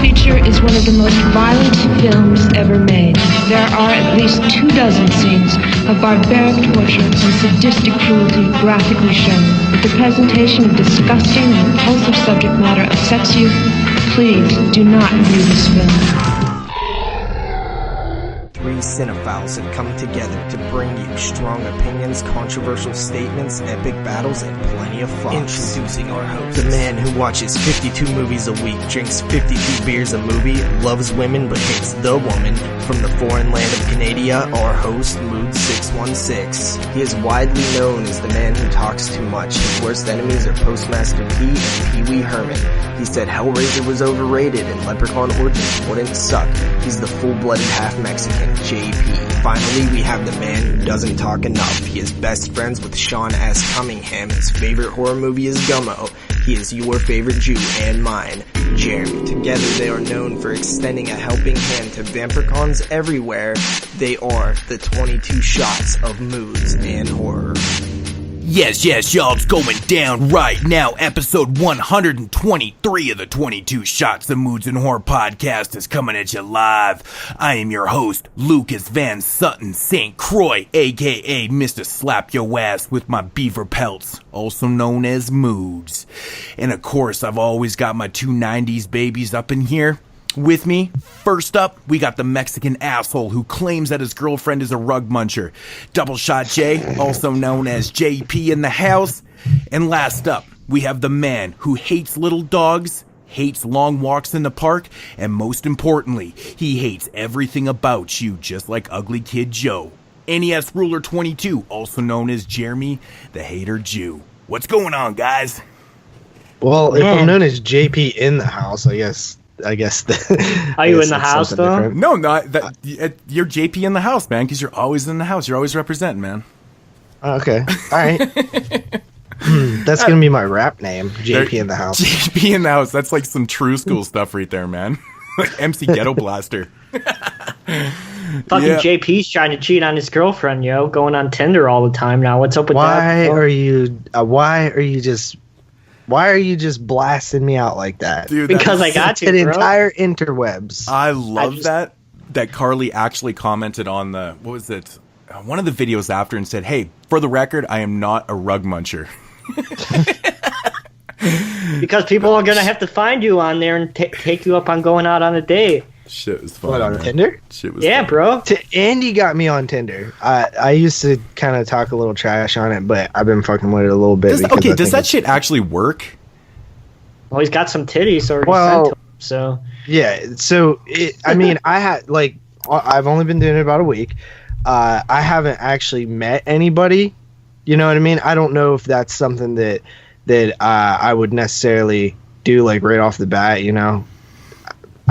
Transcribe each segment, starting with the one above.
Creature is one of the most violent films ever made. There are at least 24 scenes of barbaric torture and sadistic cruelty graphically shown. If the presentation of disgusting and repulsive subject matter upsets you, please do not view this film. Three cinephiles have come together to bring you strong opinions, controversial statements, epic battles, and plenty of fun. Introducing our host, the man who watches 52 movies a week, drinks 52 beers a movie, loves women but hates the woman. From the foreign land of Canada, our host, Mood 616. He is widely known as the man who talks too much. His worst enemies are Postmaster P and Pee Wee Herman. He said Hellraiser was overrated and Leprechaun Origins wouldn't suck. He's the full-blooded half-Mexican, JP. Finally, we have the man who doesn't talk enough. He is best friends with Sean S. Cunningham. His favorite horror movie is Gummo. He is your favorite Jew and mine, Jeremy. Together they are known for extending a helping hand to vampircons everywhere. They are the 22 shots of moods and horror. Yes, y'all, it's going down right now. Episode 123 of the 22 Shots of Moods and Horror podcast is coming at you live. I am your host, Lucas Van Sutton St. Croix, aka Mr. Slap Yo Ass with my beaver pelts, also known as Moods. And of course, I've always got my two 90s babies up in here with me. First up, we got the Mexican asshole who claims that his girlfriend is a rug muncher, Double Shot J, also known as JP in the house. And last up, we have the man who hates little dogs, hates long walks in the park, and most importantly, he hates everything about you, just like Ugly Kid Joe. NES Ruler 22, also known as Jeremy the Hater Jew. What's going on, guys? Well, if I'm known as JP in the house, I guess Are you in the house though? Different. No, you're JP in the house, man, because you're always in the house. You're always representing, man. Okay, all right. That's gonna be my rap name, JP in the house. JP in the house. That's like some true school stuff right there, man. Like MC Ghetto Blaster. Fucking JP's trying to cheat on his girlfriend, yo. Going on Tinder all the time now. What's up with that? Why are you just blasting me out like that? Dude, because I got you, the bro. entire interwebs. I love that Carly actually commented on the, what was it? One of the videos after and said, "Hey, for the record, I am not a rug muncher." Because people are going to have to find you on there and take you up on going out on a date. Shit was fun. What, on Tinder? Shit was fun. Bro. Andy got me on Tinder. I used to kind of talk a little trash on it, but I've been fucking with it a little bit. Does that shit actually work? Well, he's got some titties already sent to him, so. Yeah, so, I've only been doing it about a week. I haven't actually met anybody. You know what I mean? I don't know if that's something that I would necessarily do, like, right off the bat, you know?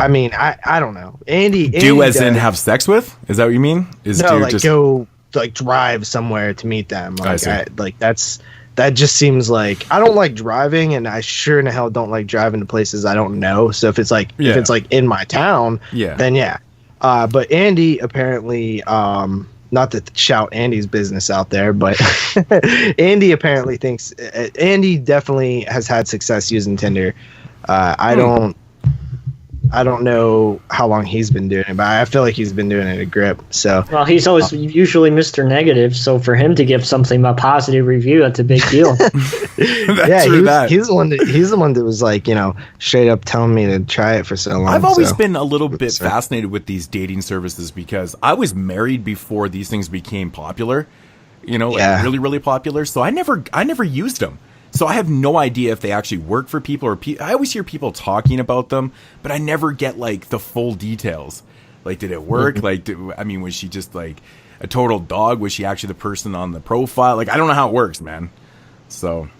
I mean, I don't know. Andy as in have sex with? Is that what you mean? Go like drive somewhere to meet them. Like that just seems like, I don't like driving, and I sure in the hell don't like driving to places I don't know. So if it's like in my town, then yeah. But Andy apparently, not to shout Andy's business out there, but Andy apparently thinks Andy definitely has had success using Tinder. I don't know how long he's been doing it, but I feel like he's been doing it a grip. So, well, he's always usually Mr. Negative, so for him to give something a positive review, that's a big deal. He's the one that was like, you know, straight up telling me to try it for so long. I've always been a little bit fascinated with these dating services because I was married before these things became popular. You know, like really, really popular. So I never used them. So I have no idea if they actually work for people or I always hear people talking about them, but I never get like the full details. Like, did it work? Mm-hmm. Was she just like a total dog? Was she actually the person on the profile? Like, I don't know how it works, man. So,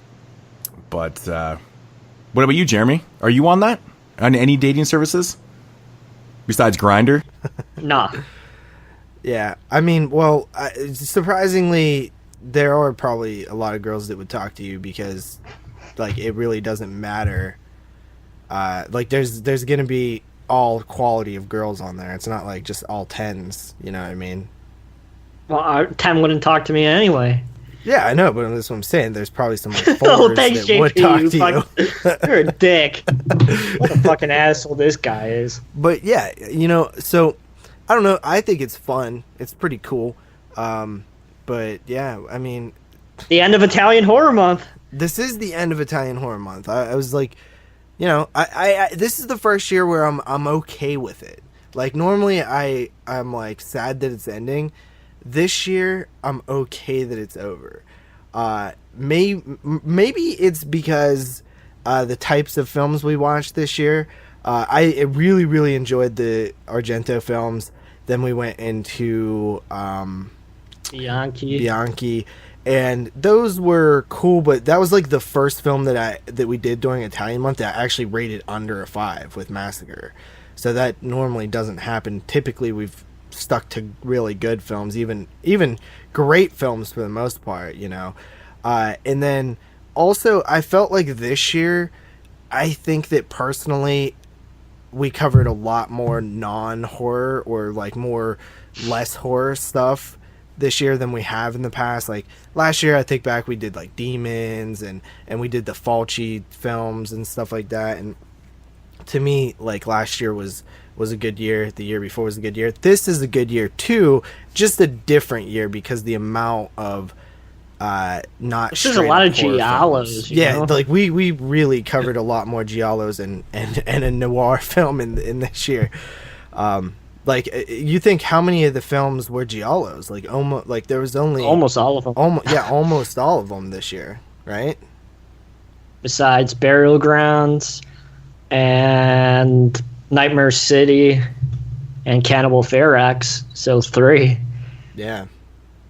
but what about you, Jeremy? Are you on that? On any dating services besides Grindr? Nah. Yeah, I mean, well, surprisingly, there are probably a lot of girls that would talk to you because, like, it really doesn't matter. Like, there's gonna be all quality of girls on there. It's not like just all 10s. You know what I mean? Well, 10 wouldn't talk to me anyway. Yeah, I know, but that's what I'm saying. There's probably some like fours thanks, that would talk to you. You're a dick. What a fucking asshole this guy is. But yeah, so I don't know. I think it's fun. It's pretty cool. But yeah, I mean, the end of Italian Horror Month. This is the end of Italian Horror Month. I was like, I this is the first year where I'm okay with it. Like normally I'm like sad that it's ending. This year I'm okay that it's over. Maybe it's because the types of films we watched this year. I really, really enjoyed the Argento films. Then we went into Bianchi, and those were cool. But that was like the first film that we did during Italian Month that I actually rated under a 5 with Massacre. So that normally doesn't happen. Typically, we've stuck to really good films, even great films for the most part, and then also I felt like this year, I think that personally we covered a lot more non-horror or like less horror stuff this year than we have in the past. Like last year, I think back, we did like Demons and we did the Fulci films and stuff like that, and to me, like last year was a good year. The year before was a good year. This is a good year too, just a different year because the amount of not. There's a lot of giallos. Yeah, like we really covered a lot more giallos and a noir film in this year. Like you think how many of the films were giallos? Like there was only almost all of them. Almost all of them this year, right? Besides Burial Grounds and Nightmare City and Cannibal Ferox, so 3. Yeah,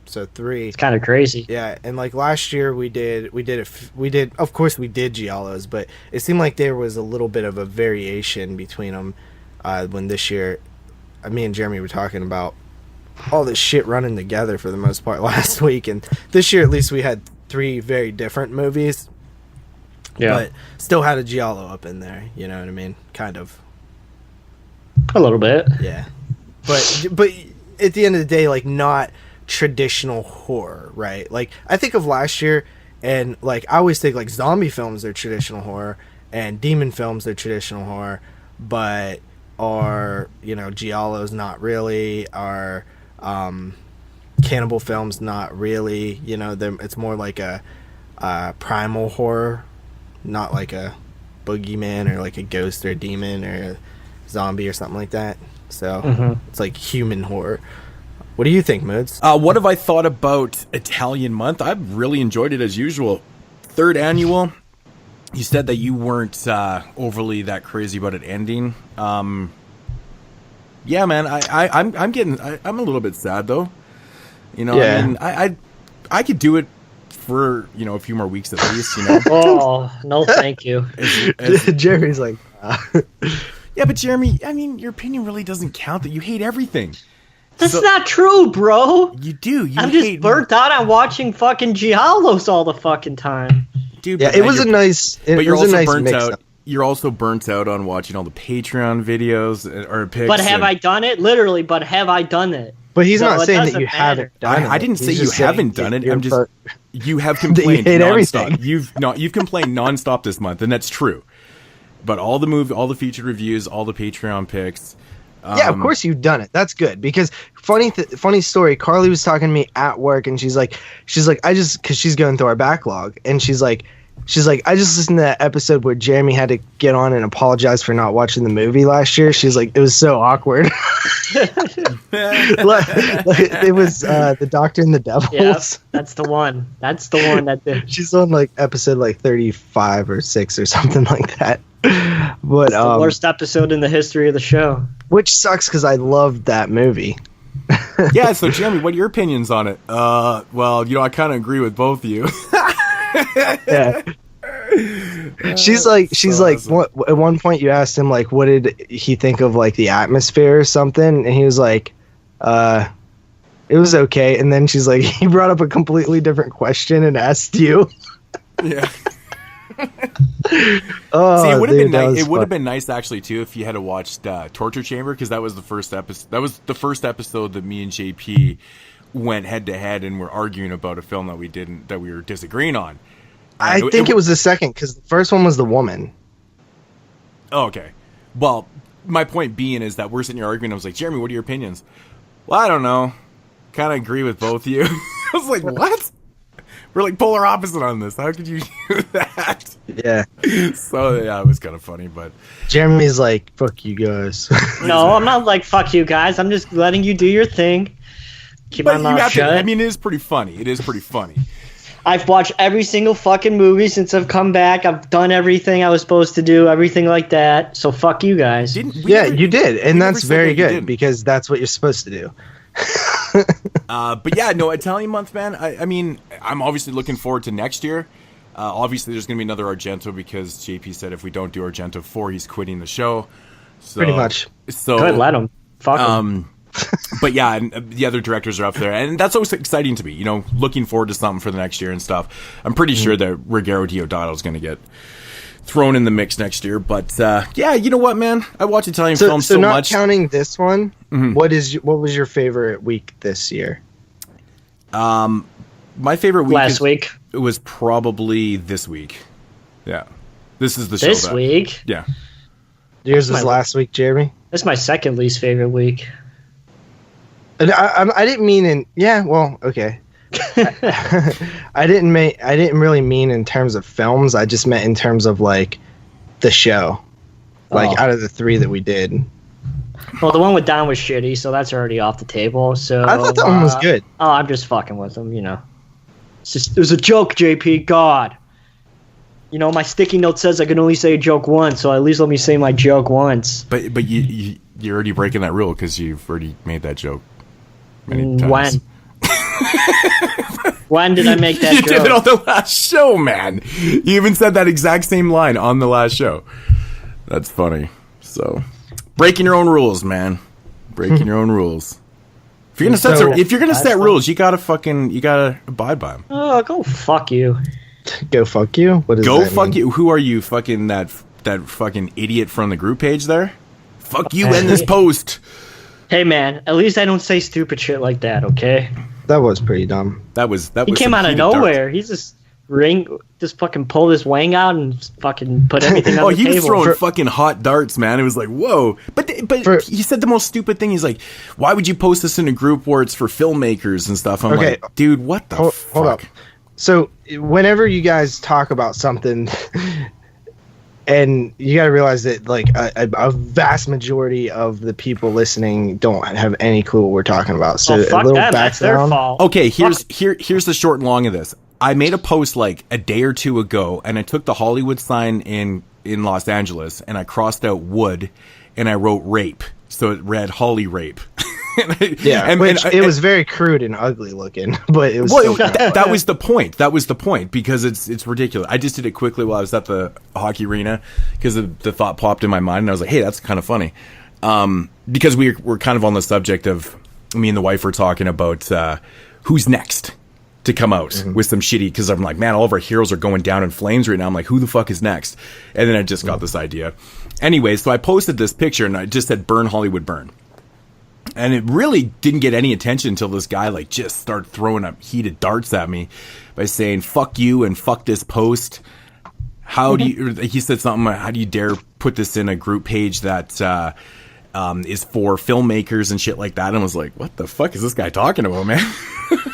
so 3. It's kind of crazy. Yeah, and like last year we did of course we did giallos, but it seemed like there was a little bit of a variation between them. When this year, me and Jeremy were talking about all this shit running together for the most part last week, and this year at least we had 3 very different movies. Yeah, but still had a giallo up in there. You know what I mean? Kind of. A little bit. Yeah. But at the end of the day, like, not traditional horror, right? Like, I think of last year, and, like, I always think, like, zombie films are traditional horror, and demon films are traditional horror, but are, giallos not really, are cannibal films not really, it's more like a primal horror, not like a boogeyman or like a ghost or a demon or a zombie or something like that. So It's like human horror. What do you think, Moods? What have I thought about Italian Month? I've really enjoyed it as usual. 3rd annual. You said that you weren't overly that crazy about it ending. Yeah, man. I'm a little bit sad though. Yeah. I mean, I could do it for a few more weeks at least. Oh no, thank you. Jeremy's like. Yeah, but Jeremy, I mean, your opinion really doesn't count. That you hate everything. That's not true, bro. You do. I'm just burnt out on watching fucking giallos all the fucking time. Dude, yeah, it was a nice. But you're also burnt out. You're also burnt out on watching all the Patreon videos or pics. But have I done it? Literally, but have I done it? But he's not saying that you haven't done it. I didn't say you haven't done it. I'm just you have complained nonstop. You've complained nonstop this month, and that's true. But all the featured reviews, all the Patreon pics. Yeah, of course you've done it. That's good because funny story. Carly was talking to me at work, and she's like, because she's going through our backlog, and she's like, I just listened to that episode where Jeremy had to get on and apologize for not watching the movie last year. She's like, it was so awkward. It was The Doctor and the Devils. Yeah, that's the one. That's the one that did. She's on like episode like 35 or 6 or something like that. But it's the worst episode in the history of the show. Which sucks because I loved that movie. Yeah, so Jeremy, what are your opinions on it? Well, I kind of agree with both of you. Yeah. She's like, at one point you asked him like, what did he think of like the atmosphere or something, and he was like, it was okay. And then she's like, he brought up a completely different question and asked you. Yeah. Oh, see, it would have been nice. It would have been nice actually too if you had watched Torture Chamber, because that was the first episode. That was the first episode that me and JP went head to head and were arguing about a film that we were disagreeing on. I think it was the second, because the first one was The Woman. Oh, okay. Well, my point being is that we're sitting here arguing. I was like, Jeremy, what are your opinions? Well, I don't know. Kind of agree with both of you. I was like, what? We're like polar opposite on this. How could you do that? Yeah. So, yeah, it was kind of funny, but... Jeremy's like, fuck you guys. No, I'm not like, fuck you guys. I'm just letting you do your thing. Keep my mouth shut. I mean, it is pretty funny. I've watched every single fucking movie since I've come back. I've done everything I was supposed to do, everything like that. So fuck you guys. You did, and that's very good because that's what you're supposed to do. But yeah, no, Italian month, man. I mean, I'm obviously looking forward to next year. Obviously, there's going to be another Argento because JP said if we don't do Argento 4, he's quitting the show. So, pretty much. So good, let him. Fuck him. But yeah, and the other directors are up there, and that's always exciting to me. You know, looking forward to something for the next year and stuff. I'm pretty sure that Ruggero Deodato is going to get thrown in the mix next year. But yeah, you know what, man? I watch Italian films so not much. Counting this one, what was your favorite week this year? My favorite week last week. It was probably this week. Yeah, this is the show. This week. Yeah. Yours was last week, Jeremy. That's my second least favorite week. And I didn't mean in okay. I didn't really mean in terms of films. I just meant in terms of like the show, like out of the 3 that we did. Well, the one with Don was shitty, so that's already off the table. So I thought that one was good. Oh, I'm just fucking with him, you know. It was a joke, JP. God, you know my sticky note says I can only say a joke once, so at least let me say my joke once. But you're already breaking that rule because you've already made that joke many times. When? When did I make that joke? You did it on the last show, man. You even said that exact same line on the last show. That's funny. So, breaking your own rules, man. Breaking your own rules. If you're gonna set rules, you gotta abide by them. Oh, go fuck you. Go fuck you. What does go that fuck mean? you? Who are you? Fucking that fucking idiot from the group page there. Fuck you and this post. Hey man, at least I don't say stupid shit like that, okay? That was pretty dumb. That was he came out of nowhere. He just fucking pulled his wang out and fucking put everything on the table. He was throwing fucking hot darts, man. It was like, whoa. But he said the most stupid thing. He's like, why would you post this in a group where it's for filmmakers and stuff? I'm like, dude, what the fuck? Hold up. So whenever you guys talk about something, and you got to realize that like a vast majority of the people listening don't have any clue what we're talking about. So fuck a little them. That's their fault. Okay, here's the short and long of this. I made a post like a day or two ago, and I took the Hollywood sign in Los Angeles, and I crossed out wood, and I wrote rape, so it read Holly rape. It was very crude and ugly looking, but it was. Well, that was the point. That was the point because it's ridiculous. I just did it quickly while I was at the hockey arena because the thought popped in my mind, and I was like, "Hey, that's kind of funny," because we're kind of on the subject of me and the wife were talking about who's next to come out with some shitty. Because I'm like, man, all of our heroes are going down in flames right now. I'm like, who the fuck is next? And then I just got this idea. Anyway, so I posted this picture and I just said, "Burn Hollywood, burn." And it really didn't get any attention until this guy like just started throwing up heated darts at me by saying, "Fuck you and fuck this post." How do you? He said something. How do you dare put this in a group page that is for filmmakers and shit like that? And I was like, "What the fuck is this guy talking about, man?"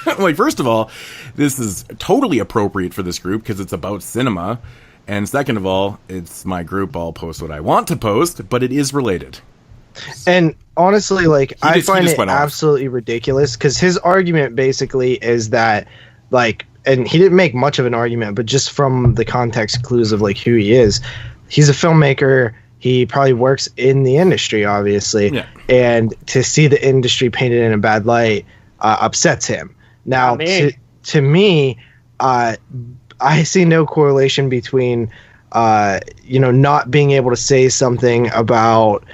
I'm like, first of all, this is totally appropriate for this group because it's about cinema, and second of all, it's my group. I'll post what I want to post, but it is related. And honestly, like, I find it absolutely ridiculous because his argument basically is that, like, and he didn't make much of an argument, but just from the context clues of, like, who he is, he's a filmmaker. He probably works in the industry, obviously. Yeah. And to see the industry painted in a bad light upsets him. Now, to me, I see no correlation between, not being able to say something about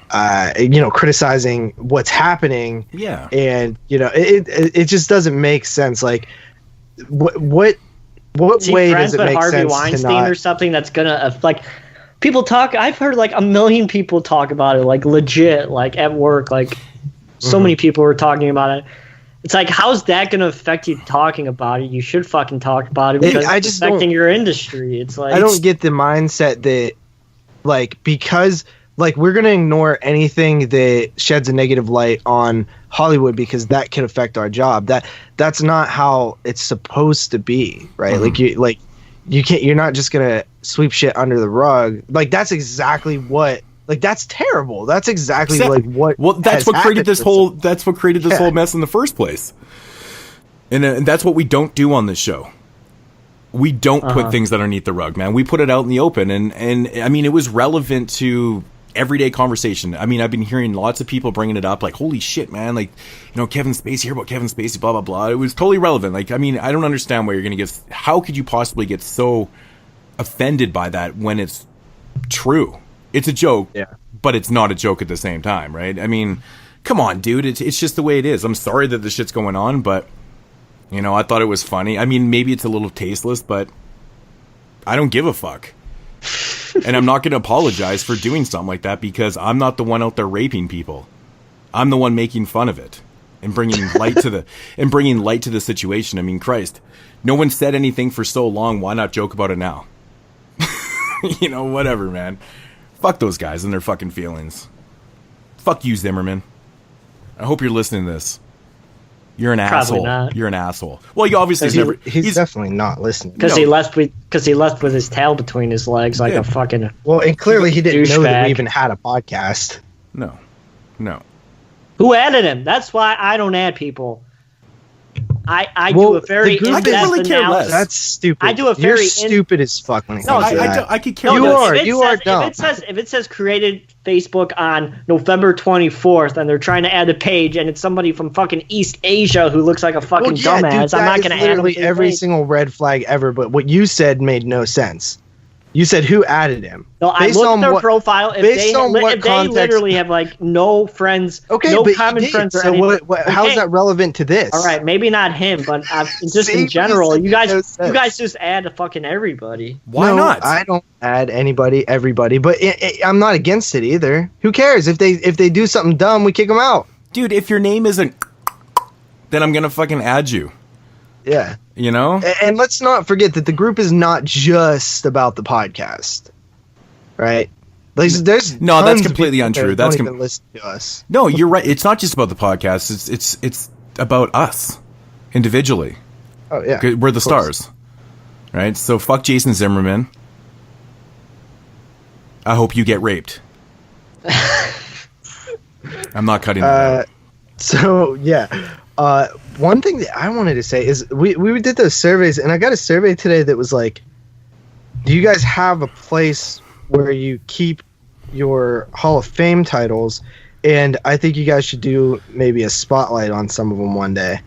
criticizing what's happening. Yeah. And, it just doesn't make sense. Like, what way does it make Harvey sense Weinstein or something that's gonna like people talk? I've heard like a million people talk about it, like legit, like at work, like so many people were talking about it. It's like, how's that going to affect you talking about it? You should fucking talk about it because it's affecting your industry. It's like, I don't get the mindset that, like, because, like, we're going to ignore anything that sheds a negative light on Hollywood because that could affect our job. That's not how it's supposed to be, right? You can't. You're not just going to sweep shit under the rug. Like, that's exactly what. Like, that's terrible. That's exactly what. Well, that's what created this whole. That's what created this whole mess in the first place. And that's what we don't do on this show. We don't put things underneath the rug, man. We put it out in the open, and I mean, it was relevant to everyday conversation. I mean, I've been hearing lots of people bringing it up, like, holy shit, man, like, you know, Kevin Spacey, hear about Kevin Spacey, blah blah blah. It was totally relevant. Like, I mean, I don't understand why you're gonna get. How could you possibly get so offended by that when it's true? It's a joke, but it's not a joke at the same time, right? I mean, come on, dude. It's just the way it is. I'm sorry that this shit's going on, but, you know, I thought it was funny. I mean, maybe it's a little tasteless, but I don't give a fuck. And I'm not going to apologize for doing something like that because I'm not the one out there raping people. I'm the one making fun of it and bringing light to the situation. I mean, Christ, no one said anything for so long. Why not joke about it now? You know, whatever, man. Fuck those guys and their fucking feelings. Fuck you, Zimmerman. I hope you're listening to this. You're an asshole. Not. You're an asshole. Well, you obviously never. He's definitely not listening. Because he left with his tail between his legs like a fucking. Well, and clearly he didn't know that we even had a podcast. No. Who added him? That's why I don't add people. I do a very I could really care less. That's stupid. I do a very You're stupid as fuck when it comes to that. I could care less. You are dumb. If it says created Facebook on November 24th and they're trying to add a page and it's somebody from fucking East Asia who looks like a fucking dumbass, dude, I'm not going to add literally every single red flag ever. But what you said made no sense. You said who added him? No, I looked at their profile. If they literally have like no friends, no common friends. So how is that relevant to this? All right, maybe not him, but just in general, you guys just add fucking everybody. Why not? I don't add everybody, but I'm not against it either. Who cares if they do something dumb? We kick them out, dude. If your name isn't, then I'm gonna fucking add you. Yeah. You know? And let's not forget that the group is not just about the podcast. Right? There's no, that's completely untrue. That's even listen to us. No, you're right. It's not just about the podcast. It's about us individually. Oh yeah. We're the stars. Right? So fuck Jason Zimmerman. I hope you get raped. I'm not cutting that out. So yeah. One thing that I wanted to say is we did those surveys, and I got a survey today that was like, do you guys have a place where you keep your Hall of Fame titles? And I think you guys should do maybe a spotlight on some of them one day.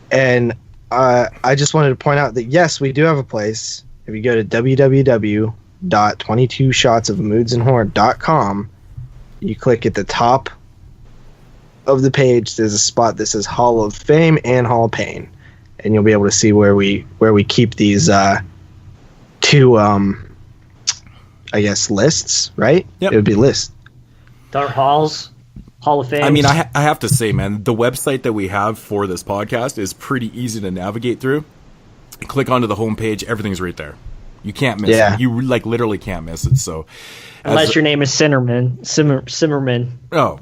And I just wanted to point out that, yes, we do have a place. If you go to www.22shotsofmoodsandhorror.com, you click at the top of the page, there's a spot that says Hall of Fame and Hall of Pain, and you'll be able to see where we keep these two I guess lists, right? Yep. It would be lists. Dark Halls, Hall of Fame. I mean, I have to say, man, the website that we have for this podcast is pretty easy to navigate through. Click onto the homepage, everything's right there. You can't miss it. You like literally can't miss it. So, unless your name is Zimmerman. Oh,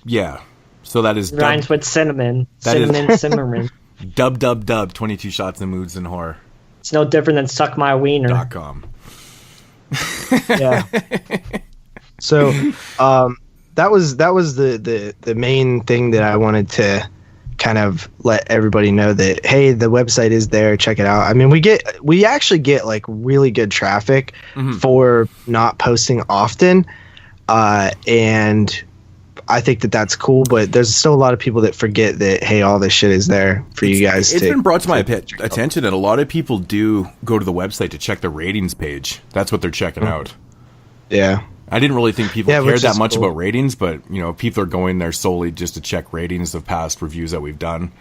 yeah. So that is rhymes with cinnamon. Zimmerman. Dub 22 shots of moods and horror. It's no different than suck my wiener. .com. Yeah. So that was the main thing that I wanted to kind of let everybody know that, hey, the website is there, check it out. I mean, we actually get like really good traffic for not posting often, and I think that that's cool, but there's still a lot of people that forget that, hey, all this shit is there for you guys. It's been brought to my attention that a lot of people do go to the website to check the ratings page. That's what they're checking out. Yeah. I didn't really think people cared that much about ratings, but, you know, people are going there solely just to check ratings of past reviews that we've done.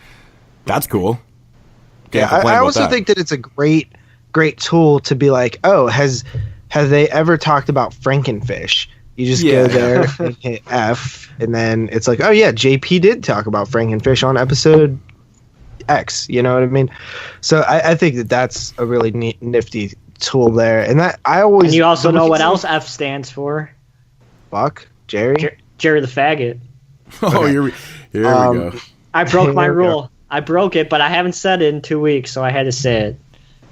That's cool. I also think that it's a great tool to be like, oh, have they ever talked about Frankenfish? You just go there and hit F, and then it's like, oh yeah, JP did talk about Frankenfish on episode X. You know what I mean? So I think that's a really neat, nifty tool there. And that I always. And you also know what else F stands for? Fuck, Jerry. Jerry the faggot. Oh, Okay. here we go. I broke my Here we go. rule. I broke it, but I haven't said it in 2 weeks, so I had to say it.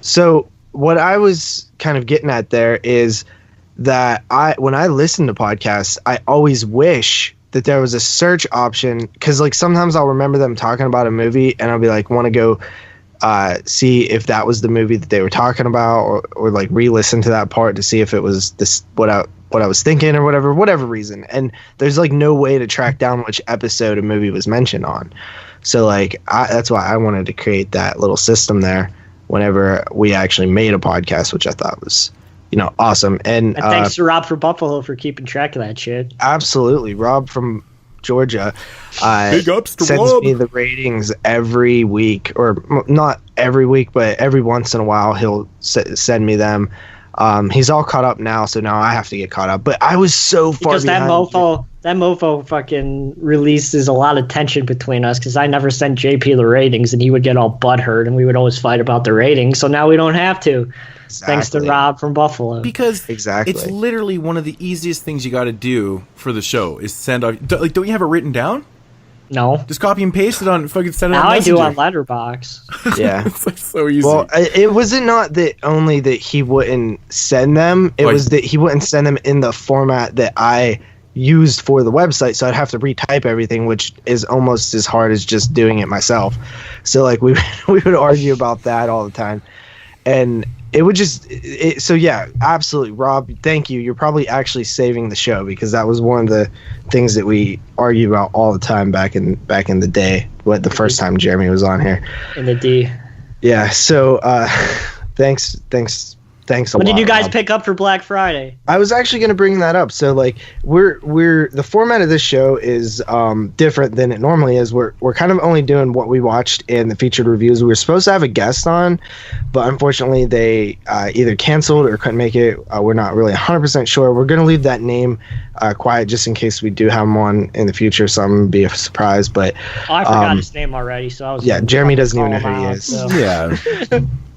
So what I was kind of getting at there is that when I listen to podcasts, I always wish that there was a search option, because like sometimes I'll remember them talking about a movie and I'll be like, want to go see if that was the movie that they were talking about, or like re-listen to that part to see if it was this what I was thinking or whatever reason. And there's like no way to track down which episode a movie was mentioned on. So like that's why I wanted to create that little system there whenever we actually made a podcast, which I thought was, awesome. And thanks to Rob from Buffalo for keeping track of that shit. Absolutely. Rob from Georgia Big ups to sends Rob. me the ratings every week, or not every week, but every once in a while he'll send me them. He's all caught up now, so now I have to get caught up. But I was so far because behind. that mofo fucking releases a lot of tension between us, because I never sent JP the ratings and he would get all butthurt and we would always fight about the ratings. So now we don't have to. Thanks to Rob from Buffalo. Because Exactly. it's literally one of the easiest things you got to do for the show is send off. Don't you have it written down? No. Just copy and paste it on fucking send it on Now I do Messenger. on Letterbox. Yeah. It's like so easy. Well, it wasn't not that only that he wouldn't send them. It was that he wouldn't send them in the format that I used for the website, so I'd have to retype everything, which is almost as hard as just doing it myself. So like we would argue about that all the time, and it would so yeah, absolutely, Rob, thank you. You're probably actually saving the show, because that was one of the things that we argued about all the time back in the day, the first time Jeremy was on here. In the D. Yeah, so thanks a lot. What did you guys Rob. pick up for Black Friday? I was actually going to bring that up. So like we're the format of this show is different than it normally is. We're kind of only doing what we watched in the featured reviews. We were supposed to have a guest on, but unfortunately they either canceled or couldn't make it. We're not really 100% sure. We're going to leave that name quiet just in case we do have him on in the future. So I'm going to be a surprise. But I forgot his name already, so I was. yeah, Jeremy doesn't even know who he is. So. yeah.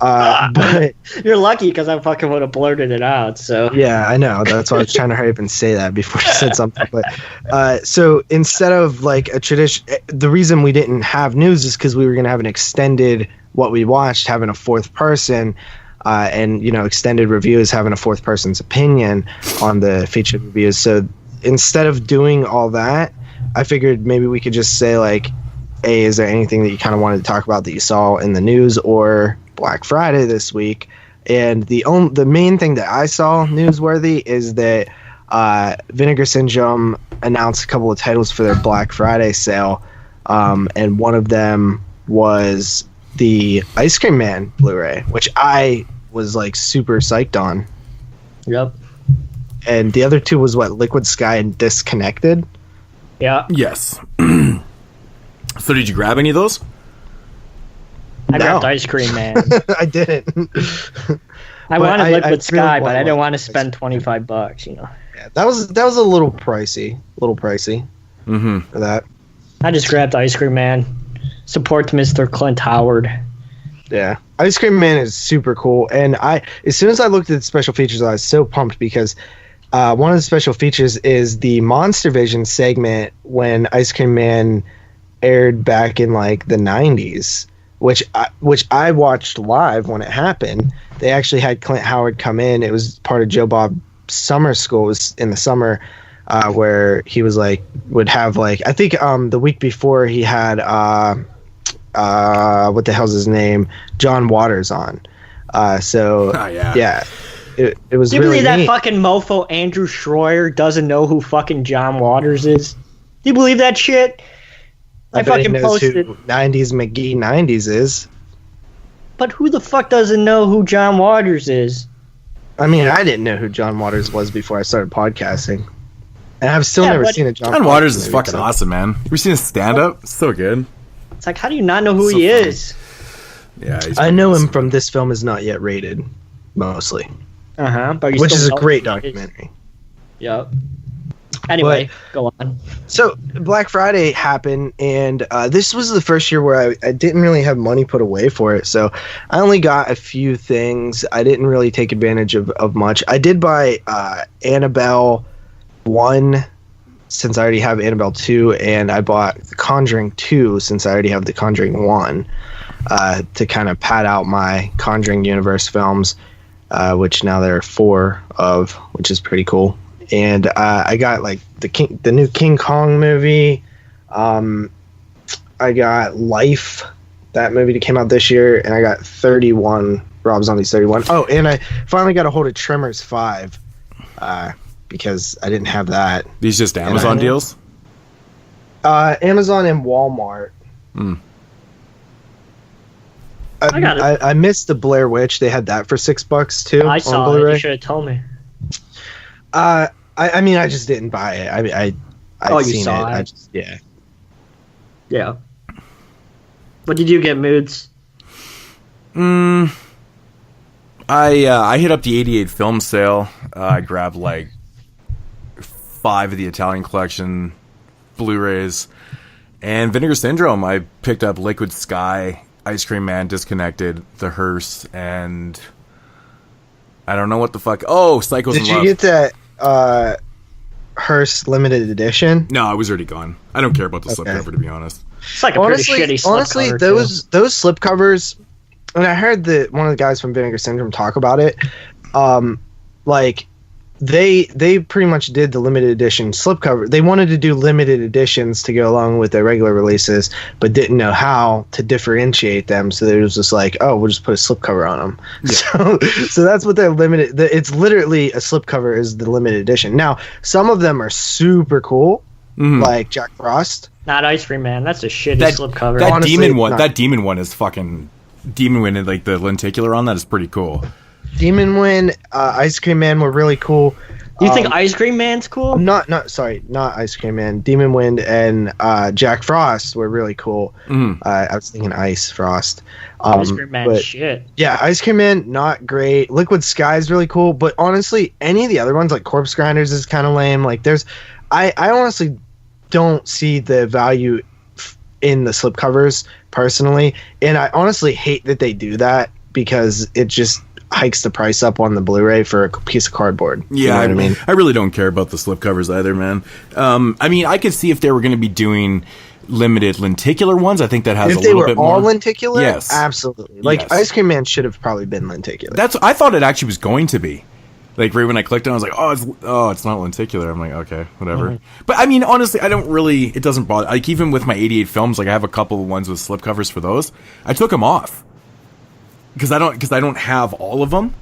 But You're lucky, because I fucking would have blurted it out. So yeah, I know. That's why I was trying to hurry up and say that before you said something. But so instead of like a tradition, the reason we didn't have news is because we were going to have an extended what we watched, having a fourth person, and extended reviews, having a fourth person's opinion on the featured reviews. So instead of doing all that, I figured maybe we could just say like, hey, is there anything that you kind of wanted to talk about that you saw in the news or Black Friday this week? And the main thing that I saw newsworthy is that Vinegar Syndrome announced a couple of titles for their Black Friday sale, and one of them was the Ice Cream Man Blu-ray, which I was like super psyched on. Yep. And the other two was what, Liquid Sky and Disconnected. Yeah. Yes. So did you grab any of those? I grabbed Ice Cream Man. I didn't. I wanted Liquid really Sky, but I wanted didn't want to Ice spend $25. Yeah, that was a little pricey. Mm-hmm. For that. I just grabbed Ice Cream Man. Support Mr. Clint Howard. Yeah, Ice Cream Man is super cool, and as soon as I looked at the special features, I was so pumped because one of the special features is the Monster Vision segment when Ice Cream Man aired back in like the 90s, which I watched live when it happened. They actually had Clint Howard come in. It was part of Joe Bob summer school. It was in the summer where he was like would have like I think the week before he had what the hell's his name, John Waters on. Yeah, it was. Do you really believe that neat. fucking mofo Andrew Schroyer doesn't know who fucking John Waters is? Do you believe that shit? I bet he fucking knows posted. who 90s McGee 90s is. But who the fuck doesn't know who John Waters is? I mean, I didn't know who John Waters was before I started podcasting, and I've still never seen a John Waters is fucking awesome, man. You seen his stand-up? So good. It's like, how do you not know who So he funny. is? Yeah, I know him from This Film Is Not Yet Rated, mostly, But which is a great documentary. documentary. Yep. Anyway, go on. So Black Friday happened, and this was the first year where I didn't really have money put away for it. So I only got a few things. I didn't really take advantage of much. I did buy Annabelle 1, since I already have Annabelle 2, and I bought The Conjuring 2 since I already have The Conjuring 1 to kind of pad out my Conjuring universe films, which now there are 4 of, which is pretty cool. And I got like the new King Kong movie. I got Life, that movie that came out this year, and I got 31, Rob Zombie's 31. Oh, and I finally got a hold of Tremors 5 because I didn't have that. These just Amazon deals? Amazon and Walmart. I got it. I missed the Blair Witch. They had that for $6 too. I saw it. You should have told me. I mean, I just didn't buy it. I've seen it. I just, yeah. What did you get, Moods? I hit up the 88 film sale. I grabbed like 5 of the Italian Collection Blu-rays and Vinegar Syndrome. I picked up Liquid Sky, Ice Cream Man, Disconnected, The Hearse, and I don't know what the fuck. Oh, Psychos in Love. Did you get that Hearse limited edition? No, I was already gone. I don't care about the slipcover, to be honest. It's like a pretty shitty slipcover. Honestly, those slipcovers, and I heard that one of the guys from Vinegar Syndrome talk about it. Like they pretty much did the limited edition slipcover. They wanted to do limited editions to go along with their regular releases, but didn't know how to differentiate them. So they was just like, oh, we'll just put a slipcover on them. Yeah. So that's what they're limited. It's literally a slipcover is the limited edition. Now, some of them are super cool, like Jack Frost. Not Ice Cream Man. That's a shitty slipcover. That honestly, demon one. That demon one is fucking Demon Wind, and like the lenticular on that is pretty cool. Demon Wind, Ice Cream Man were really cool. You think Ice Cream Man's cool? Not Ice Cream Man. Demon Wind and Jack Frost were really cool. I was thinking Ice Frost. Ice Cream Man, shit. Yeah, Ice Cream Man, not great. Liquid Sky is really cool, but honestly, any of the other ones like Corpse Grinders is kind of lame. Like I honestly don't see the value in the slipcovers personally, and I honestly hate that they do that because it just hikes the price up on the Blu-ray for a piece of cardboard. Yeah, you know what I mean? I really don't care about the slipcovers either, man. I mean, I could see if they were going to be doing limited lenticular ones. I think that has a little bit more. If they were all lenticular, yes, absolutely. Like Ice Cream Man should have probably been lenticular. I thought it actually was going to be. Like right when I clicked on it, I was like, it's not lenticular. I'm like, okay, whatever. But I mean, honestly, it doesn't bother. Like even with my 88 films, like I have a couple of ones with slipcovers for those. I took them off. Because I don't have all of them,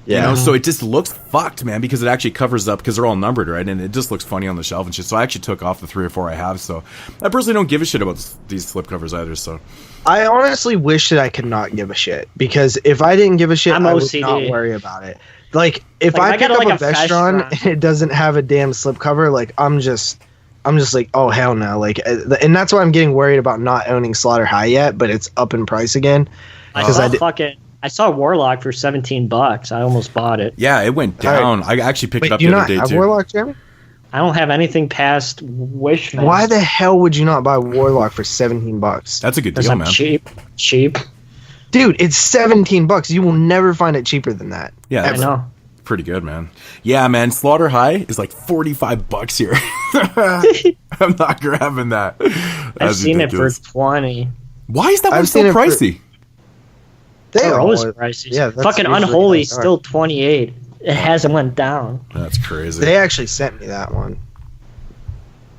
you know, so it just looks fucked, man. Because it actually covers up because they're all numbered, right, and it just looks funny on the shelf and shit. So I actually took off the 3 or 4 I have. So I personally don't give a shit about these slipcovers either. So I honestly wish that I could not give a shit because if I didn't give a shit, I would not worry about it. Like if I pick up a Vestron and it doesn't have a damn slipcover, like I'm just like, oh hell no, like, and that's why I'm getting worried about not owning Slaughter High yet, but it's up in price again. I saw Warlock for $17. I almost bought it. Yeah, it went down. I actually picked it up the other day too. Do you not have Warlock, Jeremy? I don't have anything past Wishman. Why the hell would you not buy Warlock for $17? That's a good deal, man. Cheap. Dude, it's $17. You will never find it cheaper than that. Yeah, I know. Pretty good, man. Yeah, man. Slaughter High is like $45 here. I'm not grabbing that. I've seen it for 20. Why is that one so pricey? They're always pricey. Yeah, fucking Unholy still 28. It hasn't went down. That's crazy. They actually sent me that one.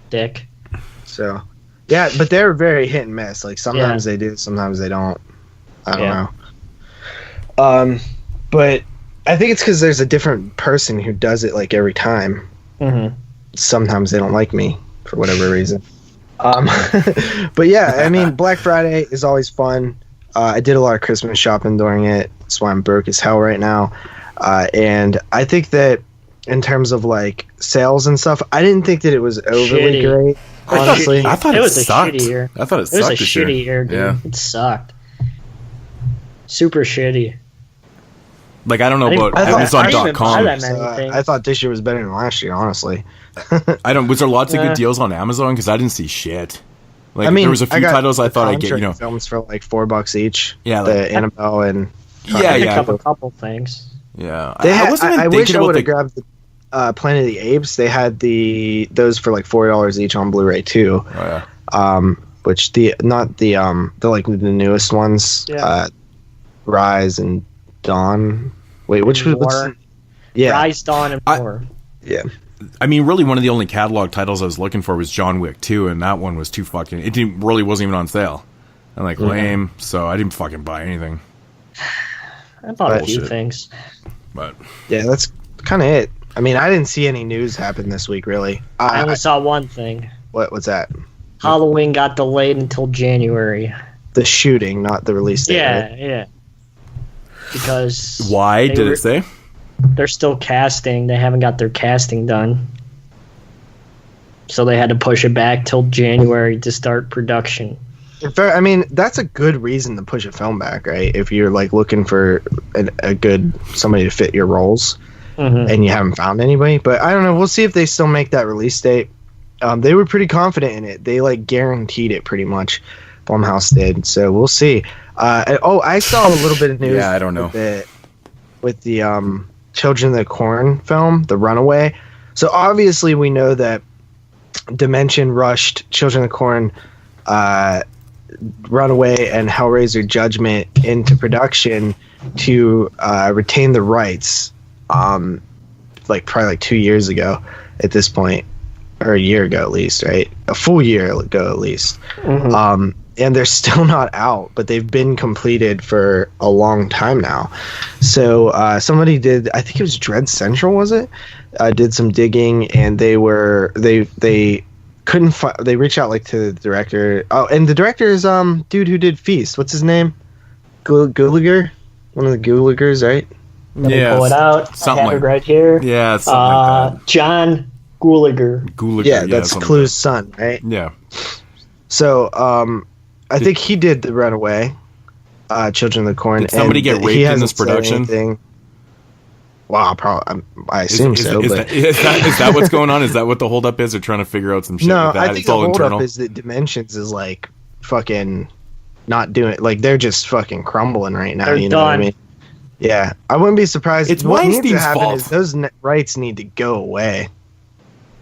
Dick. So, yeah, but they're very hit and miss. Like sometimes they do, sometimes they don't. I don't know. But I think it's because there's a different person who does it like every time. Sometimes they don't like me for whatever reason. But yeah, I mean, Black Friday is always fun. I did a lot of Christmas shopping during it. That's why I'm broke as hell right now. And I think that in terms of like sales and stuff, I didn't think that it was overly great. Honestly, I thought it was sucked. A shitty year. I thought it was a shitty year, dude. Yeah. It sucked. Super shitty. Like I don't know about Amazon.com. I thought this year was better than last year, honestly. I don't. Was there lots of good deals on Amazon? Because I didn't see shit. Like, I mean, there was a few titles I thought I'd get. Films for like $4 each. Yeah, the Annabelle and a couple things. Yeah, I wish I would have grabbed the Planet of the Apes. They had those for like $4 each on Blu-ray too. Oh yeah. Which the like the newest ones. Yeah. Rise and Dawn. Wait, which was? Yeah, Rise, Dawn, and more. Yeah. I mean, really, one of the only catalog titles I was looking for was John Wick 2, and that one was too fucking. It wasn't even on sale. I'm like, lame. So I didn't fucking buy anything. I bought a few things. But yeah, that's kind of it. I mean, I didn't see any news happen this week, really. I only saw one thing. What's that? Halloween got delayed until January. The shooting, not the release date. Yeah, right? yeah. Because why did it say? They're still casting. They haven't got their casting done. So they had to push it back till January to start production. I mean, that's a good reason to push a film back, right? If you're like looking for a good somebody to fit your roles, and you haven't found anybody. But I don't know. We'll see if they still make that release date. They were pretty confident in it. They like guaranteed it pretty much. Blumhouse did. So we'll see. I saw a little bit of news. Yeah, I don't know. With the Children of the Corn film, The Runaway. So obviously we know that Dimension rushed Children of the Corn, Runaway, and Hellraiser Judgment into production to retain the rights. Probably 2 years ago at this point, or a year ago at least, right? A full year ago at least. And they're still not out, but they've been completed for a long time now. So somebody did, I think it was Dread Central, was it? Did some digging, and they couldn't find. They reached out like to the director. Oh, and the director is dude who did Feast. What's his name? Gulager, one of the Guligers, right? Let me pull it out. Something I have it right here. Yeah, something like that. John Gulager. Yeah, that's Clue's son, right? Yeah. So, I think he did The Runaway, Children of the Corn. Did somebody get raped in this production? Wow, probably. I assume so. Is that what's going on? Is that what the holdup is? They're trying to figure out some shit no, like that? I think it's all the internal. holdup is that Dimensions is like fucking not doing it. Like they're just fucking crumbling right now. They're you know done. what I mean? Yeah, I wouldn't be surprised. It's what needs to Weinstein's happen fault. is those rights need to go away.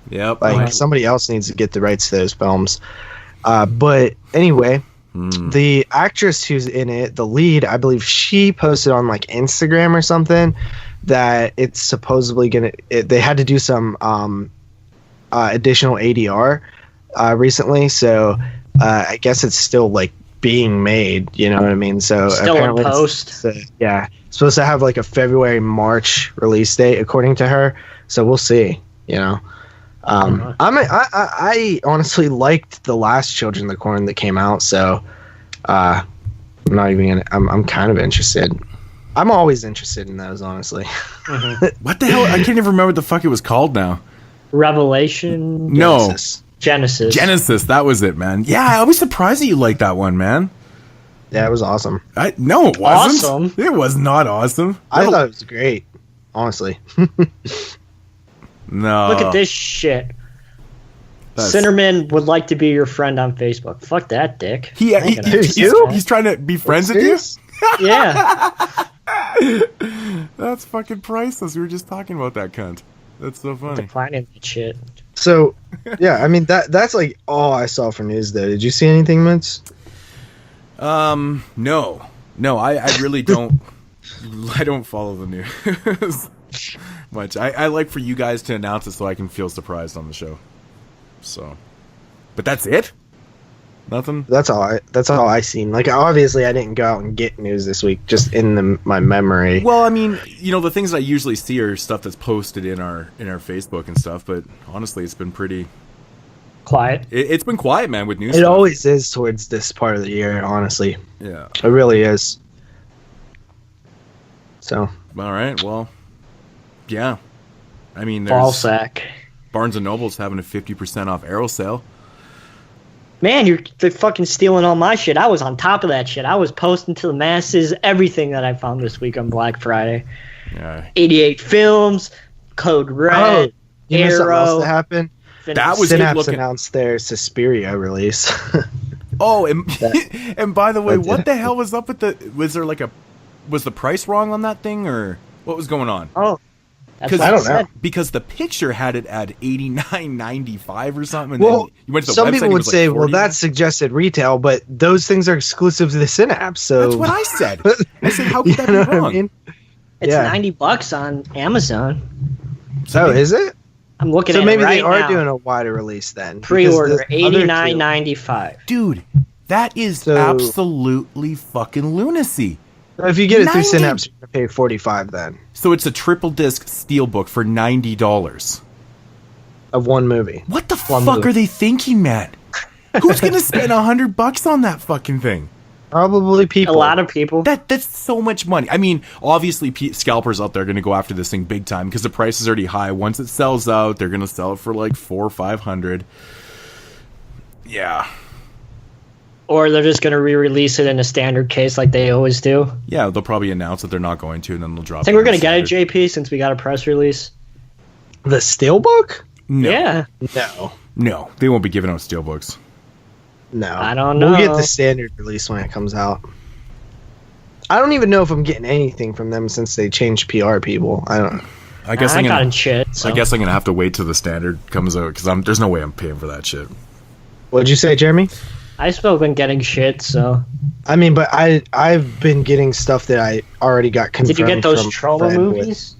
Yep. Like somebody else needs to get the rights to those films. But anyway, the actress who's in it, the lead, I believe she posted on like Instagram or something that it's supposedly they had to do some additional ADR recently, so I guess it's still like being made, you know what I mean? So still apparently in post. It's supposed to have like a February-March release date according to her, so we'll see, you know. I honestly liked the last Children of the Corn that came out, so I'm not even gonna. I'm kind of interested. I'm always interested in those, honestly. What the hell? I can't even remember what the fuck it was called now. Revelation. No. Genesis. That was it, man. Yeah, I was surprised that you liked that one, man. Yeah, it was awesome. No, it wasn't. Awesome. It was not awesome. I thought it was great, honestly. No. Look at this shit. Cinnamon would like to be your friend on Facebook. Fuck that, dick. He's trying to be friends with you? Yeah. That's fucking priceless. We were just talking about that cunt. That's so funny. Declining that shit. So, yeah, I mean, that's like all I saw from news, though. Did you see anything, Mitz? No, I really don't. I don't follow the news much. I like for you guys to announce it so I can feel surprised on the show. So, but that's it. Nothing. That's all I seen. Like, obviously, I didn't go out and get news this week, just in my memory. Well, I mean, you know, the things that I usually see are stuff that's posted in our Facebook and stuff. But honestly, it's been pretty quiet. It's been quiet, man, with news. It always is towards this part of the year, honestly. Yeah, it really is. So, all right, well, yeah. I mean, Ball sack. Barnes & Noble's having a 50% off Arrow sale. Man, they're fucking stealing all my shit. I was on top of that shit. I was posting to the masses everything that I found this week on Black Friday. Yeah. 88 Films, Code Red. You know something else that happened? That was Synapse announced their Suspiria release. Oh, and by the way, what the hell was up with was the price wrong on that thing, or what was going on? Oh, because I don't know. Because the picture had it at $89.95 or something. And well, you went to the some website, people would say, well, $40. that's suggested retail, but those things are exclusive to the Synapse. So that's what I said. I said, how could that be wrong? I mean? It's $90 on Amazon. So is it? I'm looking at it right now. So maybe they are doing a wider release then. Pre-order, $89.95. Dude, that is absolutely fucking lunacy. If you get it through Synapse, you're going to pay $45 then. So it's a triple disc steelbook for $90. Of one movie. What the fuck are they thinking, man? Who's going to spend $100 on that fucking thing? Probably people. A lot of people. That's so much money. I mean, obviously, scalpers out there are going to go after this thing big time because the price is already high. Once it sells out, they're going to sell it for like $400 or $500. Yeah. Or they're just going to re-release it in a standard case like they always do. Yeah, they'll probably announce that they're not going to, and then they'll drop it. I think we're going to get it, JP, since we got a press release. The Steelbook? No. Yeah. No, they won't be giving out Steelbooks. No. I don't know. We'll get the standard release when it comes out. I don't even know if I'm getting anything from them since they changed PR people. I don't know. I guess I got shit. So. I guess I'm going to have to wait till the standard comes out because there's no way I'm paying for that shit. What'd you say, Jeremy? I've still been getting shit, so... I mean, but I've been getting stuff that I already got confirmed. Did you get those trauma movies?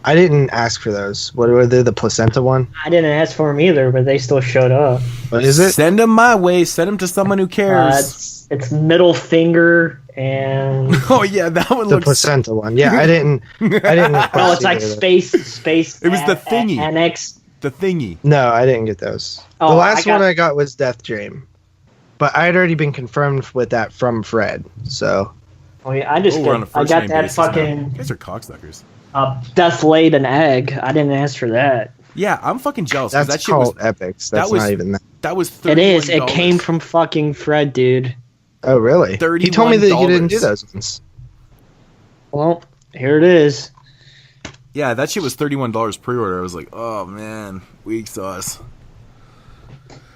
I didn't ask for those. What were they, the placenta one? I didn't ask for them either, but they still showed up. What is it? Send them my way. Send them to someone who cares. It's middle finger and... Oh, yeah, that one looks... The placenta one. Yeah, I didn't no, it's like space. It was the thingy. Annex. The thingy. No, I didn't get those. The last one I got was Deathdream. But I had already been confirmed with that from Fred, so... Oh, yeah, I got that fucking... You guys are cocksuckers. Death Laid an Egg. I didn't ask for that. Yeah, I'm fucking jealous. That's that called Epics. That's not even that. That was $31. It is. It came from fucking Fred, dude. Oh, really? $31. He told me that you didn't do those ones. Well, here it is. Yeah, that shit was $31 pre-order. I was like, oh, man. Weak sauce.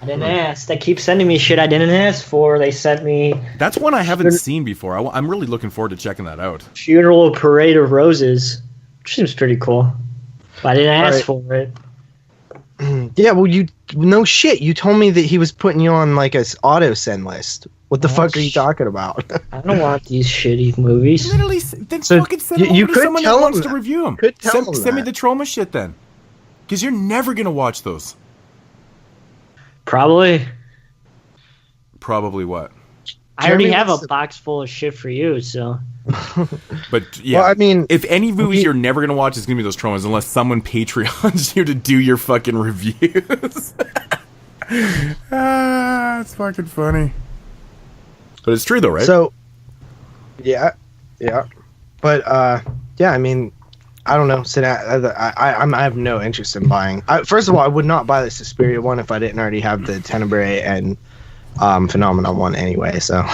I didn't ask. They keep sending me shit I didn't ask for. They sent me... That's one I haven't seen before. I'm really looking forward to checking that out. Funeral Parade of Roses, which seems pretty cool. But I didn't ask for it. Yeah, well, no shit. You told me that he was putting you on like a auto send list. What the fuck are you talking about? I don't want these shitty movies. Literally, then fucking send them over to someone that wants to review them. Send me the trauma shit then. Because you're never going to watch those. Probably. Probably what? I already have a box full of shit for you, so... But yeah, well, I mean, if any movies you're never gonna watch, it's gonna be those traumas, unless someone Patreons you to do your fucking reviews. It's fucking funny, but it's true though, right? So, yeah, but yeah, I mean, I don't know. I have no interest in buying. First of all, I would not buy the Suspiria one if I didn't already have the Tenebrae and Phenomenon one anyway. So,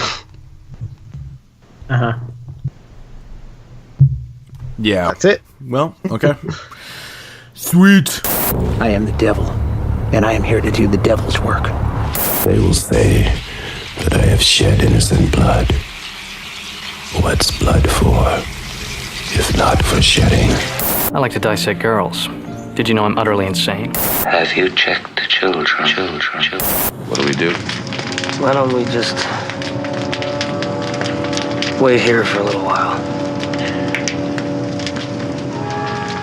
yeah, that's it. Well, okay, sweet. I am the devil, and I am here to do the devil's work. They will say that I have shed innocent blood. What's blood for, if not for shedding? I like to dissect girls. Did you know I'm utterly insane? Have you checked the children? What do we do? Why don't we just wait here for a little while?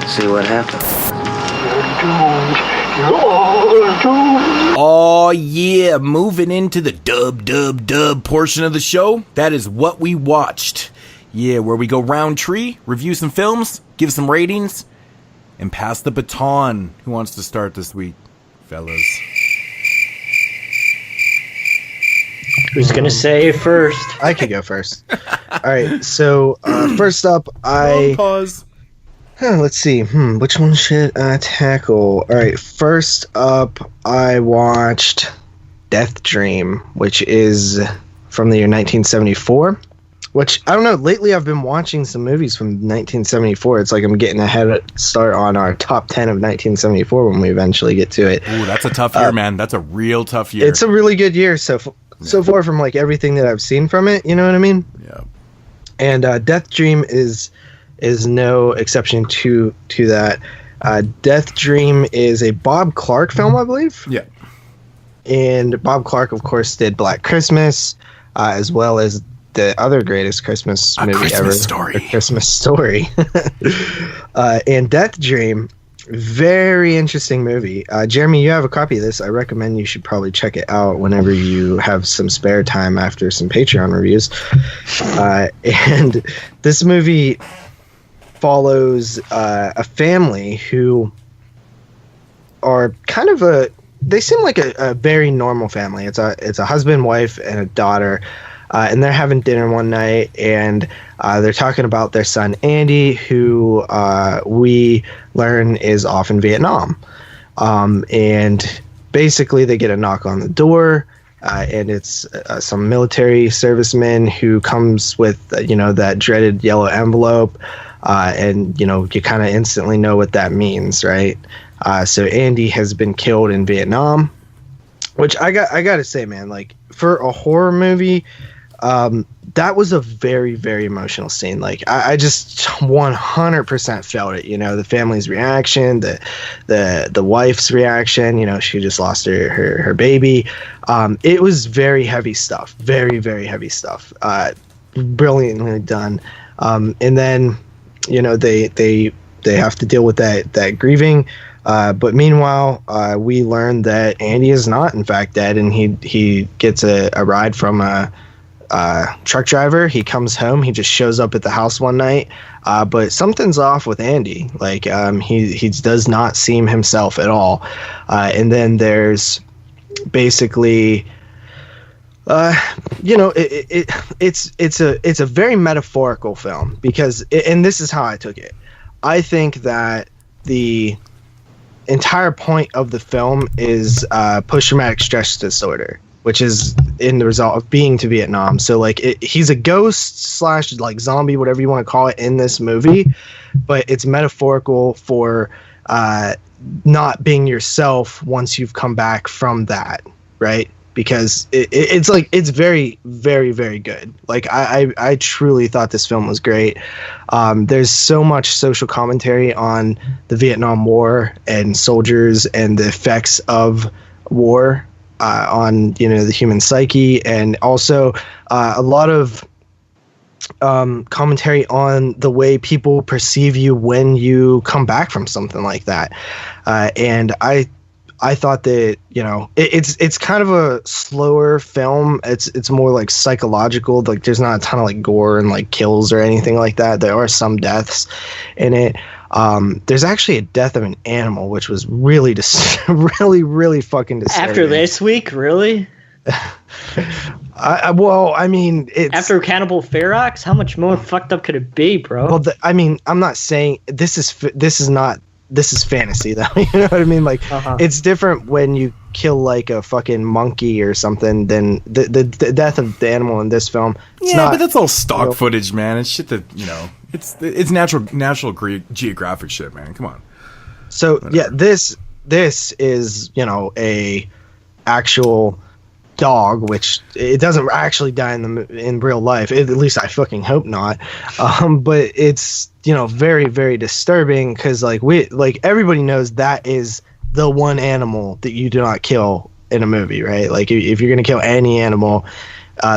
See what happens. Oh yeah, moving into the dub portion of the show. That is what we watched. Yeah, where we go round tree, review some films, give some ratings, and pass the baton. Who wants to start this week, fellas? Who's gonna say first? I could go first. All right, so first up, Pause. Let's see. Which one should I tackle? All right. First up, I watched Deathdream, which is from the year 1974, Which, I don't know, lately I've been watching some movies from 1974. It's like I'm getting a head start on our top 10 of 1974 when we eventually get to it. Ooh, that's a tough year, man. That's a real tough year. It's a really good year so far from like everything that I've seen from it, you know what I mean? Yeah. And Deathdream is no exception to that. Deathdream is a Bob Clark film, I believe. Yeah. And Bob Clark, of course, did Black Christmas, as well as the other greatest Christmas movie ever, A Christmas Story. And Deathdream, very interesting movie. Jeremy, you have a copy of this. I recommend you should probably check it out whenever you have some spare time after some Patreon reviews. And this movie follows a family who are kind of they seem like a very normal family. It's a husband, wife, and a daughter. And they're having dinner one night, and they're talking about their son, Andy, who we learn is off in Vietnam. And basically they get a knock on the door, and it's some military serviceman who comes with, that dreaded yellow envelope. And, you kind of instantly know what that means, right? So Andy has been killed in Vietnam, which I got to say, man, like, for a horror movie, that was a very, very emotional scene. Like, I just 100% felt it, the family's reaction, the wife's reaction, she just lost her baby. It was very heavy stuff, very, very heavy stuff, brilliantly done. And then, they have to deal with that grieving. But meanwhile, we learn that Andy is not, in fact, dead, and he gets a ride from a truck driver. He comes home. He just shows up at the house one night, but something's off with Andy. Like, he does not seem himself at all. And then there's basically, it's a very metaphorical film because, and this is how I took it. I think that the entire point of the film is post-traumatic stress disorder, which is in the result of being to Vietnam. So like he's a ghost / like zombie, whatever you want to call it, in this movie, but it's metaphorical for not being yourself once you've come back from that, right? Because it's like, it's very, very, very good. Like I truly thought this film was great. There's so much social commentary on the Vietnam War and soldiers and the effects of war on the human psyche, and also a lot of commentary on the way people perceive you when you come back from something like that. And I thought that it's kind of a slower film. It's more like psychological. Like there's not a ton of like gore and like kills or anything like that. There are some deaths in it. There's actually a death of an animal, which was really really, really fucking disturbing. After this week, really? I mean, it's after Cannibal Ferox. How much more fucked up could it be, bro? Well, I'm not saying this is fantasy, though. You know what I mean? Like, It's different when you kill like a fucking monkey or something than the death of the animal in this film. But that's all stock footage, man. It's shit that it's National Geographic shit, man. Come on. So whatever. This is a actual dog, which it doesn't actually die in real life. At least I fucking hope not. But it's very, very disturbing because like everybody knows that is the one animal that you do not kill in a movie, right? Like if you're gonna kill any animal,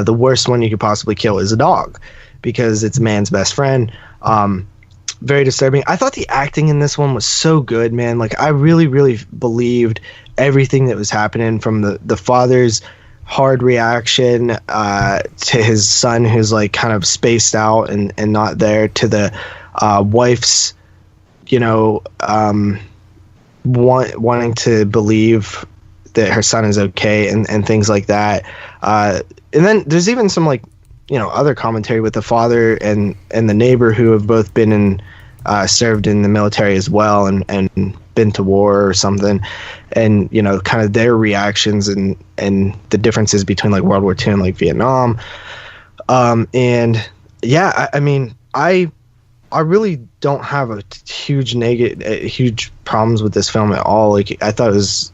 the worst one you could possibly kill is a dog because it's man's best friend. Very disturbing. I thought the acting in this one was so good, man. Like I really, really believed everything that was happening, from the father's hard reaction to his son who's like kind of spaced out and not there, to the wife's wanting to believe that her son is okay and things like that, and then there's even some like other commentary with the father and the neighbor who have both been in served in the military as well and been to war or something, and kind of their reactions and the differences between like World War II and like Vietnam. And yeah, I mean, I really don't have a huge problems with this film at all. Like, I thought it was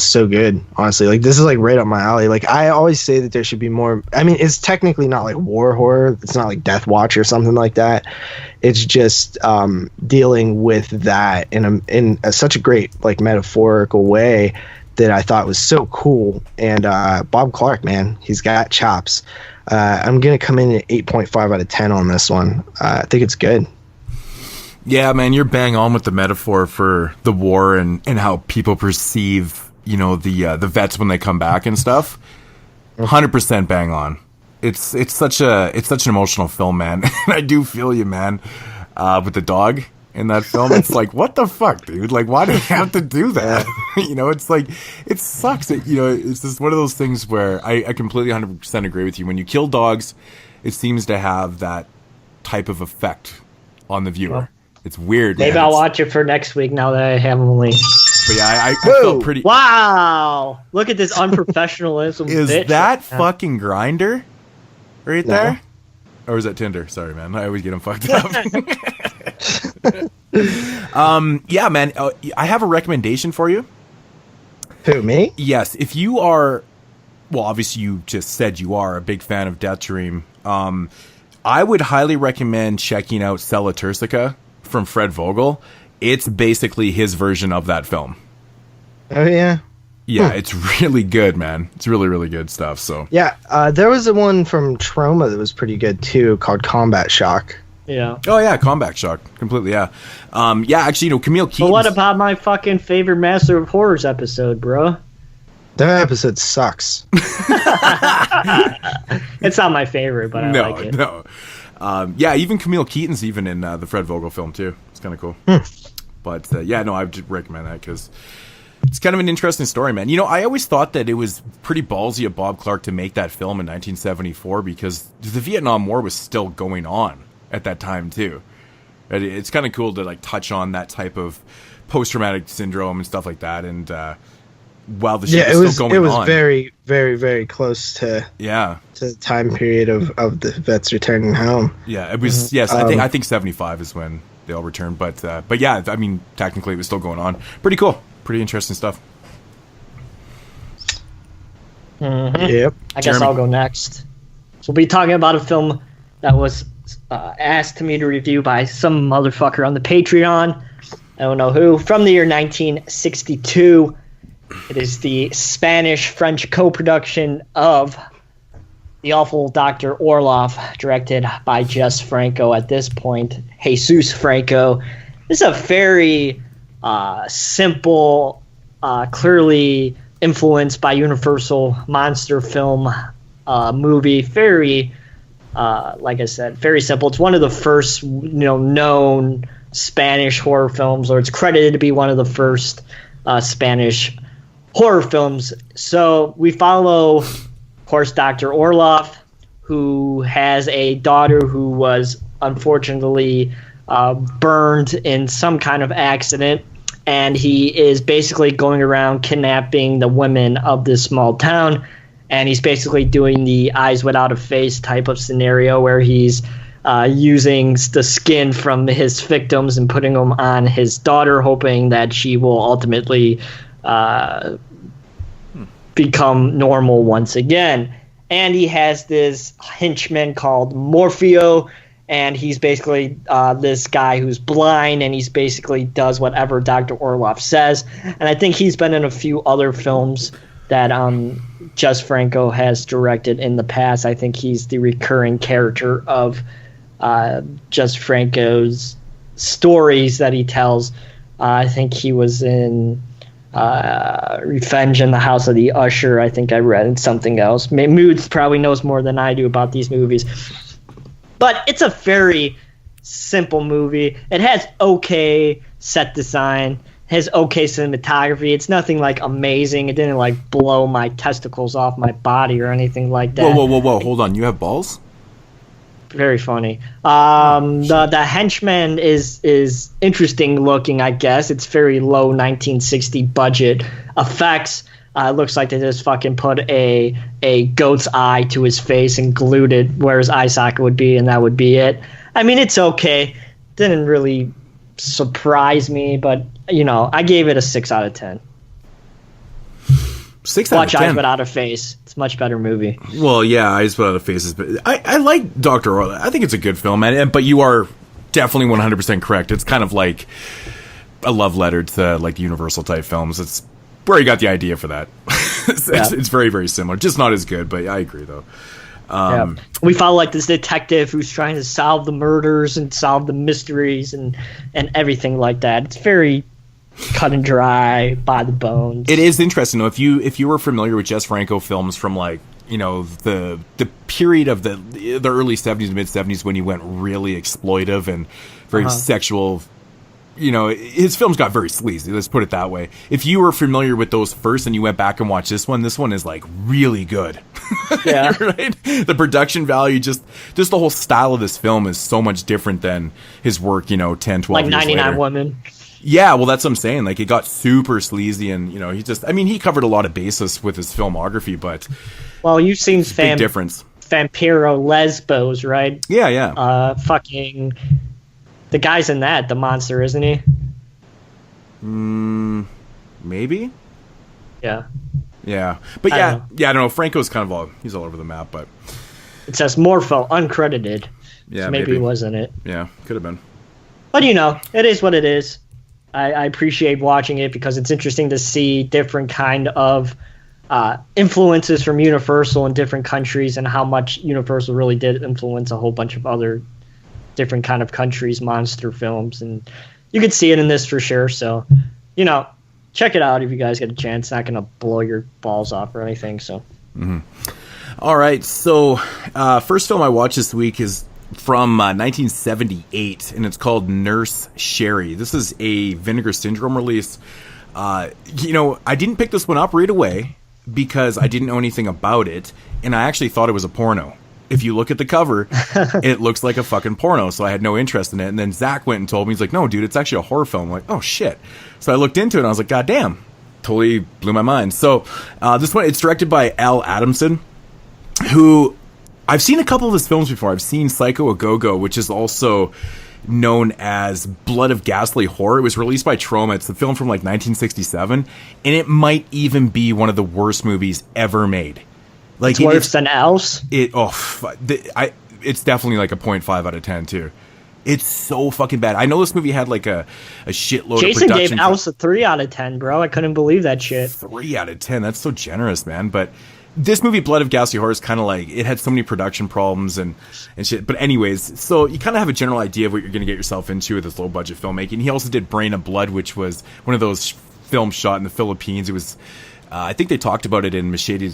so good, honestly. Like, this is like right up my alley. Like, I always say that there should be more. I mean, it's technically not like war horror. It's not like Death Watch or something like that. It's just dealing with that in such a great, like, metaphorical way that I thought was so cool. And Bob Clark, man, he's got chops. I'm gonna come in at 8.5 out of 10 on this one. I think it's good. Yeah, man, you're bang on with the metaphor for the war and how people perceive, the vets when they come back and stuff. 100% bang on. It's such an emotional film, man. And I do feel you, man. With the dog in that film, it's like, what the fuck, dude? Like, why do you have to do that? It's like, it sucks. It's just one of those things where I completely 100% agree with you. When you kill dogs, it seems to have that type of effect on the viewer. Well, it's weird. Maybe I'll watch it for next week now that I have only. But yeah, I felt pretty. Wow! Look at this unprofessionalism. Is bitch that fucking Grindr right there? Or is that Tinder? Sorry, man. I always get them fucked up. Yeah, man. I have a recommendation for you. Who, me? Yes. If you are, well, obviously you just said you are a big fan of Deathdream. I would highly recommend checking out Cella Turcica from Fred Vogel. It's basically his version of that film. Oh, yeah? Yeah, it's really good, man. It's really, really good stuff. So yeah, there was a one from Troma that was pretty good too, called Combat Shock. Yeah. Oh yeah, Combat Shock. Completely. Yeah. Yeah. Actually, Camille Keaton. But what about my fucking favorite Master of Horrors episode, bro? That episode sucks. It's not my favorite, but I like it. No. Yeah, even Camille Keaton's even in the Fred Vogel film too. It's kind of cool. But yeah, no, I would recommend that because it's kind of an interesting story, man. I always thought that it was pretty ballsy of Bob Clark to make that film in 1974 because the Vietnam War was still going on at that time too. It's kind of cool to like touch on that type of post-traumatic syndrome and stuff like that. And while the shit was still going on, it was very, very, very close to the time period of the vets returning home. Yeah, it was. Yes, I think 75 is when they all returned. But yeah, I mean, technically it was still going on. Pretty cool. Pretty interesting stuff. Mm-hmm. Yep. I guess I'll go next. So we'll be talking about a film that was asked to me to review by some motherfucker on the Patreon. I don't know who. From the year 1962. It is the Spanish-French co-production of The Awful Dr. Orlof, directed by Jess Franco at this point. Jesus Franco. This is a very simple, clearly influenced by Universal monster film movie. Very, like I said, very simple. It's one of the first, known Spanish horror films, or it's credited to be one of the first Spanish horror films. So we follow, of course, Dr. Orlof, who has a daughter who was unfortunately burned in some kind of accident, and he is basically going around kidnapping the women of this small town, and he's basically doing the eyes without a face type of scenario where he's using the skin from his victims and putting them on his daughter, hoping that she will ultimately become normal once again. And he has this henchman called Morpheo, and he's basically this guy who's blind, and he's basically does whatever Dr. Orlof says. And I think he's been in a few other films that Jess Franco has directed in the past. I think he's the recurring character of Jess Franco's stories that he tells. I think he was in Revenge in the House of the Usher. I think I read something else. Moods probably knows more than I do about these movies. But it's a very simple movie. It has okay set design, has okay cinematography. It's nothing like amazing. It didn't like blow my testicles off my body or anything like that. Whoa. Hold on. You have balls? Very funny. The henchman is interesting looking, I guess. It's very low 1960 budget effects. It looks like they just fucking put a goat's eye to his face and glued it where his eye socket would be, and that would be it. I mean, it's okay. Didn't really surprise me, but, you know, I gave it a 6 out of 10. 6 out of 10. Watch Eyes Without a Face. It's a much better movie. Well, yeah, Eyes Without a Face is... But I like Dr. Orlof. I think it's a good film, but you are definitely 100% correct. It's kind of like a love letter to, like, Universal type films. It's where you got the idea for that. It's very, very similar. Just not as good, but I agree, though. We follow like this detective who's trying to solve the murders and solve the mysteries and everything like that. It's very cut and dry, by the bones. It is interesting though. If you were familiar with Jess Franco films from like, you know, the period of the early 70s, mid 70s when he went really exploitive and very sexual. You know, his films got very sleazy, let's put it that way. If you were familiar with those first and you went back and watched this one is like really good. Yeah. Right? The production value, just the whole style of this film is so much different than his work, you know, 10, 12 years later. Like 99 Women. Yeah, well, that's what I'm saying. Like, it got super sleazy and, you know, he covered a lot of bases with his filmography, but... Well, you've seen big difference. Vampiro Lesbos, right? Yeah. Fucking... The guy's in that, the monster, isn't he? Maybe? Yeah. Yeah. But I don't know. Franco's kind of he's all over the map, but... It says Morpho, uncredited. Yeah, so maybe he wasn't it. Yeah, could have been. But, you know, it is what it is. I appreciate watching it because it's interesting to see different kind of influences from Universal in different countries and how much Universal really did influence a whole bunch of other different kind of countries' monster films, and you could see it in this for sure. So, you know, check it out if you guys get a chance. It's not gonna blow your balls off or anything. So, All right. So, first film I watched this week is from 1978, and it's called Nurse Sherri. This is a Vinegar Syndrome release. You know, I didn't pick this one up right away because I didn't know anything about it, and I actually thought it was a porno. If you look at the cover, it looks like a fucking porno, so I had no interest in it. And then Zach went and told me, he's like, no, dude, it's actually a horror film. I'm like, oh, shit. So I looked into it, and I was like, God damn. Totally blew my mind. So this one, it's directed by Al Adamson, who I've seen a couple of his films before. I've seen Psycho a Go-Go, which is also known as Blood of Ghastly Horror. It was released by Troma. It's a film from like 1967, and it might even be one of the worst movies ever made. Like, it's worse than Else? It's definitely like a 0.5 out of 10 too. It's so fucking bad. I know this movie had like a shitload Jason of production. Jason gave Else a 3 out of 10, bro. I couldn't believe that shit. 3 out of 10. That's so generous, man. But this movie, Blood of Ghastly Horror, is kind of like, it had so many production problems and shit. But anyways, so you kind of have a general idea of what you're going to get yourself into with this low budget filmmaking. He also did Brain of Blood, which was one of those films shot in the Philippines. It was... I think they talked about it in Machete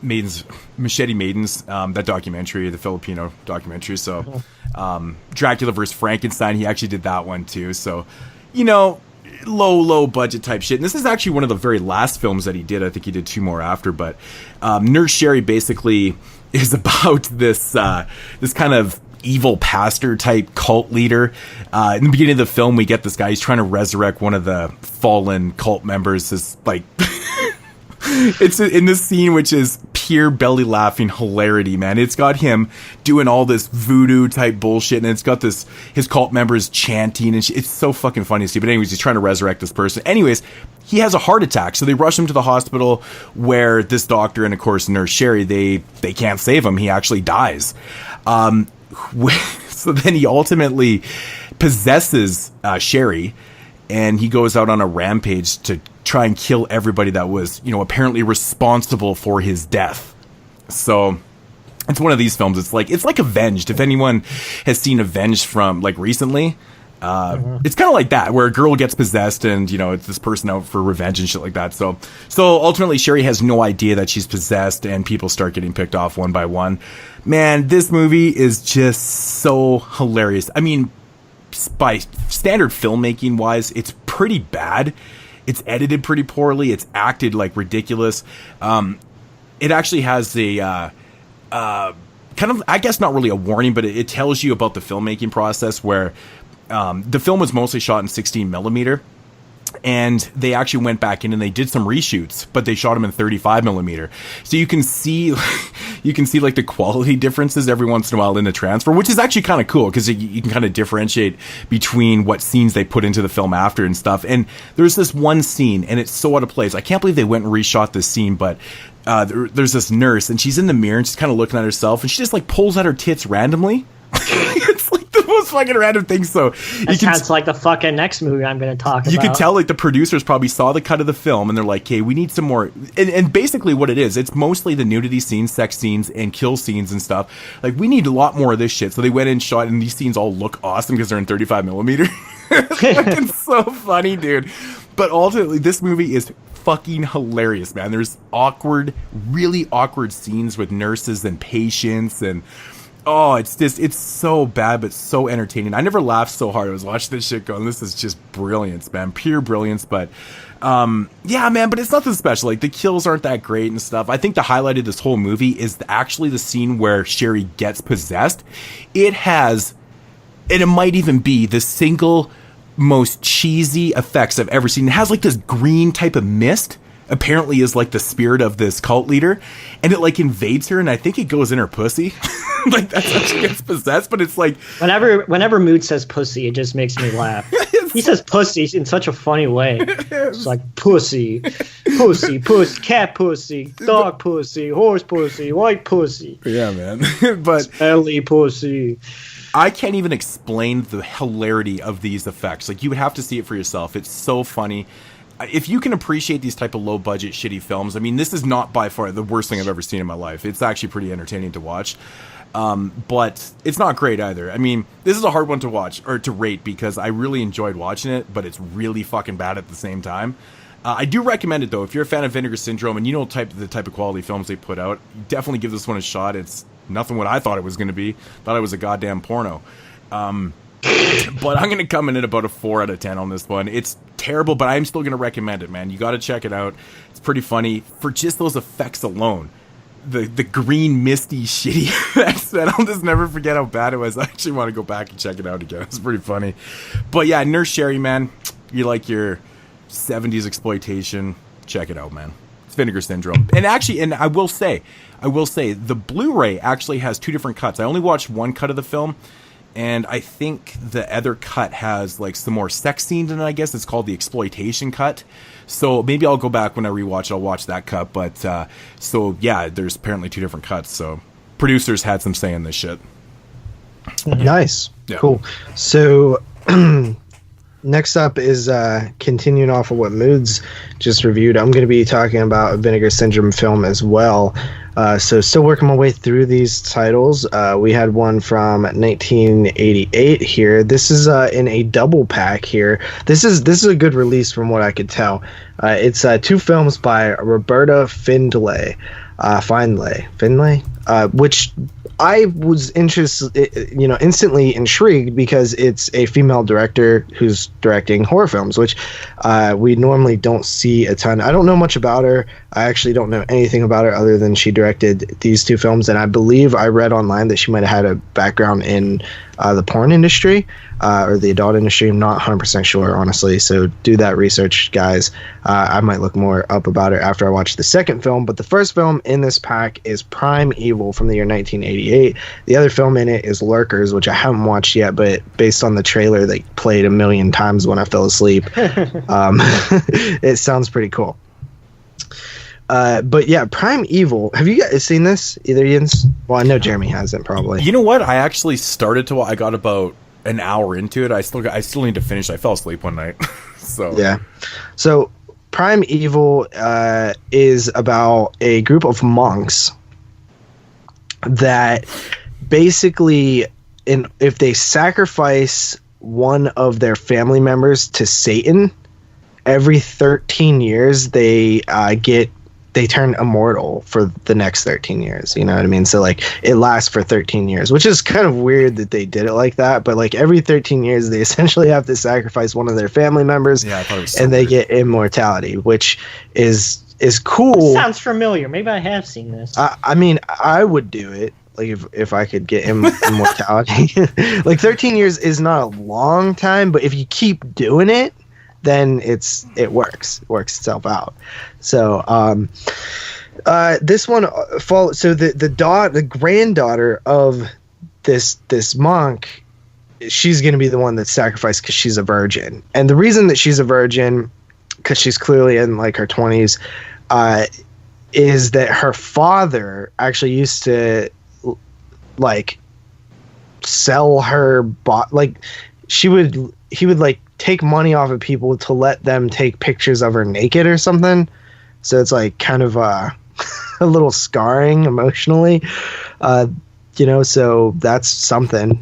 Maidens, that documentary, the Filipino documentary. So, Dracula vs. Frankenstein, he actually did that one too. So, you know, low budget type shit. And this is actually one of the very last films that he did. I think he did 2 more after. But Nurse Sherri basically is about this kind of evil pastor type cult leader. In the beginning of the film, we get this guy. He's trying to resurrect one of the fallen cult members. This like. It's in this scene, which is pure belly laughing hilarity, man. It's got him doing all this voodoo type bullshit, and it's got his cult members chanting, and it's so fucking funny to see. But anyways, he's trying to resurrect this person. Anyways, he has a heart attack, so they rush him to the hospital where this doctor and, of course, Nurse Sherri, they can't save him. He actually dies. So then he ultimately possesses Sherri, and he goes out on a rampage to try and kill everybody that was, you know, apparently responsible for his death. So it's one of these films. It's like Avenged. If anyone has seen Avenged from like recently, it's kind of like that, where a girl gets possessed and, you know, it's this person out for revenge and shit like that. So ultimately Sherri has no idea that she's possessed, and people start getting picked off one by one. Man, this movie is just so hilarious. I mean, by standard filmmaking wise, it's pretty bad. It's edited pretty poorly. It's acted like ridiculous. It actually has a kind of, I guess not really a warning, but it tells you about the filmmaking process, where the film was mostly shot in 16 millimeter. and they actually went back in and they did some reshoots, but they shot them in 35 millimeter. So you can see like the quality differences every once in a while in the transfer, which is actually kind of cool because you can kind of differentiate between what scenes they put into the film after and stuff. And there's this one scene, and it's so out of place. I can't believe they went and reshot this scene, but there's this nurse, and she's in the mirror and she's kind of looking at herself, and she just like pulls out her tits randomly. It's like the most fucking random thing. So that sounds like the fucking next movie I'm going to talk about. You can tell like the producers probably saw the cut of the film and they're like, "Hey, we need some more." And basically what it is, it's mostly the nudity scenes, sex scenes, and kill scenes and stuff. Like, we need a lot more of this shit. So they went and shot, and these scenes all look awesome because they're in 35 millimeter. It's so funny, dude. But ultimately, this movie is fucking hilarious, man. There's really awkward scenes with nurses and patients, and it's so bad but so entertaining. I never laughed so hard. I was watching this shit going, this is just brilliance, man. Pure brilliance. But yeah, man, but it's nothing special. Like, the kills aren't that great and stuff. I think the highlight of this whole movie is actually the scene where Sherri gets possessed. It has, and it might even be the single most cheesy effects I've ever seen. It has like this green type of mist, apparently is like the spirit of this cult leader, and it like invades her, and I think it goes in her pussy. Like, that's how she gets possessed. But it's like, whenever Mood says pussy, it just makes me laugh. He says pussy in such a funny way. It's like pussy, cat pussy, dog pussy, horse pussy, white pussy. Yeah, man. But Ellie pussy. I can't even explain the hilarity of these effects. Like, you would have to see it for yourself. It's so funny. If you can appreciate these type of low budget shitty films, I mean, this is not by far the worst thing I've ever seen in my life. It's actually pretty entertaining to watch. But it's not great either. I mean, this is a hard one to watch or to rate because I really enjoyed watching it, but it's really fucking bad at the same time. I do recommend it though. If you're a fan of Vinegar Syndrome and you know the type of quality films they put out, definitely give this one a shot. It's nothing what I thought it was going to be. Thought it was a goddamn porno. But I'm going to come in at about a 4 out of 10 on this one. It's terrible, but I'm still going to recommend it, man. You got to check it out. It's pretty funny for just those effects alone. The green, misty, shitty effects. I'll just never forget how bad it was. I actually want to go back and check it out again. It's pretty funny. But yeah, Nurse Sherri, man, you like your 70s exploitation, check it out, man. It's Vinegar Syndrome. And actually, and I will say, the Blu-ray actually has 2 different cuts. I only watched one cut of the film, and I think the other cut has like some more sex scenes in it, I guess. It's called the exploitation cut. So maybe I'll go back when I rewatch it, I'll watch that cut. But so yeah, there's apparently 2 different cuts. So producers had some say in this shit. Nice. Yeah. Cool. So next up is continuing off of what Moods just reviewed. I'm going to be talking about a Vinegar Syndrome film as well. So still working my way through these titles. We had one from 1988 here. This is in a double pack here. This is a good release from what I could tell. It's 2 films by Roberta Findlay, which I was instantly intrigued because it's a female director who's directing horror films, which we normally don't see a ton. I don't know much about her. I actually don't know anything about her other than she directed these 2 films, and I believe I read online that she might have had a background in the porn industry or the adult industry. I'm not 100% sure, honestly, so do that research, guys. I might look more up about her after I watch the second film, but the first film in this pack is Prime Evil from the year 1988. The other film in it is Lurkers, which I haven't watched yet, but based on the trailer they played a million times when I fell asleep, it sounds pretty cool. But yeah, Prime Evil. Have you guys seen this? Either Ian's? Well, I know Jeremy hasn't, probably. You know what? I actually started to. I got about an hour into it. I still need to finish. I fell asleep one night. So yeah. So Prime Evil is about a group of monks that basically, if they sacrifice one of their family members to Satan, every 13 years they turn immortal for the next 13 years. You know what I mean? So like it lasts for 13 years, which is kind of weird that they did it like that. But like every 13 years, they essentially have to sacrifice one of their family members, and they get immortality, which is cool. Sounds familiar. Maybe I have seen this. I mean, I would do it. Like if I could get immortality. Like 13 years is not a long time, but if you keep doing it, then it works itself out. So this one so the granddaughter of this monk, she's going to be the one that's sacrificed because she's a virgin. And the reason that she's a virgin, because she's clearly in like her 20s, is that her father actually used to like sell her like he would like take money off of people to let them take pictures of her naked or something. So it's like kind of a little scarring emotionally, so that's something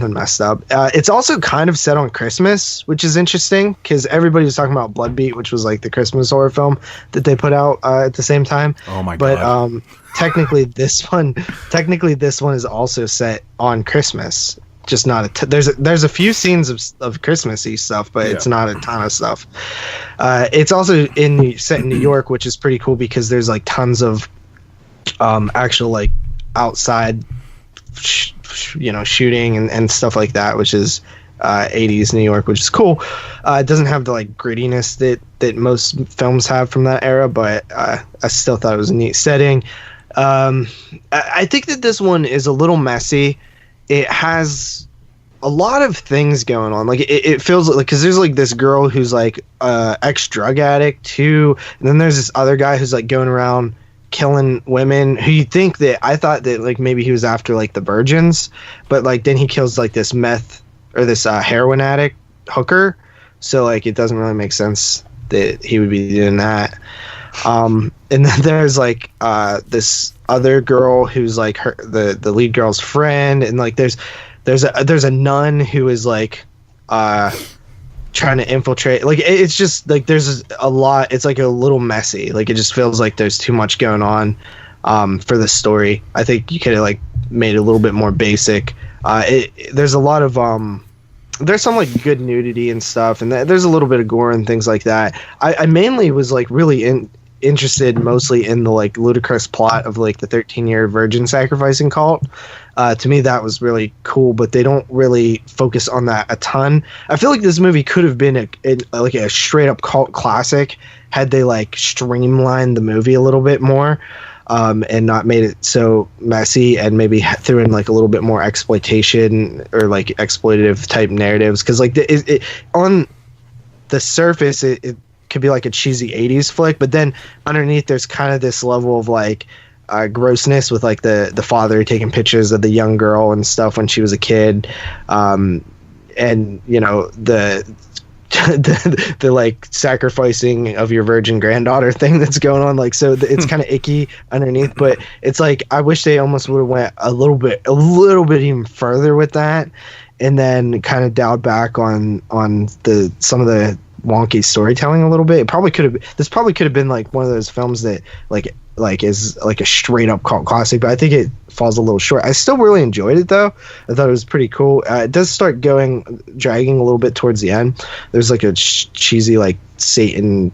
messed up. It's also kind of set on Christmas, which is interesting because everybody was talking about Bloodbeat, which was like the Christmas horror film that they put out at the same time. Oh my God. But technically this one is also set on Christmas. Just not there's a few scenes of Christmassy stuff, but it's not a ton of stuff. It's also set in New York, which is pretty cool because there's like tons of actual like outside shooting and stuff like that, which is 80s New York, which is cool. It doesn't have the like grittiness that most films have from that era, but I still thought it was a neat setting. I think that this one is a little messy. It has a lot of things going on. Like it feels like, because there's like this girl who's like ex-drug addict too, and then there's this other guy who's like going around killing women who you think that I thought that like maybe he was after like the virgins, but like then he kills like this meth or this heroin addict hooker, so like it doesn't really make sense that he would be doing that. And then there's like this other girl who's like the lead girl's friend, and like there's a nun who is like trying to infiltrate. Like it's just like there's a lot. It's like a little messy. Like it just feels like there's too much going on for the story. I think you could have like made it a little bit more basic. There's a lot of there's some like good nudity and stuff, and there's a little bit of gore and things like that. I mainly was like really interested mostly in the like ludicrous plot of like the 13-year virgin sacrificing cult. To me that was really cool, but they don't really focus on that a ton. I feel like this movie could have been like a straight up cult classic had they like streamlined the movie a little bit more, and not made it so messy, and maybe threw in like a little bit more exploitation or like exploitative type narratives, because like on the surface it could be like a cheesy 80s flick, but then underneath there's kind of this level of like grossness with like the father taking pictures of the young girl and stuff when she was a kid, and the like sacrificing of your virgin granddaughter thing that's going on, like, so it's kind of icky underneath, but it's like I wish they almost would have went a little bit even further with that, and then kind of dialed back on some of the wonky storytelling a little bit. This probably could have been like one of those films that like is like a straight up cult classic, but I think it falls a little short. I still really enjoyed it though. I thought it was pretty cool. It does start dragging a little bit towards the end. There's like a cheesy like Satan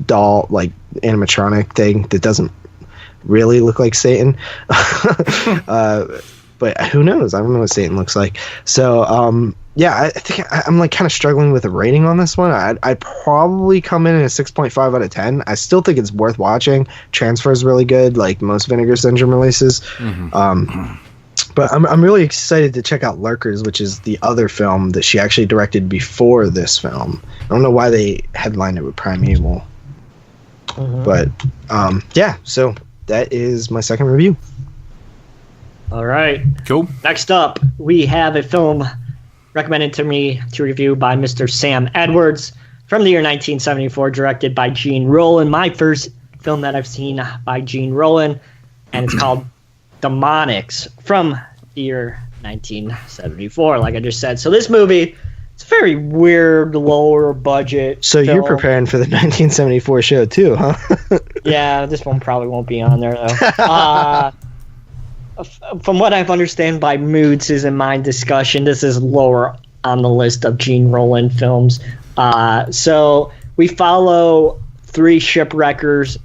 doll like animatronic thing that doesn't really look like Satan. But who knows? I don't know what Satan looks like. So yeah, I think I'm like kind of struggling with a rating on this one. I'd probably come in at a 6.5 out of 10. I still think it's worth watching. Transfer is really good, like most Vinegar Syndrome releases. Mm-hmm. But I'm really excited to check out Lurkers, which is the other film that she actually directed before this film. I don't know why they headlined it with Primeval. Mm-hmm. But yeah, so that is my second review. All right. Cool. Next up, we have a film recommended to me to review by Mr. Sam Edwards from the year 1974, directed by Gene Roland. My first film that I've seen by Gene Roland, and it's called Demoniacs from the year 1974, like I just said. So this movie, it's a very weird, lower budget So film. You're preparing for the 1974 show too, huh? Yeah, this one probably won't be on there, though. From what I've understand by Moods is in my discussion, this is lower on the list of Gene Roland films. So we follow three shipwreckers,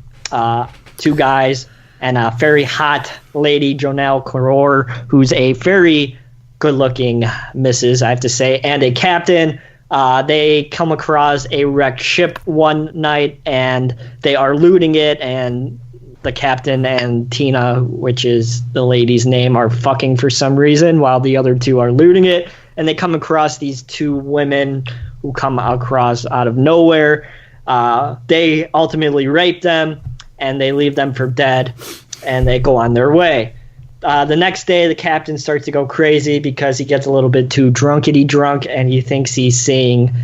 two guys, and a very hot lady, Jonelle Carror, who's a very good-looking missus, I have to say, and a captain They come across a wrecked ship one night, and they are looting it, and the captain and Tina, which is the lady's name, are fucking for some reason while the other two are looting it. And they come across these two women who come across out of nowhere. They ultimately rape them, and they leave them for dead, and they go on their way. The next day, the captain starts to go crazy because he gets a little bit too drunkety drunk, and he thinks he's seeing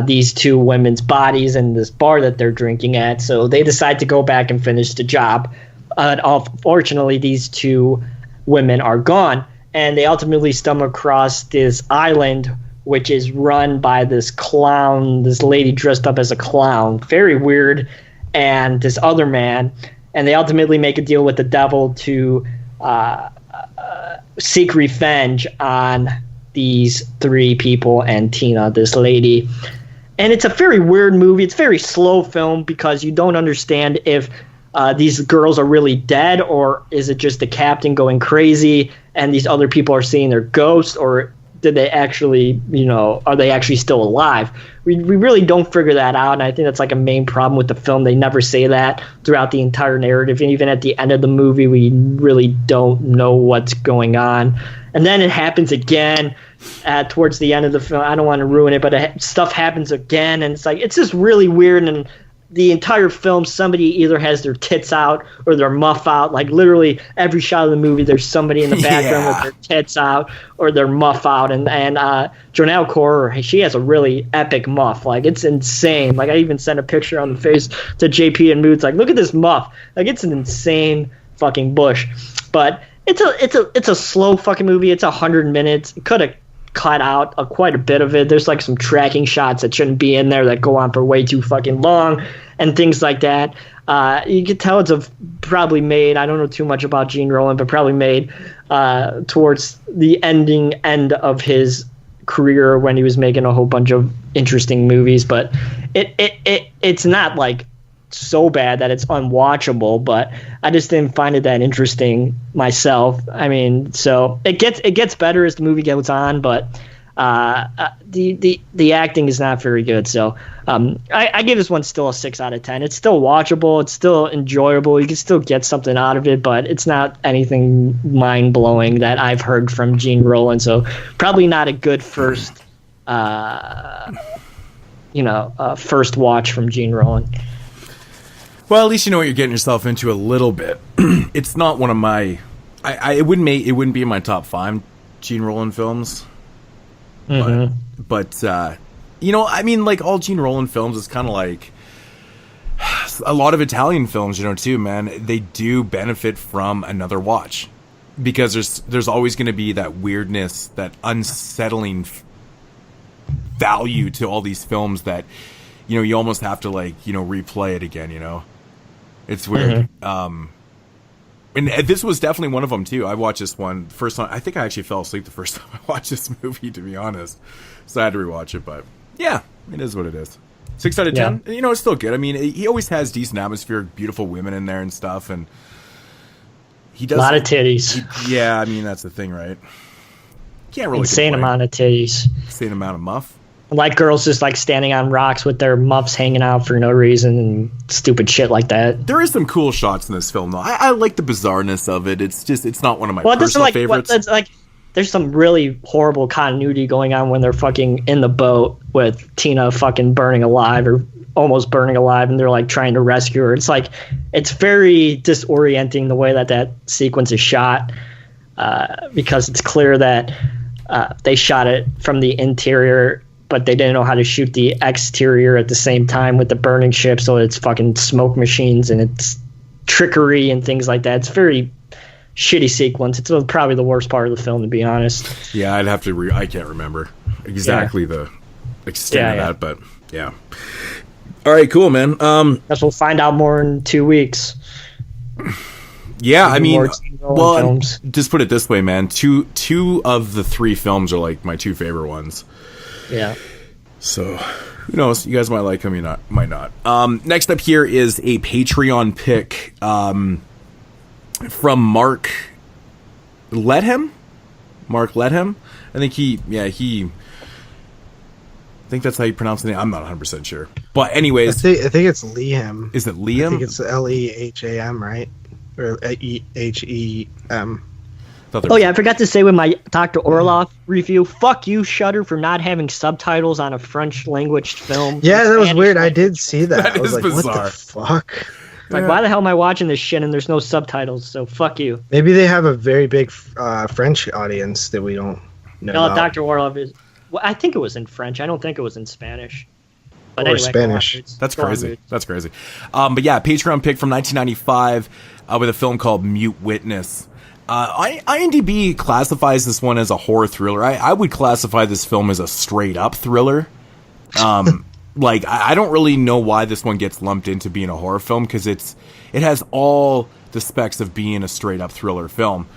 these two women's bodies in this bar that they're drinking at. So they decide to go back and finish the job. Unfortunately, these two women are gone, and they ultimately stumble across this island, which is run by this clown, this lady dressed up as a clown. Very weird. And this other man. And they ultimately make a deal with the devil to seek revenge on these three people and Tina, this lady. And it's a very weird movie. It's a very slow film because you don't understand if these girls are really dead, or is it just the captain going crazy and these other people are seeing their ghosts, or did they actually, are they actually still alive? We really don't figure that out, and I think that's like a main problem with the film. They never say that throughout the entire narrative, and even at the end of the movie, we really don't know what's going on. And then it happens again towards the end of the film. I don't want to ruin it, but stuff happens again, and it's just really weird. And the entire film, somebody either has their tits out or their muff out. Like literally every shot of the movie, there's somebody in the background with their tits out or their muff out. And Jonelle Corr, she has a really epic muff. Like it's insane. Like I even sent a picture on the face to JP and Moods. Like, look at this muff. Like it's an insane fucking bush. But it's a slow fucking movie. It's 100 minutes. It could have cut out quite a bit of it. There's like some tracking shots that shouldn't be in there that go on for way too fucking long and things like that. You can tell it's probably made, I don't know too much about Gene Roland, but probably made towards the end of his career when he was making a whole bunch of interesting movies. But it's not like so bad that it's unwatchable, but I just didn't find it that interesting myself. I mean, so it gets better as the movie goes on, but the acting is not very good. So I give this one still a 6 out of 10. It's still watchable. It's still enjoyable. You can still get something out of it, but it's not anything mind-blowing that I've heard from Gene Roland. So probably not a good first first watch from Gene Roland. Well, at least you know what you're getting yourself into a little bit. It's not one of my. It wouldn't be in my top 5 Gene Roland films. Mm-hmm. But I mean, like all Gene Roland films, it's kind of like a lot of Italian films, too, man. They do benefit from another watch because there's always going to be that weirdness, that unsettling value to all these films that you almost have to replay it again. It's weird. Mm-hmm. And this was definitely one of them too. I watched this one first time. I think I actually fell asleep the first time I watched this movie, to be honest. So I had to rewatch it, but yeah, it is what it is. 6 out of 10. Yeah. It's still good. I mean, he always has decent atmosphere, beautiful women in there and stuff, and he does a lot of titties. Yeah, I mean that's the thing, right? Can't really insane complain. Amount of titties. Insane amount of muff. Like girls just like standing on rocks with their muffs hanging out for no reason and stupid shit like that. There is some cool shots in this film, though. I like the bizarreness of it. It's not one of my personal favorites. There's some really horrible continuity going on when they're fucking in the boat with Tina fucking burning alive or almost burning alive, and they're like trying to rescue her. It's very disorienting the way that sequence is shot because it's clear that they shot it from the interior, but they didn't know how to shoot the exterior at the same time with the burning ship, so it's fucking smoke machines and it's trickery and things like that. It's very shitty sequence. It's probably the worst part of the film, to be honest. Yeah, I'd have to I can't remember exactly the extent of that, but yeah. All right, cool, man. Guess we'll find out more in 2 weeks. Yeah, I mean, well, just put it this way, man. Two of the 3 films are like my 2 favorite ones. Yeah. So, who knows? You guys might like them, you might not. Next up here is a Patreon pick from Mark Ledham. I think think that's how you pronounce the name. I'm not 100% sure. But anyways. I think it's Liam. Is it Liam? I think it's Leham, right? Or Hem. Oh, yeah, I forgot to say with my Dr. Orlof review, fuck you, Shudder, for not having subtitles on a French-language film. Yeah, that was weird. I did see that. That I was is like, bizarre. what the fuck? Like, why the hell am I watching this shit and there's no subtitles? So, fuck you. Maybe they have a very big French audience that we don't know about. Dr. Orlof is... Well, I think it was in French. I don't think it was in Spanish. But or anyway, Spanish. That's crazy. That's crazy. But yeah, Patreon pick from 1995 with a film called Mute Witness. IMDb classifies this one as a horror thriller. I would classify this film as a straight up thriller. Like, I don't really know why this one gets lumped into being a horror film, because it has all the specs of being a straight up thriller film.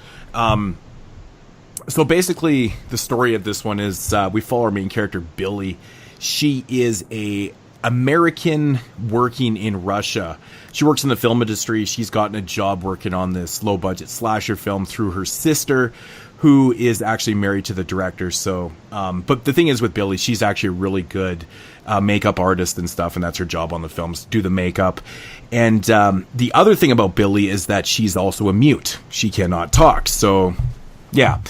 So basically, the story of this one is we follow our main character, Billy. She is a American working in Russia. She works in the film industry. She's gotten a job working on this low budget slasher film through her sister, who is actually married to the director. So, but the thing is with Billy, she's actually a really good makeup artist and stuff, and that's her job on the films, do the makeup. And the other thing about Billy is that she's also a mute. She cannot talk. So, yeah.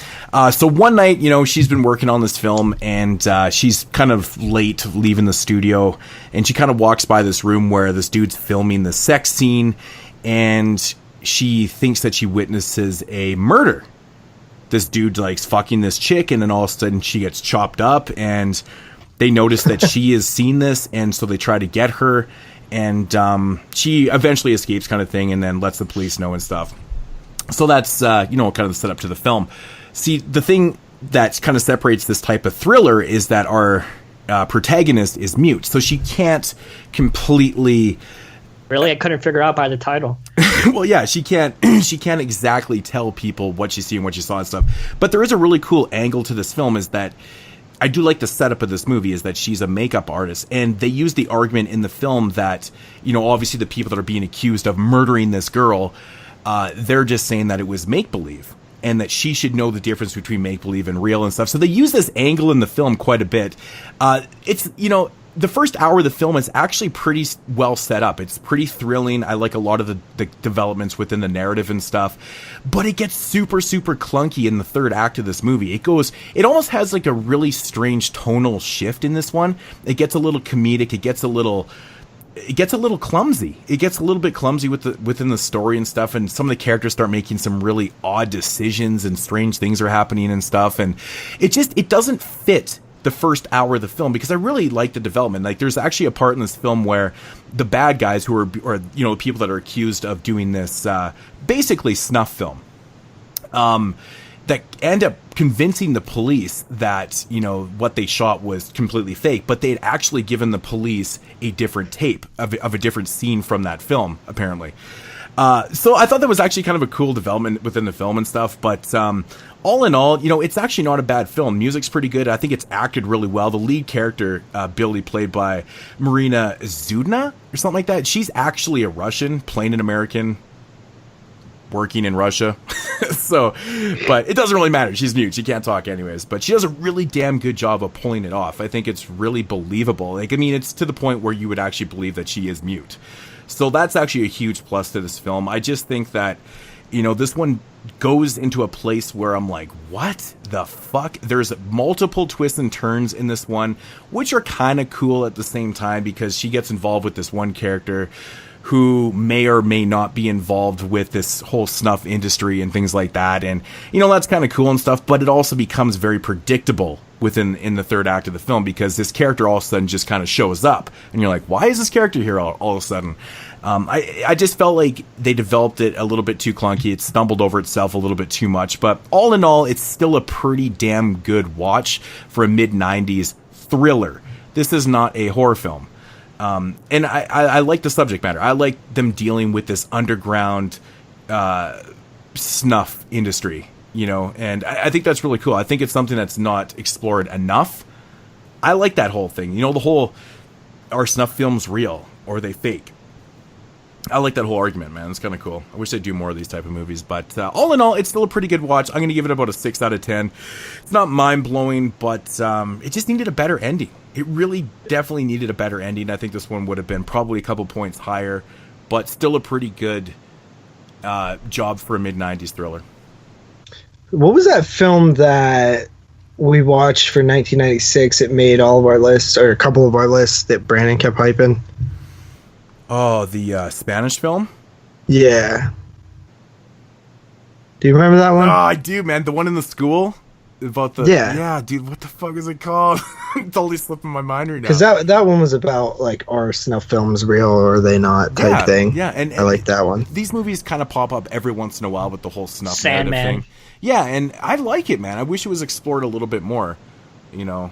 So one night, she's been working on this film, and she's kind of late leaving the studio, and she kind of walks by this room where this dude's filming the sex scene, and she thinks that she witnesses a murder. This dude likes fucking this chick, and then all of a sudden she gets chopped up, and they notice that she has seen this, and so they try to get her, and she eventually escapes, kind of thing, and then lets the police know and stuff. So that's, kind of the setup to the film. See, the thing that kind of separates this type of thriller is that our protagonist is mute. So she can't completely... Really? I couldn't figure out by the title. Well, yeah, she can't exactly tell people what she see and what she saw and stuff. But there is a really cool angle to this film, is that I do like the setup of this movie is that she's a makeup artist, and they use the argument in the film that, obviously the people that are being accused of murdering this girl, they're just saying that it was make-believe, and that she should know the difference between make-believe and real and stuff. So they use this angle in the film quite a bit. It's, the first hour of the film is actually pretty well set up. It's pretty thrilling. I like a lot of the developments within the narrative and stuff, but it gets super, super clunky in the third act of this movie. It almost has like a really strange tonal shift in this one. It gets a little comedic. It gets a little clumsy. It gets a little bit clumsy within the story and stuff, and some of the characters start making some really odd decisions, and strange things are happening and stuff, and it doesn't fit the first hour of the film, because I really like the development. Like, there's actually a part in this film where the bad guys who are people that are accused of doing this basically snuff film, that end up convincing the police that, what they shot was completely fake, but they had actually given the police a different tape of a different scene from that film, apparently. So I thought that was actually kind of a cool development within the film and stuff, but all in all, it's actually not a bad film. Music's pretty good. I think it's acted really well. The lead character, Billy, played by Marina Zudna or something like that, she's actually a Russian, playing an American, working in Russia. So, but it doesn't really matter. She's mute. She can't talk anyways, but she does a really damn good job of pulling it off. I think it's really believable. Like, it's to the point where you would actually believe that she is mute. So that's actually a huge plus to this film. I just think that, this one goes into a place where I'm like, what the fuck? There's multiple twists and turns in this one, which are kind of cool at the same time, because she gets involved with this one character who may or may not be involved with this whole snuff industry and things like that. And, that's kind of cool and stuff, but it also becomes very predictable in the third act of the film, because this character all of a sudden just kind of shows up, and you're like, why is this character here all of a sudden? I just felt like they developed it a little bit too clunky. It stumbled over itself a little bit too much, but all in all, it's still a pretty damn good watch for a mid-90s thriller. This is not a horror film. And I like the subject matter. I like them dealing with this underground snuff industry, and I think that's really cool. I think it's something that's not explored enough. I like that whole thing. The whole, are snuff films real or are they fake? I like that whole argument, man. It's kind of cool. I wish they'd do more of these type of movies. But all in all, it's still a pretty good watch. I'm going to give it about a 6 out of 10. It's not mind-blowing, but it just needed a better ending. It really definitely needed a better ending. I think this one would have been probably a couple points higher, but still a pretty good job for a mid-90s thriller. What was that film that we watched for 1996? It made all of our lists, or a couple of our lists, that Brandon kept hyping. Oh, the Spanish film? Yeah. Do you remember that one? Oh, I do, man. The one in the school? About the Yeah, dude, what the fuck is it called? It's totally slipping my mind right now. Because that one was about, like, are snuff films real or are they not type thing. Yeah, and I like that one. These movies kind of pop up every once in a while with the whole snuff Sandman thing. Yeah, and I like it, man. I wish it was explored a little bit more,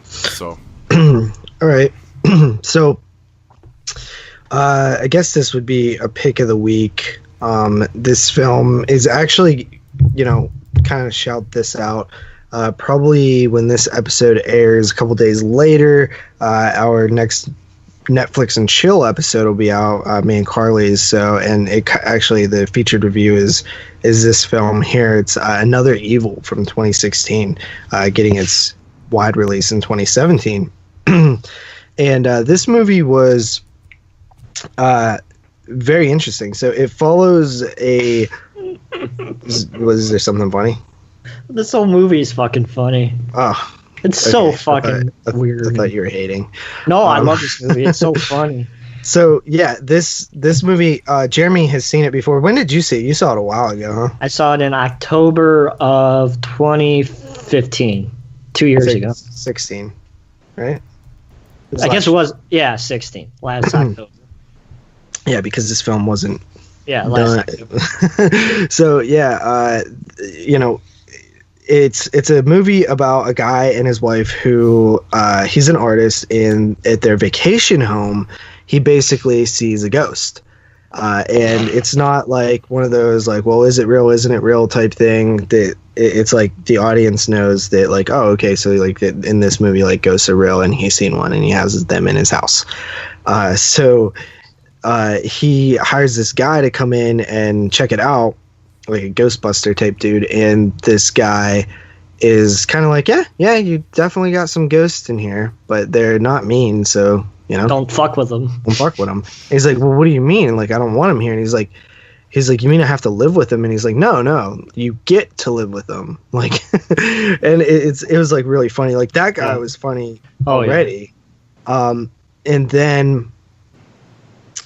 so. All right. So, I guess this would be a pick of the week. This film is actually, kind of shout this out. Probably when this episode airs a couple days later, our next Netflix and Chill episode will be out, me and Carly's. So, and it actually, the featured review is this film here. It's Another Evil from 2016, getting its wide release in 2017. And this movie was very interesting. So it follows a. Was there something funny? This whole movie is fucking funny. Oh, it's so fucking weird. I thought you were hating. No, I love this movie. It's so funny. So yeah, this movie, Jeremy has seen it before. When did you see it? You saw it a while ago, huh? I saw it in October of 2015, 2 years ago. 16, right? I guess it was 16 last October. Yeah, because this film wasn't. Yeah, last October. So yeah, it's a movie about a guy and his wife who he's an artist, and at their vacation home he basically sees a ghost, and it's not like one of those like, well, is it real, isn't it real type thing. That it's like the audience knows that, like, oh, okay, so like in this movie, like, ghosts are real and he's seen one and he has them in his house. So he hires this guy to come in and check it out, like a Ghostbuster type dude, and this guy is kind of like, yeah, you definitely got some ghosts in here, but they're not mean, so don't fuck with them. Don't fuck with them. And he's like, well, what do you mean? Like, I don't want him here. And he's like, you mean I have to live with them? And he's like, no, you get to live with them. Like, and it was like really funny. Like, that guy was funny already. Yeah. And then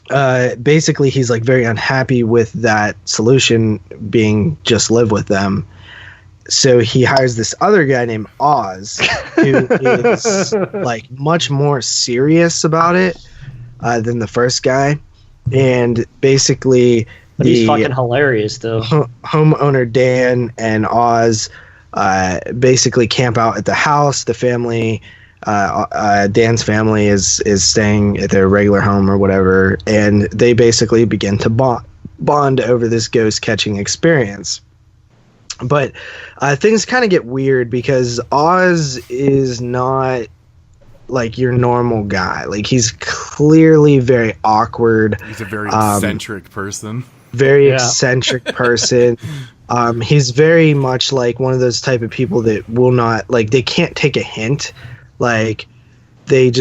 basically he's like very unhappy with that solution being just live with them. So he hires this other guy named Oz, who is like much more serious about it than the first guy. And basically, he's fucking hilarious though. Homeowner Dan and Oz basically camp out at the house. The family, Dan's family is staying at their regular home or whatever, and they basically begin to bond over this ghost catching experience. But things kind of get weird because Oz is not like your normal guy. Like, he's clearly very awkward. He's a very eccentric person. Very eccentric person. He's very much like one of those type of people that will not, like, they can't take a hint. Like, they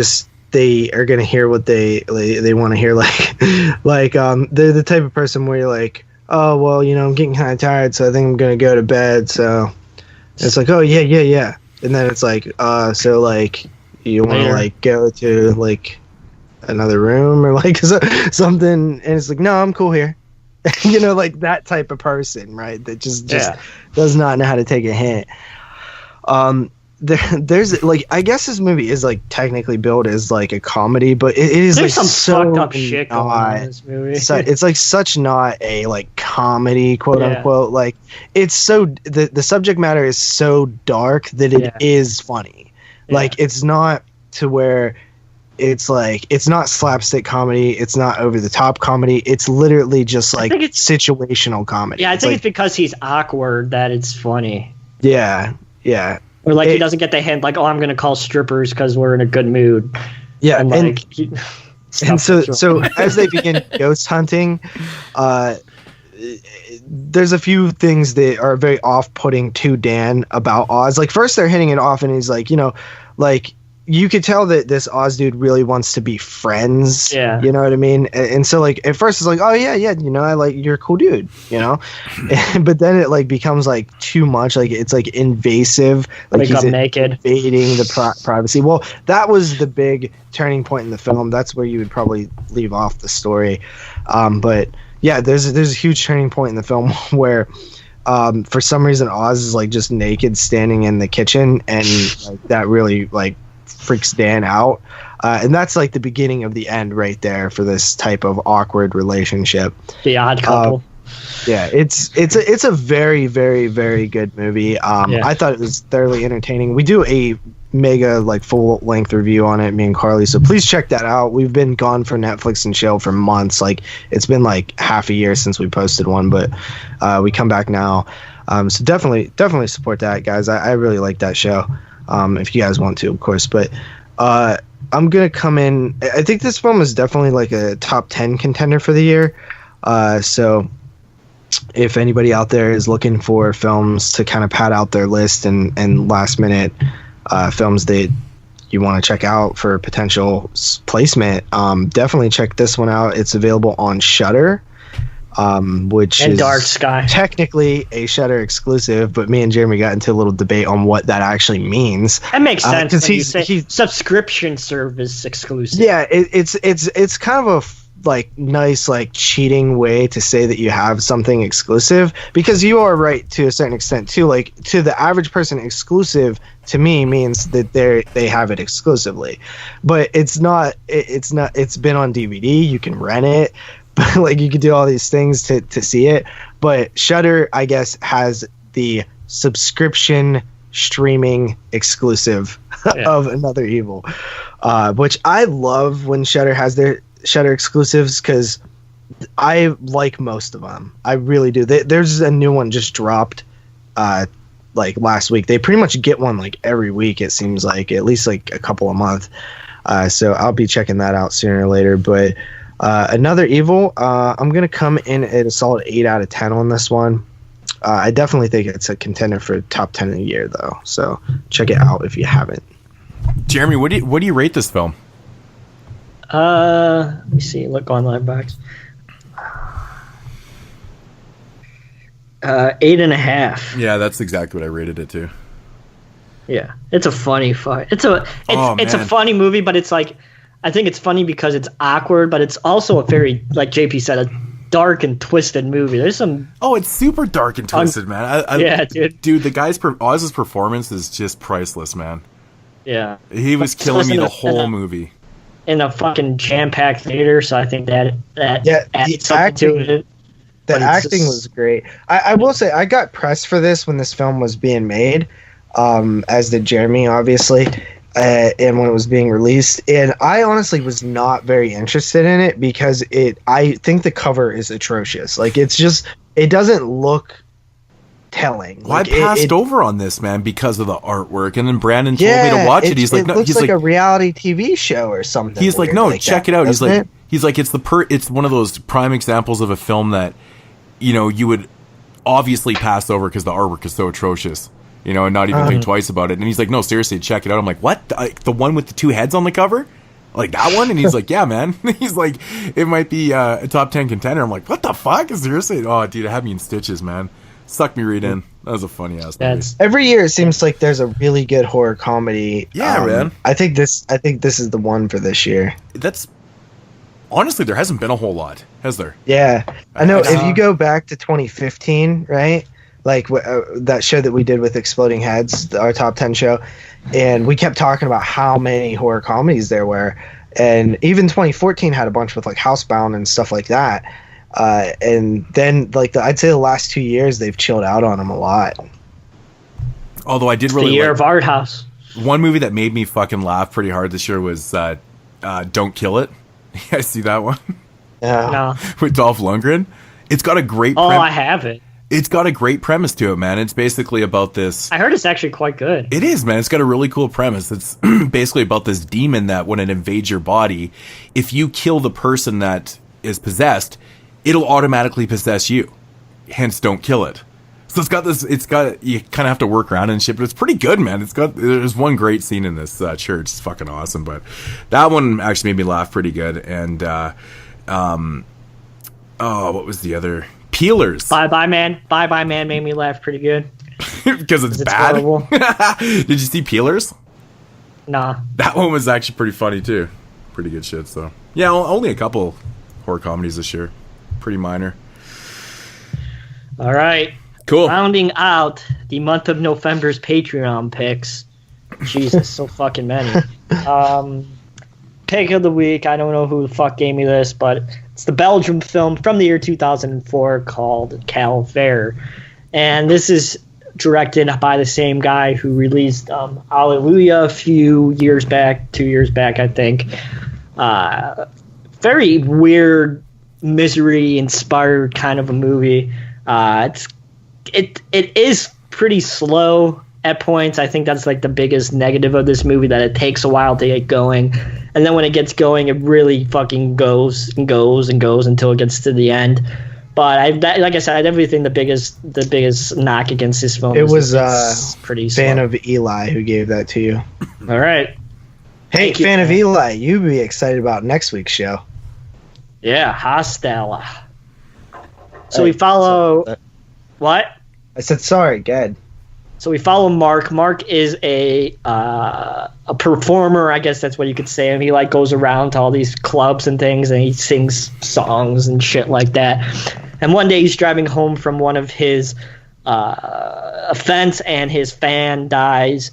are gonna hear what they want to hear. Like they're the type of person where you're like, oh, well, I'm getting kind of tired, so I think I'm going to go to bed. So it's like, oh, yeah. And then it's like, so, like, you want to, like, go to, like, another room or, like, something. And it's like, no, I'm cool here. Like that type of person, right? That just does not know how to take a hint. There's like, I guess this movie is like technically billed as like a comedy, but it is there's like some fucked up shit going on in this movie. So it's like such not a like comedy, quote unquote. Like, it's so the subject matter is so dark that it is funny. Like, it's not to where it's like, it's not slapstick comedy, it's not over the top comedy, it's literally just like situational comedy. Yeah, I think it's because he's awkward that it's funny. Yeah. Or like he doesn't get the hint, like, oh, I'm going to call strippers because we're in a good mood. Yeah, and And so as they begin ghost hunting, there's a few things that are very off-putting to Dan about Oz. Like, first they're hitting it off, and he's like, like, you could tell that this Oz dude really wants to be friends. Yeah. You know what I mean? And so, like, at first it's like, oh, yeah, I like, you're a cool dude, But then it, like, becomes, like, too much. Like, it's, like, invasive. Like, he's naked. Invading the privacy. Well, that was the big turning point in the film. That's where you would probably leave off the story. But, yeah, there's a huge turning point in the film where... for some reason, Oz is, like, just naked standing in the kitchen, and like, that really, like, freaks Dan out. And that's, like, the beginning of the end right there for this type of awkward relationship. The Odd Couple. Yeah, it's a very, very, very good movie. I thought it was thoroughly entertaining. We do a mega, like, full-length review on it, me and Carly, so please check that out. We've been gone from Netflix and chill for months. Like, it's been like half a year since we posted one, but we come back now. So definitely support that, guys. I really like that show. If you guys want to, of course. But I'm gonna come in. I think this film is definitely like a top 10 contender for the year. So if anybody out there is looking for films to kind of pad out their list and last minute films that you want to check out for potential placement, definitely check this one out. It's available on Shudder, which is Dark Sky. Technically a Shudder exclusive, but me and Jeremy got into a little debate on what that actually means. That makes sense when you say he's subscription service exclusive. Yeah, it's kind of a like nice, like, cheating way to say that you have something exclusive, because you are right to a certain extent too. Like, to the average person, exclusive to me means that they have it exclusively, but it's not. It's been on DVD. You can rent it, but like you can do all these things to see it. But Shudder, I guess, has the subscription streaming exclusive of Another Evil, which I love when Shudder has their Shudder exclusives, because I like most of them. I really do. There's a new one just dropped like last week. They pretty much get one like every week, it seems like, at least like a couple a month. So I'll be checking that out sooner or later. But Another Evil, I'm gonna come in at a solid 8 out of 10 on this one. I definitely think it's a contender for top 10 of the year, though. So check it out if you haven't. Jeremy, what do you rate this film? Let me see. Look on Livebox. 8.5. Yeah, that's exactly what I rated it to. Yeah, it's a funny fight. It's a funny movie, but it's like, I think it's funny because it's awkward, but it's also a very, like JP said, a dark and twisted movie. There's some. Oh, it's super dark and twisted, man. Yeah, dude. Dude, the guy's Oz's performance is just priceless, man. Yeah, he was killing me the whole movie. In a fucking jam-packed theater, so I think that adds something to it. The acting was great. I will say, I got pressed for this when this film was being made, as did Jeremy, obviously, and when it was being released. And I honestly was not very interested in it because I think the cover is atrocious. Like, it doesn't look telling. Well, I passed over on this, man, because of the artwork, and then Brandon told me to watch it. He's like, no, looks like a reality TV show or something. He's like, no, check it out. He's like, it's one of those prime examples of a film that, you would obviously pass over because the artwork is so atrocious, and not even think twice about it. And he's like, no, seriously, check it out. I'm like, what? The one with the two heads on the cover? Like that one? And he's like, yeah, man. He's like, it might be a top 10 contender. I'm like, what the fuck? Seriously? Oh, dude, it had me in stitches, man. Sucked me right in. That was a funny ass movie. Every year it seems like there's a really good horror comedy. Yeah, man. I think this is the one for this year. Honestly, there hasn't been a whole lot, has there? Yeah, I know. If you go back to 2015, right? Like that show that we did with Exploding Heads, our top 10 show, and we kept talking about how many horror comedies there were, and even 2014 had a bunch with like Housebound and stuff like that. And then, like, I'd say the last 2 years, they've chilled out on them a lot. Although I did really the year of Art House. One movie that made me fucking laugh pretty hard this year was Don't Kill It. You guys see that one? Yeah. No. With Dolph Lundgren. It's got a great I have it. It's got a great premise to it, man. It's basically about this. I heard it's actually quite good. It is, man. It's got a really cool premise. It's basically about this demon that when it invades your body, if you kill the person that is possessed, it'll automatically possess you. Hence, don't kill it. So you kind of have to work around and shit, but it's pretty good, man. There's one great scene in this church. It's fucking awesome, but that one actually made me laugh pretty good. And, what was the other? Peelers. Bye Bye Man made me laugh pretty good. Because it's bad. Did you see Peelers? Nah. That one was actually pretty funny too. Pretty good shit, so. Yeah, only a couple horror comedies this year. Pretty minor. All right. Cool. Rounding out the month of November's Patreon picks. Jesus, so fucking many. Pick of the week. I don't know who the fuck gave me this, but it's the Belgium film from the year 2004 called Calvaire. And this is directed by the same guy who released Alleluia a few years back, 2 years back, I think. Very weird, misery-inspired kind of a movie. It is pretty slow at points. I think that's like the biggest negative of this movie, that it takes a while to get going. And then when it gets going, it really fucking goes and goes and goes until it gets to the end. But like I said, I definitely think the biggest knock against this film is pretty slow. Fan of Eli who gave that to you. All right. Hey, fan of Eli, you'd be excited about next week's show. Yeah, Hostile. So we follow... What? I said sorry, good. So we follow Mark. Mark is a performer, I guess that's what you could say. And he like goes around to all these clubs and things, and he sings songs and shit like that. And one day he's driving home from one of his events, and his fan dies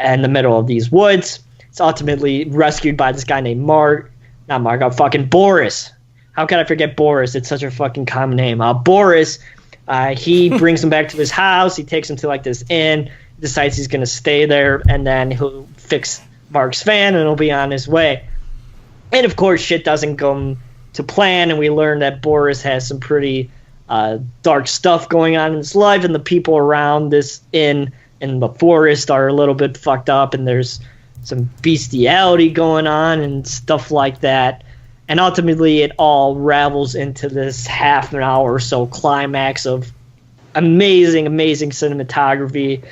in the middle of these woods. It's ultimately rescued by this guy named Boris. How can I forget Boris? It's such a fucking common name. Boris. He brings him back to his house. He takes him to like this inn, decides he's going to stay there, and then he'll fix Mark's fan and he'll be on his way. And of course, shit doesn't go to plan, and we learn that Boris has some pretty dark stuff going on in his life, and the people around this inn in the forest are a little bit fucked up, and there's some bestiality going on and stuff like that. And ultimately, it all ravels into this half an hour or so climax of amazing, amazing cinematography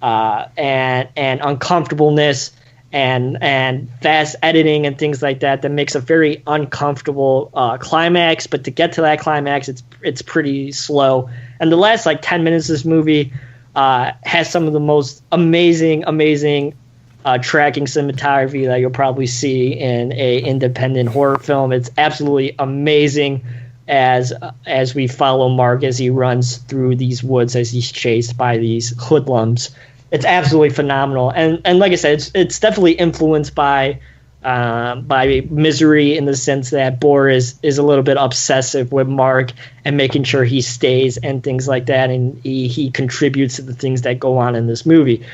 and uncomfortableness and fast editing and things like that makes a very uncomfortable climax. But to get to that climax, it's pretty slow. And the last 10 minutes of this movie has some of the most amazing tracking cinematography that you'll probably see in a independent horror film. It's absolutely amazing as we follow Mark as he runs through these woods as he's chased by these hoodlums. It's absolutely phenomenal, and like I said, it's definitely influenced by Misery, in the sense that Boris is a little bit obsessive with Mark and making sure he stays and things like that, and he contributes to the things that go on in this movie.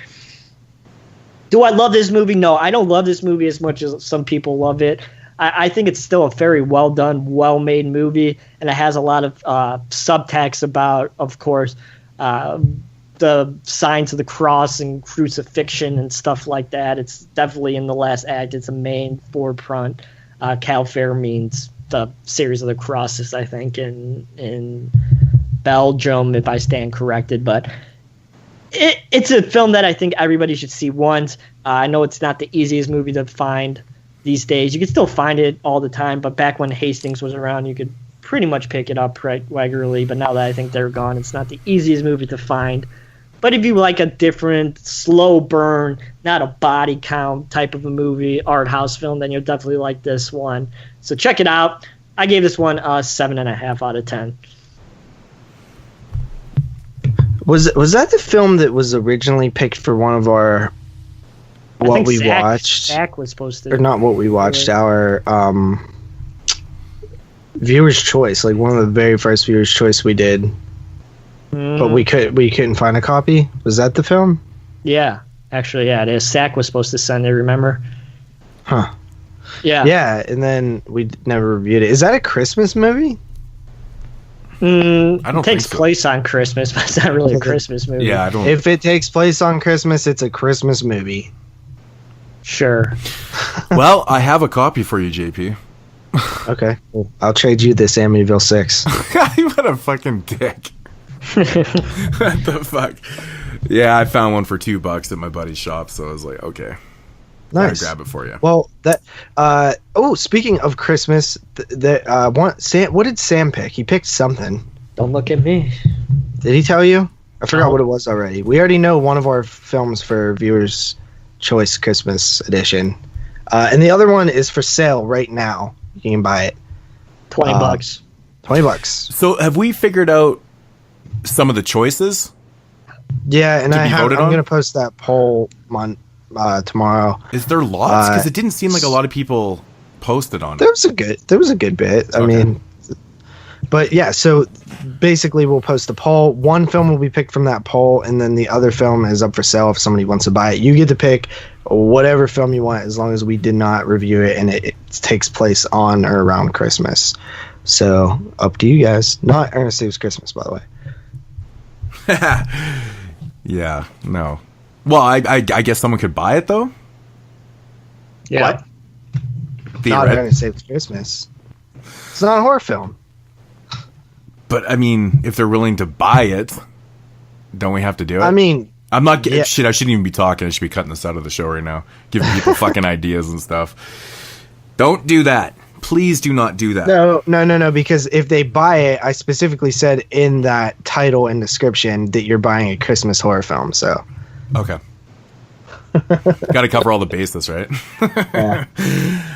Do I love this movie? No, I don't love this movie as much as some people love it. I think it's still a very well done, well made movie, and it has a lot of subtext about, of course, the signs of the cross and crucifixion and stuff like that. It's definitely in the last act. It's a main forefront. Calvaire means the series of the crosses, I think, in Belgium, if I stand corrected, but. It's a film that I think everybody should see once. I know it's not the easiest movie to find these days. You can still find it all the time, but back when Hastings was around, you could pretty much pick it up regularly. But now that I think they're gone, it's not the easiest movie to find. But if you like a different, slow burn, not a body count type of a movie, art house film, then you'll definitely like this one. So check it out. I gave this one a 7.5 out of 10. Was that the film that was originally picked for one of our watched? Zach was supposed to, or not what we watched. Our viewer's choice, like one of the very first viewer's choice we did, but we couldn't find a copy. Was that the film? Yeah, actually, yeah, it is. Zach was supposed to send it. Remember? Huh. Yeah. Yeah, and then we never reviewed it. Is that a Christmas movie? It takes place on Christmas, but it's not really a Christmas movie. Yeah, I don't. If it takes place on Christmas, it's a Christmas movie. Sure. Well, I have a copy for you, JP. Okay. Well, I'll trade you this Amityville 6. What a fucking dick. What the fuck? Yeah, I found one for $2 at my buddy's shop, so I was like, okay. Nice. I'll grab it for you. Well, speaking of Christmas, what did Sam pick? He picked something. Don't look at me. Did he tell you? I forgot what it was already. We already know one of our films for Viewers' Choice Christmas Edition. And the other one is for sale right now. You can buy it. $20. $20. So have we figured out some of the choices? Yeah, and I'm going to post that poll tomorrow. Is there lots? Because it didn't seem like a lot of people posted on it. There was a good bit. I mean, but yeah, so basically we'll post the poll. One film will be picked from that poll, and then the other film is up for sale if somebody wants to buy it. You get to pick whatever film you want as long as we did not review it and it takes place on or around Christmas. So up to you guys. Not Ernest Saves Christmas, by the way. Yeah, no. Well, I guess someone could buy it, though? Yeah. What? Not Ernest Saves Christmas. It's not a horror film. But, I mean, if they're willing to buy it, don't we have to do it? I mean... I'm not getting... Shit, I shouldn't even be talking. I should be cutting this out of the show right now. Giving people fucking ideas and stuff. Don't do that. Please do not do that. No, because if they buy it, I specifically said in that title and description that you're buying a Christmas horror film, so... Okay. Got to cover all the bases, right? Yeah.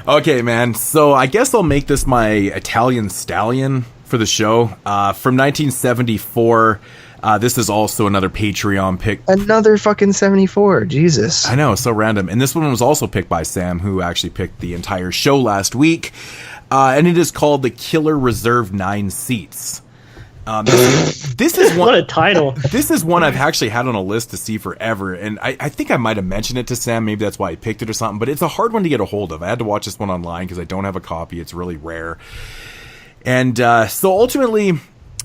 Okay, man. So I guess I'll make this my Italian Stallion for the show. From 1974. This is also another Patreon pick. Another fucking 74. Jesus. I know, so random. And this one was also picked by Sam, who actually picked the entire show last week. And it is called The Killer Reserved 9 Seats. This is one. What a title. This is one I've actually had on a list to see forever. And I think I might have mentioned it to Sam. Maybe that's why he picked it or something. But it's a hard one to get a hold of. I had to watch this one online because I don't have a copy. It's really rare. And so ultimately...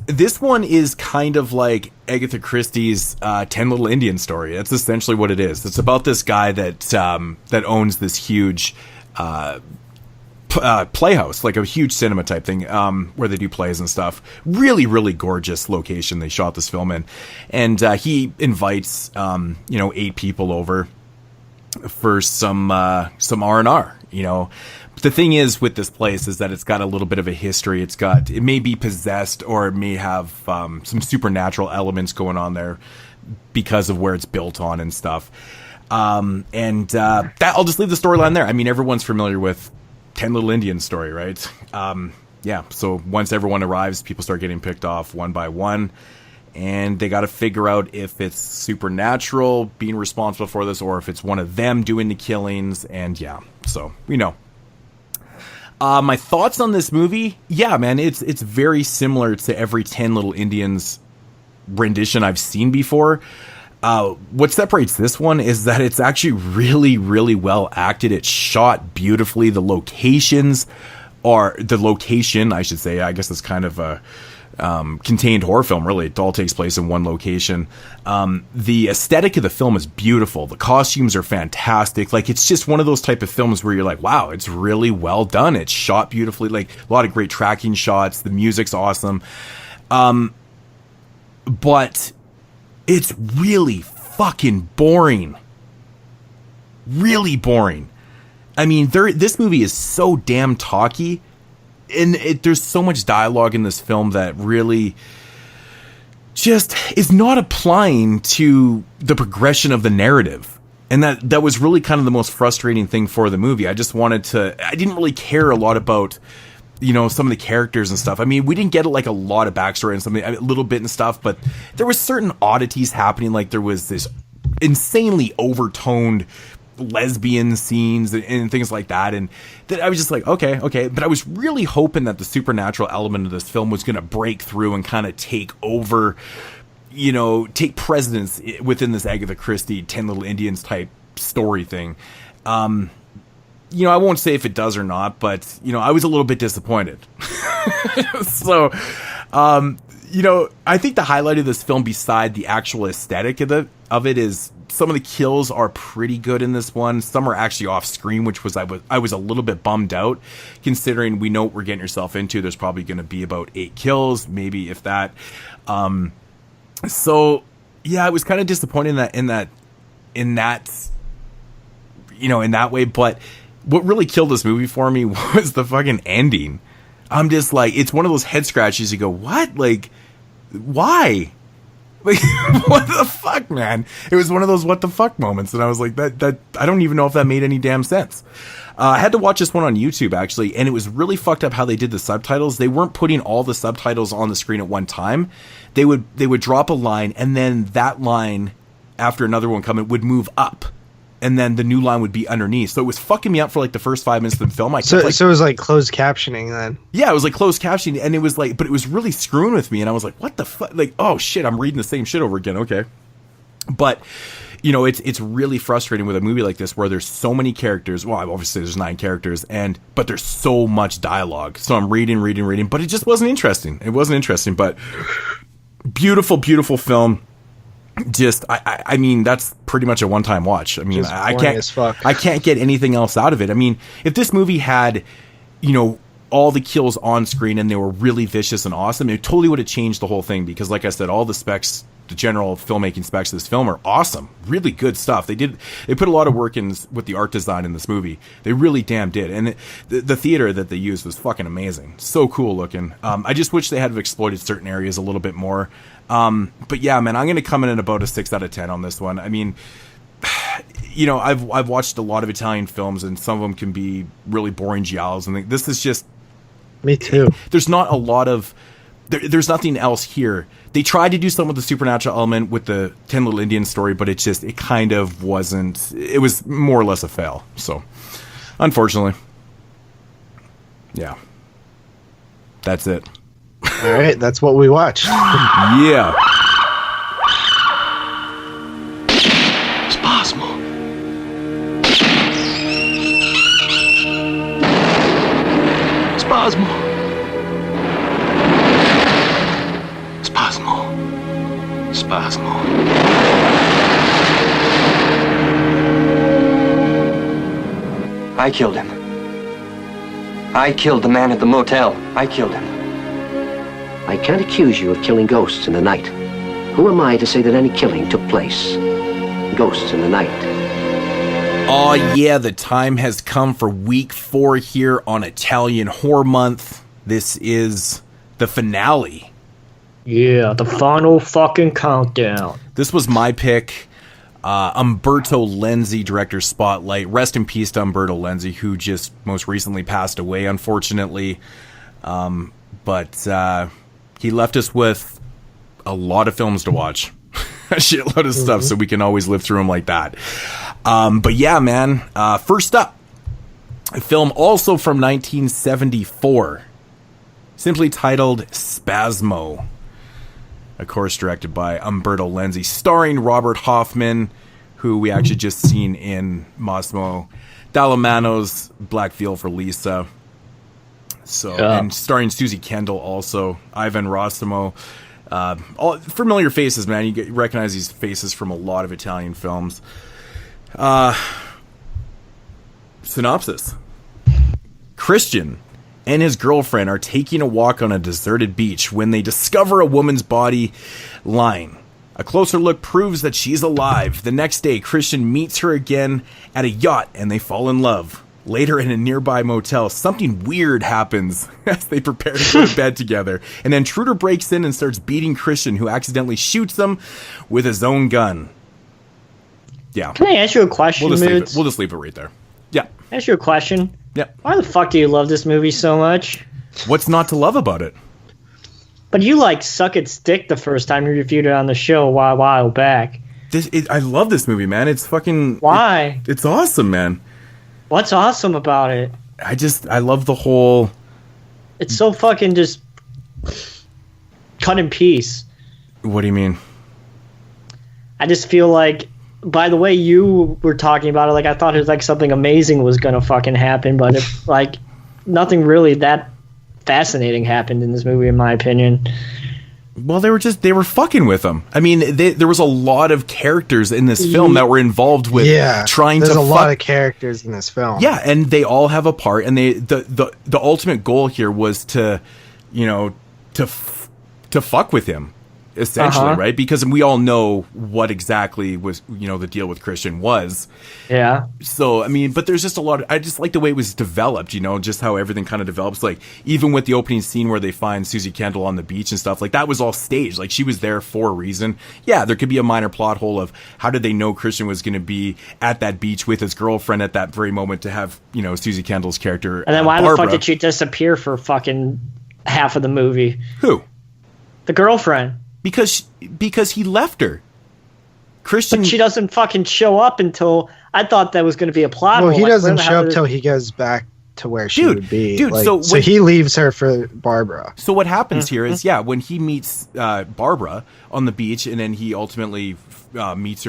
this one is kind of like Agatha Christie's 10 Little Indians story. That's essentially what it is. It's about this guy that owns this huge playhouse, like a huge cinema type thing, where they do plays and stuff. Really, really gorgeous location they shot this film in. And he invites 8 people over for some R&R, you know. The thing is with this place is that it's got a little bit of a history. It may be possessed or it may have some supernatural elements going on there because of where it's built on and stuff. That I'll just leave the storyline there. I mean, everyone's familiar with 10 Little Indians story, right? Yeah. So once everyone arrives, people start getting picked off one by one. And they got to figure out if it's supernatural being responsible for this or if it's one of them doing the killings. And yeah, so we know. My thoughts on this movie, yeah, man, it's very similar to every 10 Little Indians rendition I've seen before. What separates this one is that it's actually really, really well acted. It's shot beautifully. The location, I should say, I guess it's kind of a contained horror film, really. It all takes place in one location. The aesthetic of the film is beautiful. The costumes are fantastic. Like, it's just one of those type of films where you're like, wow, it's really well done. It's shot beautifully. Like, a lot of great tracking shots. The music's awesome. But it's really fucking boring. Really boring. I mean, this movie is so damn talky. And there's so much dialogue in this film that really just is not applying to the progression of the narrative. And that was really kind of the most frustrating thing for the movie. I didn't really care a lot about, some of the characters and stuff. I mean, we didn't get like a lot of backstory and something, a little bit and stuff, but there was certain oddities happening. Like there was this insanely overtoned lesbian scenes and things like that, and that I was just like, okay, but I was really hoping that the supernatural element of this film was going to break through and kind of take over, take precedence within this Agatha Christie 10 Little Indians type story thing. I won't say if it does or not, but I was a little bit disappointed. So I think the highlight of this film, beside the actual aesthetic of it, is some of the kills are pretty good in this one. Some are actually off screen, which was I was a little bit bummed out, considering we know what we're getting yourself into. There's probably going to be about 8 kills, maybe if that. So yeah, I was kind of disappointed in that way. But what really killed this movie for me was the fucking ending. I'm just like, it's one of those head scratches. You go, what? Like, why? Like, what the fuck, man? It was one of those what the fuck moments, and I was like, that I don't even know if that made any damn sense. I had to watch this one on YouTube, actually, and it was really fucked up how they did the subtitles. They weren't putting all the subtitles on the screen at one time. They would drop a line, and then that line, after another one coming, would move up, and then the new line would be underneath. So it was fucking me up for like the first 5 minutes of the film. So it was like closed captioning then. Yeah, it was like closed captioning, and it was like, but it was really screwing with me, and I was like, what the fuck? Like, oh shit, I'm reading the same shit over again. Okay. But, it's really frustrating with a movie like this where there's so many characters. Well, obviously there's 9 characters, but there's so much dialogue. So I'm reading, but it just wasn't interesting. It wasn't interesting, but beautiful, beautiful film. Just, I mean, that's pretty much a one-time watch. I mean, I can't get anything else out of it. I mean, if this movie had, all the kills on screen and they were really vicious and awesome, it totally would have changed the whole thing, because like I said, all the specs, the general filmmaking specs of this film are awesome. Really good stuff. They put a lot of work in with the art design in this movie. They really damn did. And the theater that they used was fucking amazing. So cool looking. I just wish they had exploited certain areas a little bit more. But yeah, man, I'm going to come in at about a 6 out of 10 on this one. I mean, I've watched a lot of Italian films, and some of them can be really boring giallos, and this is just... Me too. There's not a lot of... There's nothing else here. They tried to do some of the supernatural element with the 10 Little Indians story, but it kind of wasn't... It was more or less a fail. So, unfortunately. Yeah. That's it. All right, that's what we watched. Yeah. Spasmo. Spasmo. Spasmo. Spasmo. I killed him. I killed the man at the motel. I killed him. I can't accuse you of killing ghosts in the night. Who am I to say that any killing took place? Ghosts in the night. Oh yeah, the time has come for week 4 here on Italian Horror Month. This is the finale. Yeah, the final fucking countdown. This was my pick. Umberto Lenzi, director spotlight. Rest in peace to Umberto Lenzi, who just most recently passed away, unfortunately. But he left us with a lot of films to watch. A shitload of stuff, so we can always live through them like that. But yeah, man. First up, a film also from 1974, simply titled Spasmo. Of course, directed by Umberto Lenzi, starring Robert Hoffman, who we actually just seen in Massimo Dallamano's Black Veil for Lisa. So, and starring Susie Kendall also, Ivan Rossimo. All familiar faces, man. You recognize these faces from a lot of Italian films. Synopsis. Christian and his girlfriend are taking a walk on a deserted beach when they discover a woman's body lying. A closer look proves that she's alive. The next day, Christian meets her again at a yacht and they fall in love. Later, in a nearby motel, something weird happens as they prepare to go to bed together. An intruder breaks in and starts beating Christian, who accidentally shoots him with his own gun. Yeah. Can I ask you a question, We'll just leave it right there. Yeah. Ask you a question? Yeah. Why the fuck do you love this movie so much? What's not to love about it? But you suck its dick the first time you reviewed it on the show a while back. I love this movie, man. It's fucking... Why? It's awesome, man. What's awesome about it? I love the whole... It's so fucking just cut in piece. What do you mean? I just feel like, by the way you were talking about it, I thought it was something amazing was gonna fucking happen, but if nothing really that fascinating happened in this movie, in my opinion. Well, they were fucking with him. I mean, there was a lot of characters in this film that were involved with trying to there's a lot of characters in this film. Yeah, and they all have a part, and the ultimate goal here was to, you know, to fuck with him, essentially, right? Because we all know what exactly was, you know, the deal with Christian was. Yeah. So, I mean, but there's just a lot of, I just like the way it was developed, you know, just how everything kind of develops. Like, even with the opening scene where they find Susie Kendall on the beach and stuff, like, that was all staged. Like, she was there for a reason. Yeah, there could be a minor plot hole of how did they know Christian was going to be at that beach with his girlfriend at that very moment to have, you know, Susie Kendall's character. And then why the fuck did she disappear for fucking half of the movie? Who? The girlfriend. Because he left her. Christian. But she doesn't fucking show up until, I thought that was going to be a plot. Well, he doesn't show up till he goes back to where she would be. Dude, like, so he leaves her for Barbara. So what happens here is, when he meets Barbara on the beach, and then he ultimately meets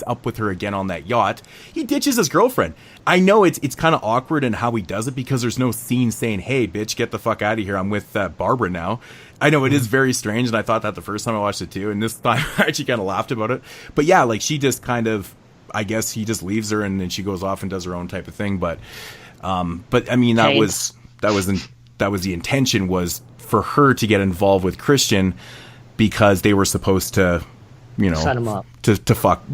up with her again on that yacht, he ditches his girlfriend. I know it's kind of awkward in how he does it, because there's no scene saying, "Hey, bitch, get the fuck out of here. I'm with Barbara now." I know it is very strange, and I thought that the first time I watched it too, and this time I actually kind of laughed about it. But yeah, like, she just kind of, I guess he just leaves her, and then she goes off and does her own type of thing. But I mean, that was the intention, was for her to get involved with Christian, because they were supposed to, you know, set him up to fuck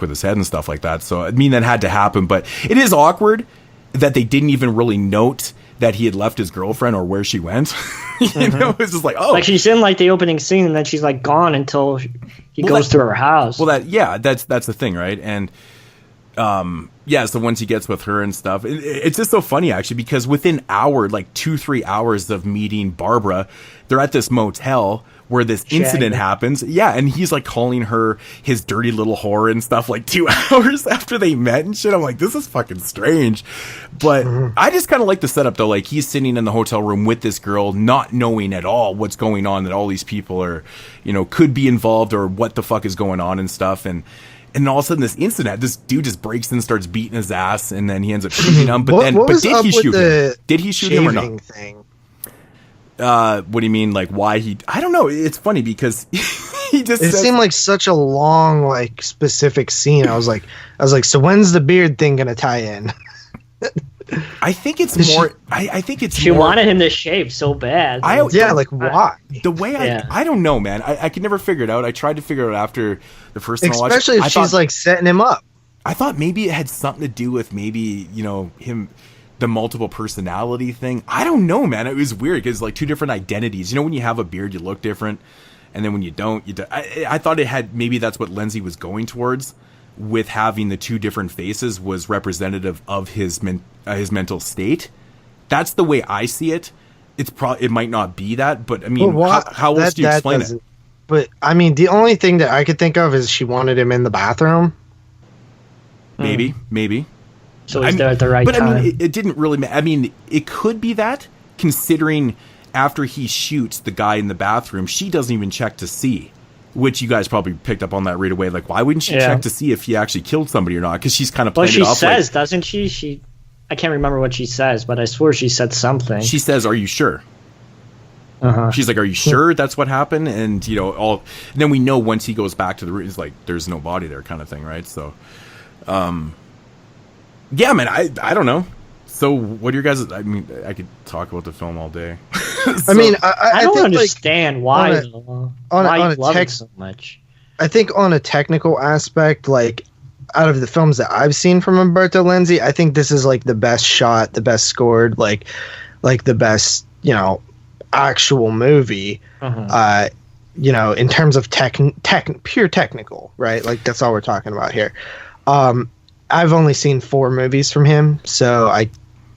with his head and stuff like that. So I mean, that had to happen. But it is awkward that they didn't even really note that he had left his girlfriend or where she went. You know, it's just like, oh, like, she's in like the opening scene, and then she's like gone until he goes to her house. Well, that's the thing, right? And so once he gets with her and stuff, it's just so funny actually, because within 2-3 hours of meeting Barbara, they're at this motel where this incident happens. Yeah, and he's like calling her his dirty little whore and stuff, like 2 hours after they met and shit. I'm like, this is fucking strange. But I just kind of like the setup though. Like, he's sitting in the hotel room with this girl, not knowing at all what's going on, that all these people are, you know, could be involved, or what the fuck is going on and stuff. And all of a sudden, this incident, this dude just breaks in and starts beating his ass, and then he ends up shooting him. But did he shoot him? Did he shoot him or not? Thing? What do you mean? Like, why I don't know. It's funny because he just. It seemed like such a long, like, specific scene. I was like, so when's the beard thing gonna tie in? I think it's more. I think it's. She wanted him to shave so bad. Like, why? The way I don't know, man. I could never figure it out. I tried to figure it out after the first time I watched it. Especially if she's like setting him up. I thought maybe it had something to do with maybe, you know, him, the multiple personality thing. I don't know, man. It was weird because, like, two different identities. You know, when you have a beard, you look different, and then when you don't, you don't. I thought it had, maybe that's what Lenzi was going towards, with having the two different faces was representative of his mental state. That's the way I see it. It might not be that, but I mean, how else do you explain it? But I mean, the only thing that I could think of is she wanted him in the bathroom. Maybe. So he's there at the right time. But I mean, it didn't really matter. I mean, it could be that, considering after he shoots the guy in the bathroom, she doesn't even check to see. Which you guys probably picked up on that right away. Like, why wouldn't she check to see if he actually killed somebody or not? Because she's kind of playing it off. Well, she says, doesn't she? I can't remember what she says, but I swear she said something. She says, "Are you sure?" She's like, "Are you sure that's what happened?" And you know, and then we know once he goes back to the room, it's like there's no body there, kind of thing, right? So, yeah, man, I don't know. So, what are your guys? I mean, I could talk about the film all day. I mean, I don't think, understand why you love it so much. I think on a technical aspect, like, out of the films that I've seen from Umberto Lenzi, I think this is like the best shot, the best scored, like the best, you know, actual movie. You know, in terms of pure technical, right? Like, that's all we're talking about here. I've only seen 4 movies from him, so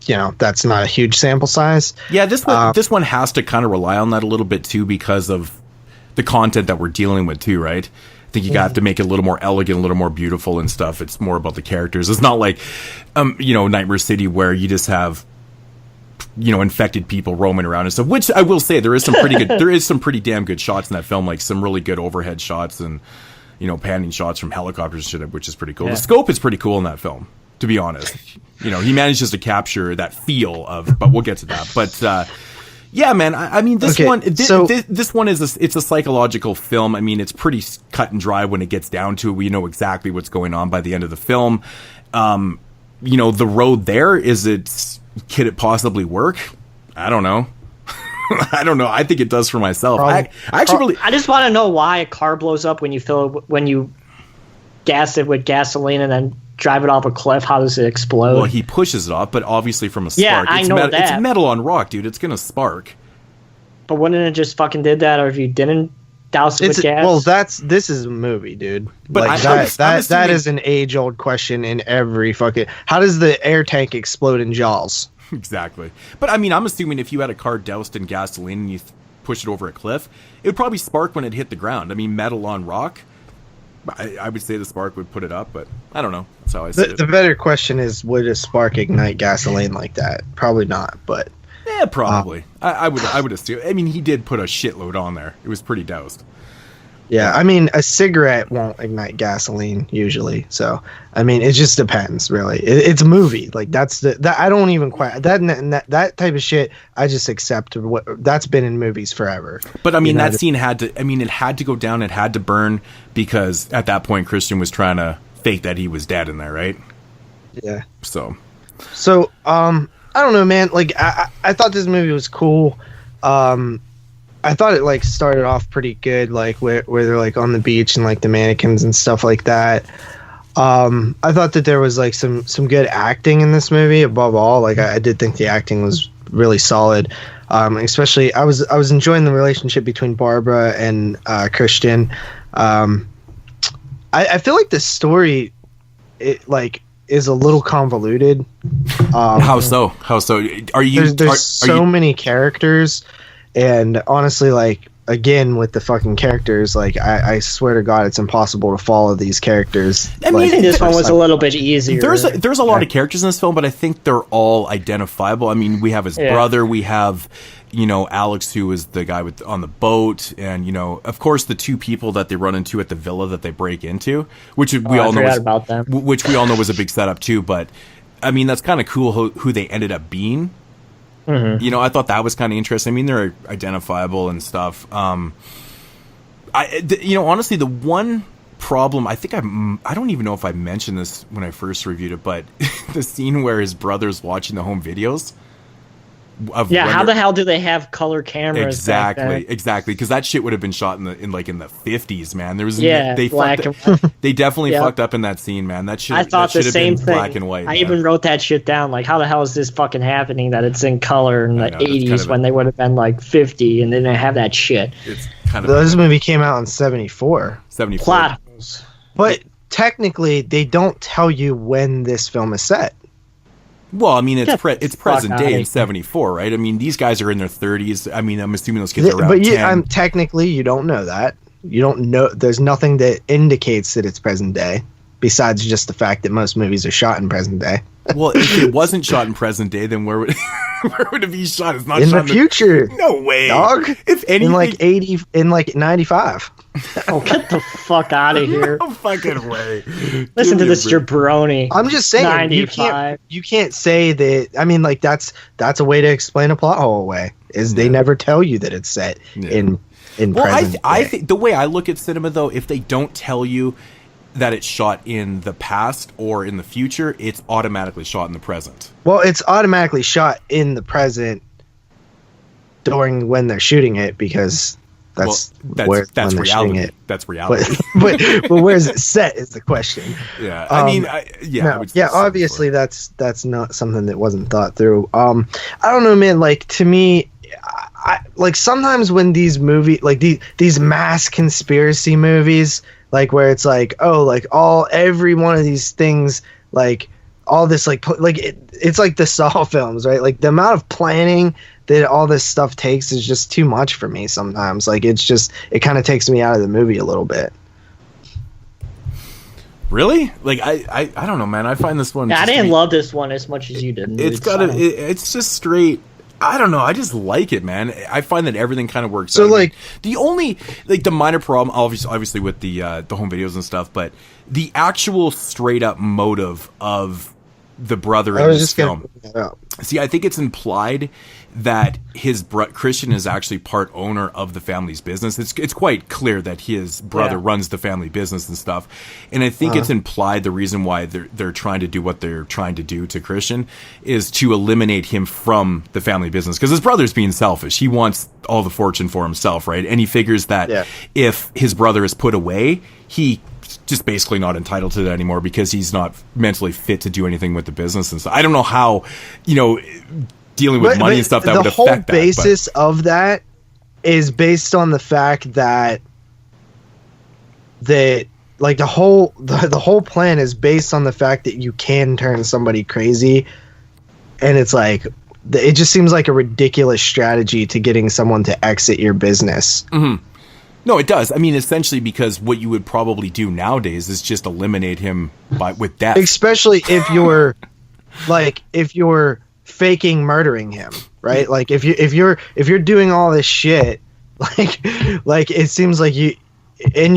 you know, that's not a huge sample size. Yeah, this one has to kind of rely on that a little bit too, because of the content that we're dealing with too, right? I think you have to make it a little more elegant, a little more beautiful and stuff. It's more about the characters. It's not like, you know, Nightmare City, where you just have, you know, infected people roaming around and stuff. Which I will say, there is some pretty good, there is some pretty damn good shots in that film, like some really good overhead shots and, you know, panning shots from helicopters and shit, which is pretty cool. The scope is pretty cool in that film, to be honest. You know, he manages to capture that feel of, but we'll get to that. But Yeah, man. I mean, this one. This one is it's a psychological film. I mean, it's pretty cut and dry when it gets down to it. We know exactly what's going on by the end of the film. You know, the road there could it possibly work? I don't know. I don't know. I think it does for myself. I just want to know why a car blows up when you gas it with gasoline and then drive it off a cliff. How does it explode? Well, he pushes it off, but obviously from a spark. Yeah, I know that. It's metal on rock, dude. It's gonna spark. But wouldn't it just fucking did that, or if you didn't douse it with gas? Well, this is a movie, dude. But like that is an age-old question in every fucking. How does the air tank explode in Jaws? Exactly. But I mean, I'm assuming if you had a car doused in gasoline and you push it over a cliff, it would probably spark when it hit the ground. I mean, metal on rock. I would say the spark would put it up, but I don't know. That's how I see it. The better question is, would a spark ignite gasoline like that? Probably not, but yeah, probably. I would assume. I mean, he did put a shitload on there. It was pretty doused. Yeah, I mean, a cigarette won't ignite gasoline usually. So, I mean, it just depends, really. It's a movie. Like that. I don't even quite that type of shit. I just accept that's been in movies forever. But I mean, that scene had to. I mean, it had to go down. It had to burn because at that point, Christian was trying to fake that he was dead in there, right? Yeah. So, I don't know, man. Like, I thought this movie was cool. I thought it like started off pretty good, like where they're like on the beach and like the mannequins and stuff like that. I thought that there was like some good acting in this movie. Above all, like I did think the acting was really solid. Especially I was enjoying the relationship between Barbara and Christian. I feel like the story is a little convoluted. How so? Are you? There's so many characters. And honestly, like, again, with the fucking characters, like, I swear to God, it's impossible to follow these characters. I mean, this one was a little bit easier. There's a lot of characters in this film, but I think they're all identifiable. I mean, we have his brother, we have, Alex, who is the guy on the boat, and, of course, the two people that they run into at the villa that they break into, which we all know was a big setup, too, but, I mean, that's kind of cool who they ended up being. Mm-hmm. I thought that was kind of interesting. I mean, they're identifiable and stuff. Honestly, the one problem, I think I don't even know if I mentioned this when I first reviewed it, but the scene where his brother's watching the home videos. How the hell do they have color cameras? Exactly, because that shit would have been shot in the 50s, man. There was they definitely fucked up in that scene, man. That shit. I thought the same thing. Black and white. I even wrote that shit down. Like, how the hell is this fucking happening? That it's in color in the 80s when they would have been like 50, and they didn't have that shit. It's kind of this movie came out in 74. Plot holes. But technically, they don't tell you when this film is set. Well, I mean, it's present day in 74, right? I mean, these guys are in their 30s. I mean, I'm assuming those kids are around 10. Technically, you don't know that. You don't know. There's nothing that indicates that it's present day, besides just the fact that most movies are shot in present day. Well, if it wasn't shot in present day, then where would it be shot? It's not in shot the future. No way, dog. If anything, in 95. Oh, get the fuck out of here! No fucking way. Listen to this jabroni. I'm just saying 95. you can't say that. I mean, like that's a way to explain a plot hole away. They never tell you that it's set in present. I think the way I look at cinema, though, if they don't tell you that it's shot in the past or in the future, it's automatically shot in the present. Well, it's automatically shot in the present during when they're shooting it, because that's reality. That's reality. But where's it set is the question. Yeah, I mean, obviously that's not something that wasn't thought through. I don't know, man. Like, to me, I like sometimes when these movies, like these mass conspiracy movies, like where it's like, oh, like every one of these things, like all this, it's like the Saw films, right? Like the amount of planning that all this stuff takes is just too much for me sometimes. Like it kind of takes me out of the movie a little bit. Really? Like I don't know, man. I find this one. Yeah, I didn't love this one as much as you did. It's just straight. I don't know. I just like it, man. I find that everything kind of works. So, out. like, the only, the minor problem, obviously with the home videos and stuff, but the actual straight up motive of the brother in this film. See, I think it's implied that his Christian is actually part owner of the family's business. It's quite clear that his brother runs the family business and stuff. And I think it's implied the reason why they're trying to do what they're trying to do to Christian is to eliminate him from the family business, because his brother's being selfish. He wants all the fortune for himself, right? And he figures that if his brother is put away, he just basically not entitled to that anymore because he's not mentally fit to do anything with the business and stuff. I don't know how, dealing with money and stuff that would affect that. The whole basis of that is based on the fact that the whole plan is based on the fact that you can turn somebody crazy, and it's like it just seems like a ridiculous strategy to getting someone to exit your business. Mm-hmm. No, it does. I mean, essentially, because what you would probably do nowadays is just eliminate him with death. Especially if you're faking murdering him, right? Like if you're doing all this shit, like it seems like you're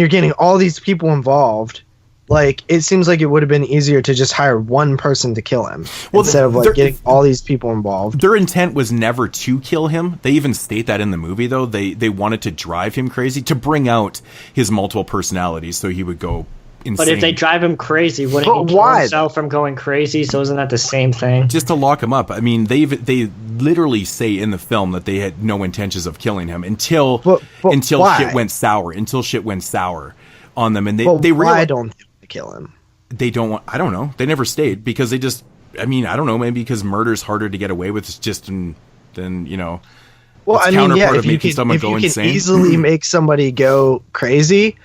getting all these people involved. Like, it seems like it would have been easier to just hire one person to kill him instead of getting all these people involved. Their intent was never to kill him. They even state that in the movie, though. They wanted to drive him crazy, to bring out his multiple personalities so he would go insane. But if they drive him crazy, wouldn't he kill himself from going crazy? So isn't that the same thing? Just to lock him up. I mean, they literally say in the film that they had no intentions of killing him until shit went sour. Until shit went sour on them, and they why don't they kill him? They don't want. I don't know. They never stayed because they just. I mean, I don't know. Maybe because murder's harder to get away with, than Well, I mean, if you can easily make somebody go crazy,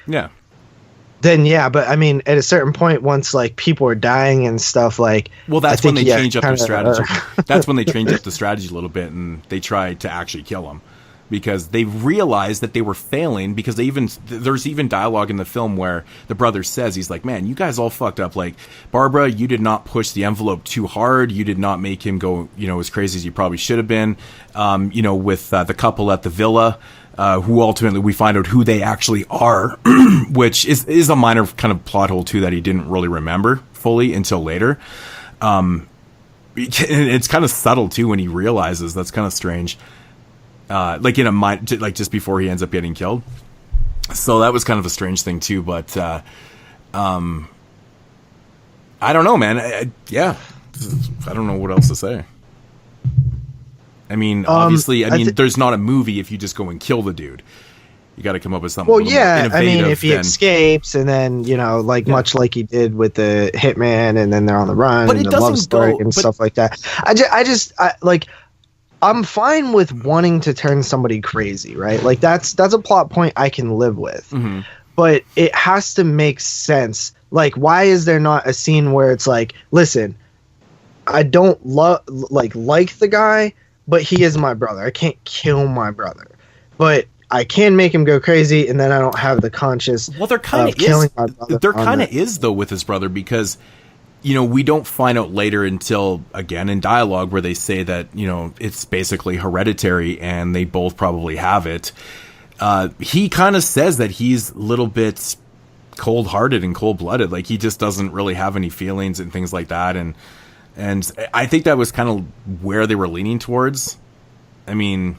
then but I mean, at a certain point, once like people are dying and stuff, like, well, that's when they change up their strategy. That's when they change up the strategy a little bit, and they try to actually kill him. Because they realized that they were failing, because there's even dialogue in the film where the brother says, he's like, man, you guys all fucked up. Like, Barbara, you did not push the envelope too hard. You did not make him go, as crazy as you probably should have been. With the couple at the villa, who ultimately we find out who they actually are, which is a minor kind of plot hole too that he didn't really remember fully until later. It's kind of subtle too when he realizes. That's kind of strange. Like in a mind, like just before he ends up getting killed. So that was kind of a strange thing too, but, I don't know, man. I don't know what else to say. I mean, obviously, there's not a movie if you just go and kill the dude. You got to come up with something. Well, yeah, I mean, if he escapes and then, much like he did with the Hitman, and then they're on the run, but and the love story and stuff like that. I'm fine with wanting to turn somebody crazy, right? Like that's a plot point I can live with. Mm-hmm. But it has to make sense. Like, why is there not a scene where it's like, listen, I don't like the guy, but he is my brother. I can't kill my brother, but I can make him go crazy, and then I don't have the conscience. Well, there kind of is. There kind of is though with his brother, because we don't find out later until, again, in dialogue where they say that, it's basically hereditary and they both probably have it. He kind of says that he's a little bit cold-hearted and cold-blooded. Like, he just doesn't really have any feelings and things like that. And I think that was kind of where they were leaning towards. I mean,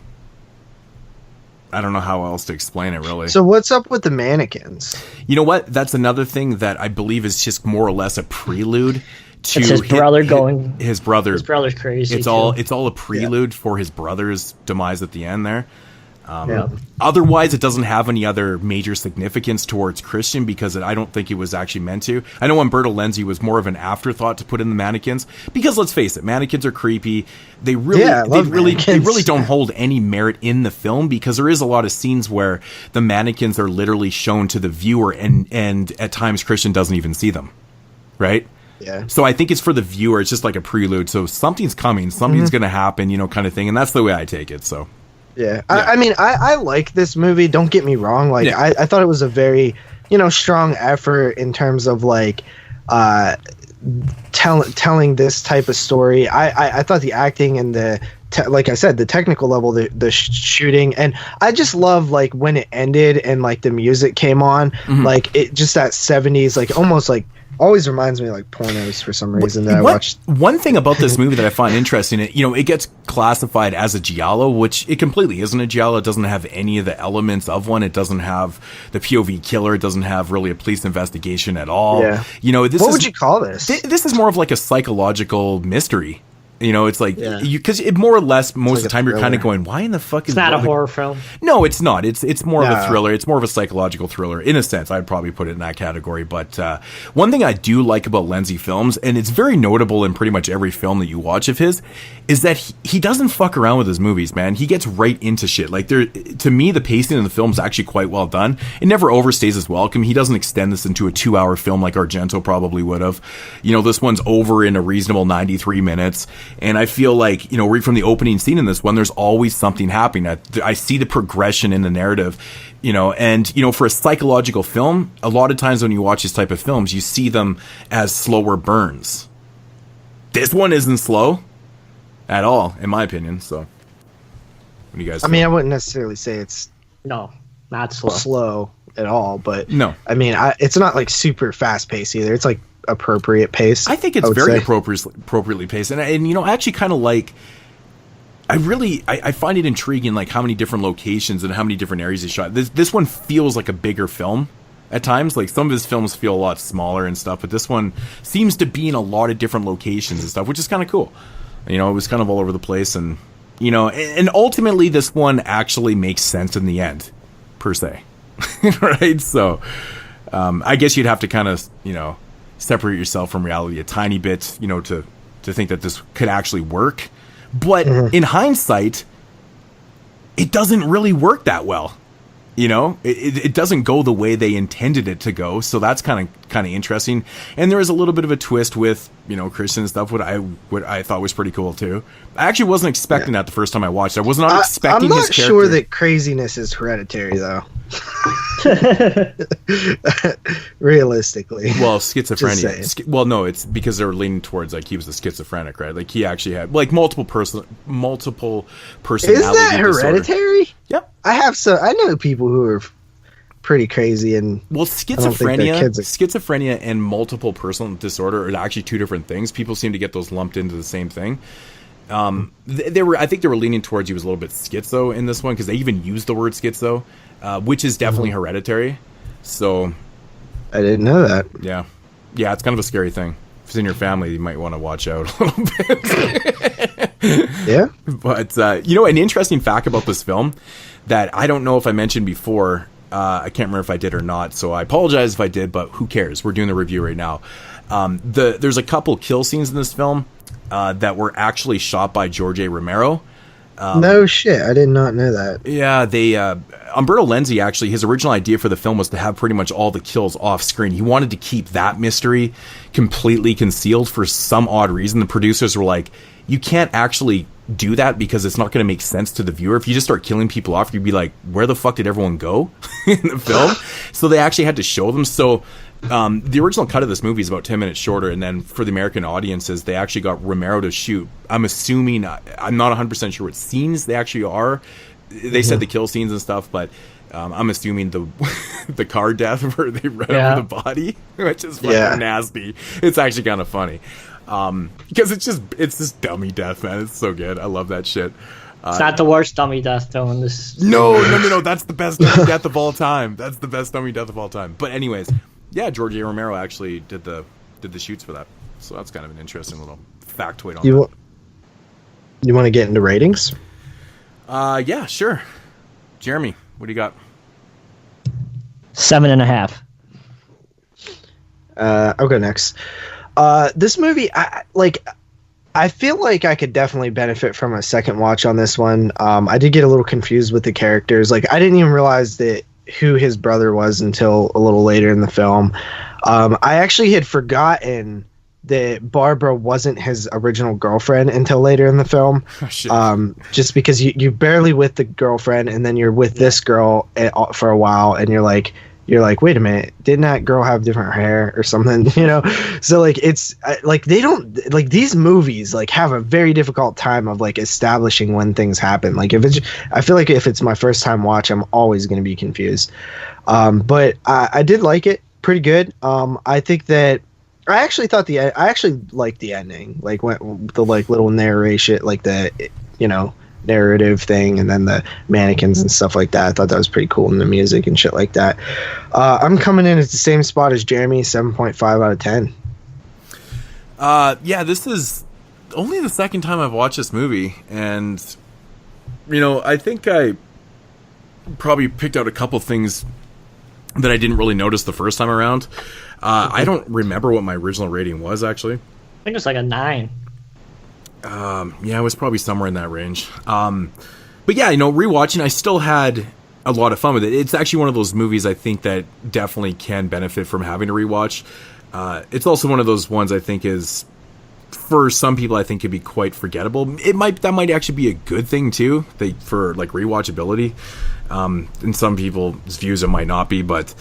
I don't know how else to explain it, really. So what's up with the mannequins? You know what? That's another thing that I believe is just more or less a prelude to his brother going. His brother. His brother's crazy. It's all a prelude for his brother's demise at the end there. Otherwise, it doesn't have any other major significance towards Christian, because I don't think it was actually meant to. I know Umberto Lenzi was more of an afterthought to put in the mannequins, because let's face it, mannequins are creepy. They really don't hold any merit in the film, because there is a lot of scenes where the mannequins are literally shown to the viewer, and at times Christian doesn't even see them, right? Yeah. So I think it's for the viewer. It's just like a prelude. So something's coming, something's going to happen, kind of thing, and that's the way I take it. So. Yeah. I mean, I like this movie. Don't get me wrong. Like, I thought it was a very, strong effort in terms of like telling this type of story. I thought the acting and the like I said, the technical level, the shooting, and I just love like when it ended and like the music came on, like it just that 70s, like almost like always reminds me of like pornos for some reason that I watched. One thing about this movie that I find interesting, it gets classified as a giallo, which it completely isn't a giallo. It doesn't have any of the elements of one. It doesn't have the POV killer. It doesn't have really a police investigation at all. Yeah. What would you call this? This is more of like a psychological mystery. It's like, because it more or less, most of the time, you're kind of going, why in the fuck is it's not a horror film? No, it's not. It's more of a thriller. It's more of a psychological thriller. In a sense, I'd probably put it in that category. But one thing I do like about Lenzi films, and it's very notable in pretty much every film that you watch of his, is that he doesn't fuck around with his movies, man. He gets right into shit. Like, to me, the pacing in the film is actually quite well done. It never overstays his welcome. He doesn't extend this into a 2-hour film like Argento probably would have. This one's over in a reasonable 93 minutes. And I feel like, right from the opening scene in this one, there's always something happening. I see the progression in the narrative, and, for a psychological film, a lot of times when you watch this type of films, you see them as slower burns. This one isn't slow at all, in my opinion. So, what do you guys think? I wouldn't necessarily say it's not slow. Slow at all, but no. It's not like super fast paced either. It's like appropriate pace. I think it's very appropriately paced, and I actually kind of like. I find it intriguing, like how many different locations and how many different areas he shot. This one feels like a bigger film at times. Like some of his films feel a lot smaller and stuff, but this one seems to be in a lot of different locations and stuff, which is kind of cool. It was kind of all over the place, and and ultimately this one actually makes sense in the end, per se, right? So, I guess you'd have to kind of separate yourself from reality a tiny bit, to think that this could actually work. But in hindsight, it doesn't really work that well. It doesn't go the way they intended it to go. So that's kind of interesting. And there is a little bit of a twist with, Christian stuff, what I thought was pretty cool too. I actually wasn't expecting that the first time I watched it. I was not expecting his character. I'm not sure that craziness is hereditary though. Realistically. Well, schizophrenia. Well, no, it's because they're leaning towards like he was a schizophrenic, right? Like he actually had like multiple personality disorder. Is that hereditary? Yep. I know people who are pretty crazy and schizophrenia and multiple personal disorder are actually two different things. People seem to get those lumped into the same thing. I think they were leaning towards he was a little bit schizo in this one because they even used the word schizo, which is definitely hereditary. So I didn't know that. Yeah, it's kind of a scary thing. If it's in your family, you might want to watch out a little bit. Yeah, but an interesting fact about this film that I don't know if I mentioned before. I can't remember if I did or not, so I apologize if I did, but who cares? We're doing the review right now. There's a couple kill scenes in this film that were actually shot by George A. Romero. No shit, I did not know that. Yeah, Umberto Lenzi, actually, his original idea for the film was to have pretty much all the kills off screen. He wanted to keep that mystery completely concealed for some odd reason. The producers were like, you can't actually do that because it's not going to make sense to the viewer. If you just start killing people off, you'd be like, where the fuck did everyone go in the film? So they actually had to show them. So the original cut of this movie is about 10 minutes shorter, and then for the American audiences, they actually got Romero to shoot. I'm assuming, I'm not 100% sure what scenes they actually are. They said the kill scenes and stuff, but I'm assuming the car death where they run over the body, which is fucking nasty. It's actually kind of funny. Because it's this dummy death, man. It's so good. I love that shit. It's not the worst dummy death though in this. No. That's the best dummy death of all time. That's the best dummy death of all time. But anyways, George A. Romero actually did the shoots for that. So that's kind of an interesting little factoid on that. You want to get into ratings? Yeah, sure. Jeremy, what do you got? 7.5. I'll go next. This movie, I feel like I could definitely benefit from a second watch on this one. I did get a little confused with the characters. Like, I didn't even realize that who his brother was until a little later in the film. I actually had forgotten that Barbara wasn't his original girlfriend until later in the film. Just because you barely with the girlfriend, and then you're with this girl for a while, and you're like, you're like, wait a minute, didn't that girl have different hair or something? You know, so like it's like they don't like these movies like have a very difficult time of like establishing when things happen. Like if it's, I feel like if it's my first time watch, I'm always going to be confused. But I did like it pretty good. I think that I actually liked the ending, like when the like little narration, like the narrative thing, and then the mannequins and stuff like that. I thought that was pretty cool, and the music and shit like that. I'm coming in at the same spot as Jeremy, 7.5 out of 10. Yeah, this is only the second time I've watched this movie, and I think I probably picked out a couple things that I didn't really notice the first time around. I don't remember what my original rating was, actually. I think it's like a 9. Yeah, it was probably somewhere in that range. But yeah, rewatching, I still had a lot of fun with it. It's actually one of those movies I think that definitely can benefit from having to rewatch. It's also one of those ones I think is, for some people, I think could be quite forgettable. That might actually be a good thing too, for like rewatchability. In some people's views, it might not be, but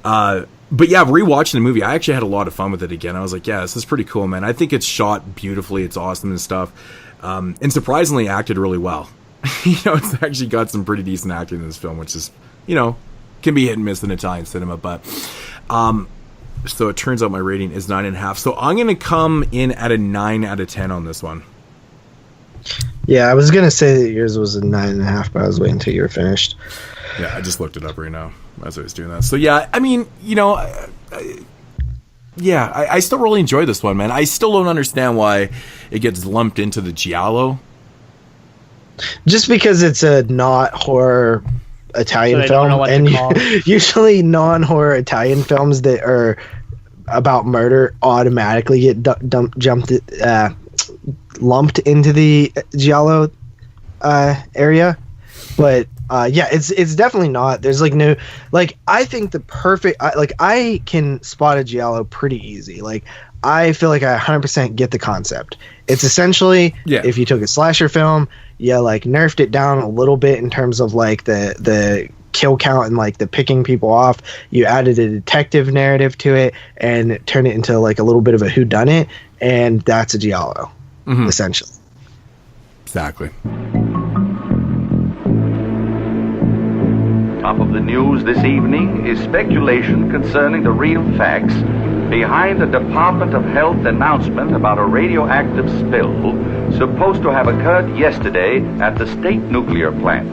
yeah, rewatching the movie, I actually had a lot of fun with it again. I was like, yeah, this is pretty cool, man. I think it's shot beautifully. It's awesome and stuff. And surprisingly acted really well. It's actually got some pretty decent acting in this film, which is, can be hit and miss in Italian cinema. But, so it turns out my rating is 9.5. So I'm going to come in at a 9 out of 10 on this one. Yeah, I was going to say that yours was a 9.5, but I was waiting until you were finished. Yeah, I just looked it up right now as I was doing that. So yeah, I mean, I still really enjoy this one, man. I still don't understand why it gets lumped into the giallo. Just because it's a not horror Italian film, and usually non-horror Italian films that are about murder automatically get lumped into the giallo area. But yeah, it's definitely not. There's like no, like, I think the perfect, I can spot a giallo pretty easy. Like, I feel like I 100% get the concept. It's essentially, if you took a slasher film, you like nerfed it down a little bit in terms of like the kill count and like the picking people off. You added a detective narrative to it and turned it into like a little bit of a whodunit, and that's a giallo, essentially. Exactly. Top of the news this evening is speculation concerning the real facts behind the Department of Health announcement about a radioactive spill supposed to have occurred yesterday at the state nuclear plant.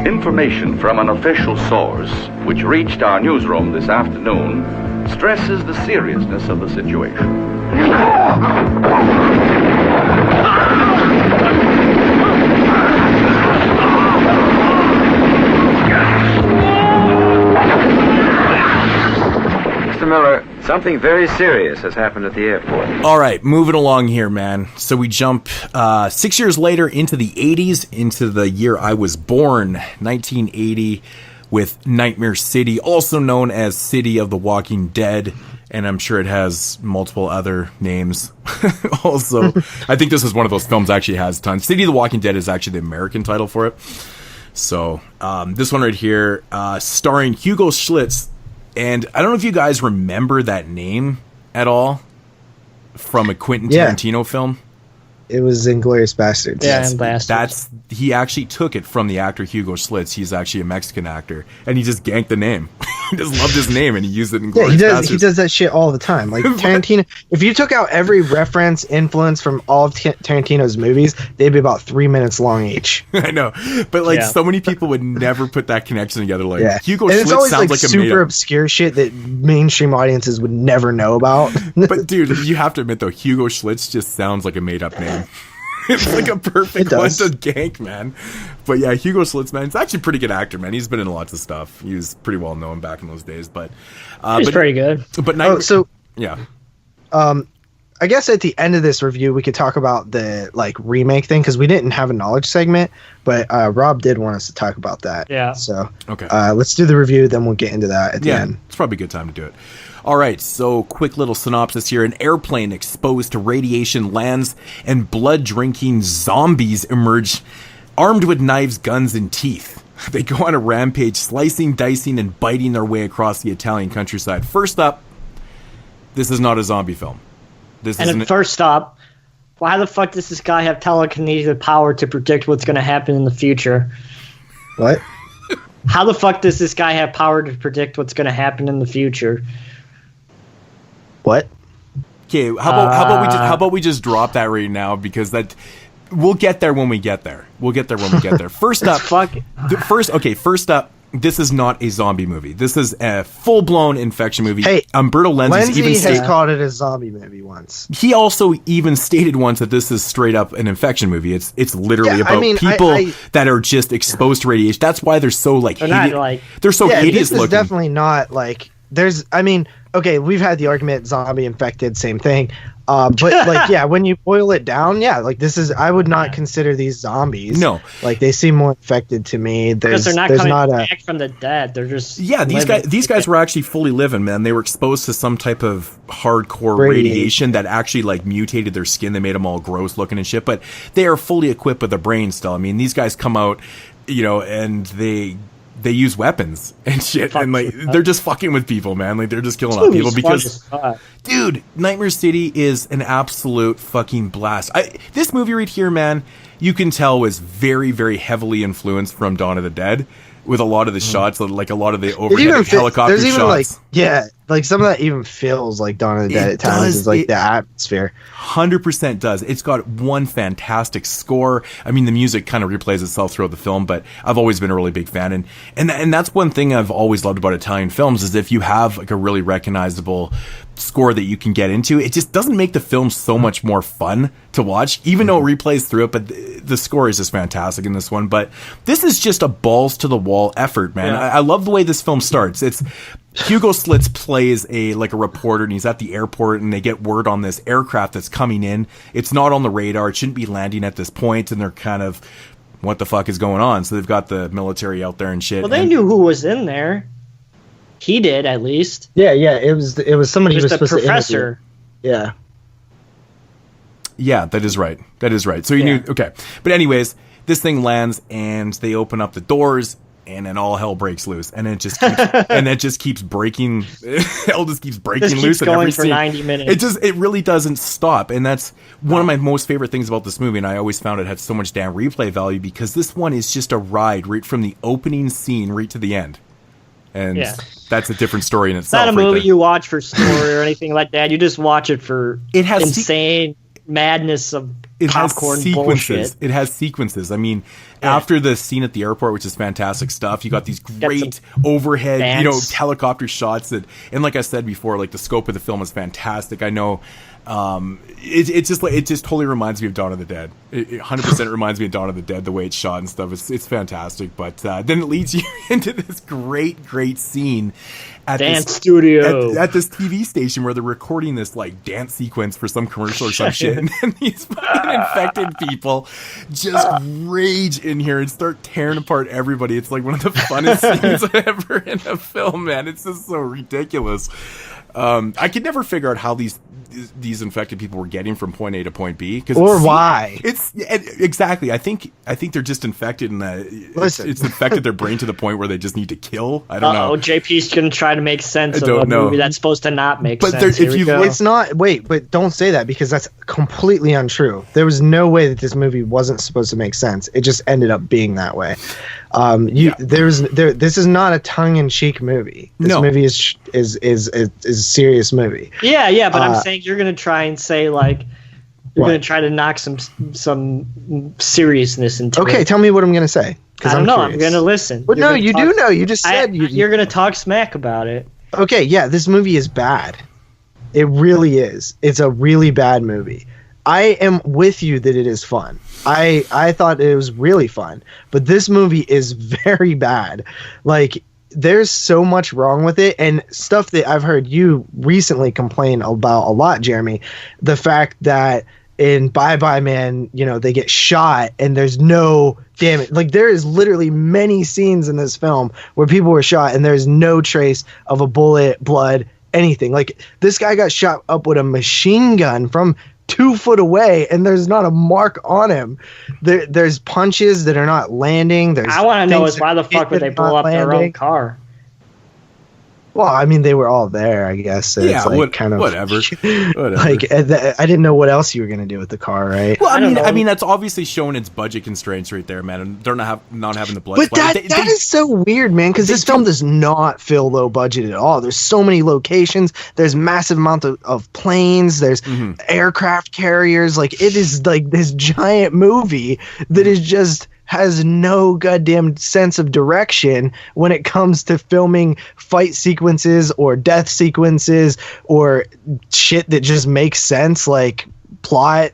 Information from an official source, which reached our newsroom this afternoon, stresses the seriousness of the situation. Mr. Miller, something very serious has happened at the airport. All right, moving along here, man. So we jump 6 years later into the 80s, into the year I was born, 1980, with Nightmare City, also known as City of the Walking Dead, and I'm sure it has multiple other names. Also, I think this is one of those films that actually has tons. City of the Walking Dead is actually the American title for it. So this one right here, starring Hugo Schlitz. And I don't know if you guys remember that name at all from a Quentin Tarantino film. It was Inglourious Basterds. Yeah, Bastards. He actually took it from the actor Hugo Schlitz. He's actually a Mexican actor, and he just ganked the name. He just loved his name, and he used it in Inglourious Basterds. He does that shit all the time. Like Tarantino, if you took out every reference, influence from all of Tarantino's movies, they'd be about 3 minutes long each. I know, but so many people would never put that connection together. Like Hugo and Schlitz it's always sounds like a super obscure shit that mainstream audiences would never know about. But dude, you have to admit though, Hugo Schlitz just sounds like a made up name. It's like a perfect one to gank, man. But yeah, Hugo Schlitz, man, he's actually a pretty good actor, man. He's been in lots of stuff. He was pretty well known back in those days, but he's pretty good. But yeah. I guess at the end of this review, we could talk about the like remake thing because we didn't have a knowledge segment, but Rob did want us to talk about that. Yeah. So okay, let's do the review, then we'll get into that at the end. It's probably a good time to do it. All right, so quick little synopsis here. An airplane exposed to radiation lands, and blood-drinking zombies emerge, armed with knives, guns, and teeth. They go on a rampage, slicing, dicing, and biting their way across the Italian countryside. First up, this is not a zombie film. First up, why the fuck does this guy have telekinetic power to predict what's going to happen in the future? What? How the fuck does this guy have power to predict what's going to happen in the future? What? Okay, how about we just drop that right now, because that we'll get there when we get there. First up, first up, this is not a zombie movie. This is a full-blown infection movie. Hey, Umberto Lenzi has called it a zombie movie once. He also even stated once that this is straight up an infection movie. It's literally about people that are just exposed to radiation. That's why they're so they're so hideous looking. This is definitely not like we've had the argument zombie infected, same thing. But when you boil it down, I would not consider these zombies. No, they seem more infected to me. Because they're not coming back from the dead. They're just these guys were actually fully living, man. They were exposed to some type of hardcore radiation that actually mutated their skin. They made them all gross looking and shit. But they are fully equipped with a brain still. I mean, these guys come out, and they use weapons and shit, and they're just fucking with people, man. They're just killing off people because, dude, Nightmare City is an absolute fucking blast. This movie right here, man, you can tell was very, very heavily influenced from Dawn of the Dead, with a lot of the shots, like a lot of the overhead helicopter shots. Some of that even feels like Dawn of the Dead at times. It's the atmosphere. 100% does. It's got one fantastic score. I mean, the music kind of replays itself throughout the film, but I've always been a really big fan. And that's one thing I've always loved about Italian films, is if you have a really recognizable score that you can get into, it just doesn't make the film so much more fun to watch, even though it replays through it. But the score is just fantastic in this one. But this is just a balls to the wall effort, man. Yeah. I love the way this film starts. It's Hugo Slitz plays a reporter, and he's at the airport, and they get word on this aircraft that's coming in. It's not on the radar. It shouldn't be landing at this point, and they're kind of, what the fuck is going on? So they've got the military out there and shit. Well, they knew who was in there. He did, at least. Yeah. It was somebody who was supposed professor. to interview. Yeah, that is right. So you knew. Okay, but anyways, this thing lands, and they open up the doors, and then all hell breaks loose, and it just keeps breaking. Hell just keeps breaking loose. Keeps going for 90 minutes. It really doesn't stop, and that's one of my most favorite things about this movie. And I always found it had so much damn replay value, because this one is just a ride right from the opening scene right to the end, and that's a different story in itself. It's not a movie you watch for story or anything like that. You just watch it for insane madness of popcorn bullshit. It has sequences. I mean, after the scene at the airport, which is fantastic stuff, you got these great overhead, helicopter shots and like I said before, the scope of the film is fantastic. I know, it just totally reminds me of Dawn of the Dead. It 100% reminds me of Dawn of the Dead, the way it's shot and stuff. It's fantastic. But then it leads you into this great scene at dance studio at this TV station where they're recording this dance sequence for some commercial or some shit, and then these fucking infected people just rage in here and start tearing apart everybody. It's one of the funnest scenes ever in a film, man. It's just so ridiculous. I could never figure out how these infected people were getting from point A to point B, why. It's exactly. I think they're just infected, and it's infected their brain to the point where they just need to kill. I don't know. JP's gonna try to make sense of a movie that's supposed to not make sense. It's not. Wait, but don't say that, because that's completely untrue. There was no way that this movie wasn't supposed to make sense. It just ended up being that way. This is not a tongue-in-cheek movie. This movie is a serious movie. Yeah, but I'm saying you're gonna try and say you're gonna try to knock some seriousness into it. Okay, tell me what I'm gonna say. I don't know. I'm gonna listen. But no, you do know. You just said you're gonna talk smack about it. Okay, yeah, this movie is bad. It really is. It's a really bad movie. I am with you that it is fun. I thought it was really fun, but this movie is very bad. There's so much wrong with it, and stuff that I've heard you recently complain about a lot, Jeremy. The fact that in Bye Bye Man, they get shot and there's no damage. There is literally many scenes in this film where people were shot and there's no trace of a bullet, blood, anything. This guy got shot up with a machine gun from 2 foot away and there's not a mark on him. There's punches that are not landing. I want to know is why the fuck would they blow up their own car? Well, I mean, they were all there, I guess. So yeah, it's like kind of whatever. Like, I didn't know what else you were going to do with the car, right? Well, I mean, that's obviously showing its budget constraints right there, man. And they're not having the blood. But that is so weird, man, because this film does not feel low budget at all. There's so many locations. There's massive amount of planes. There's aircraft carriers. Like, it is like this giant movie that is just has no goddamn sense of direction when it comes to filming fight sequences or death sequences or shit that just makes sense, like plot.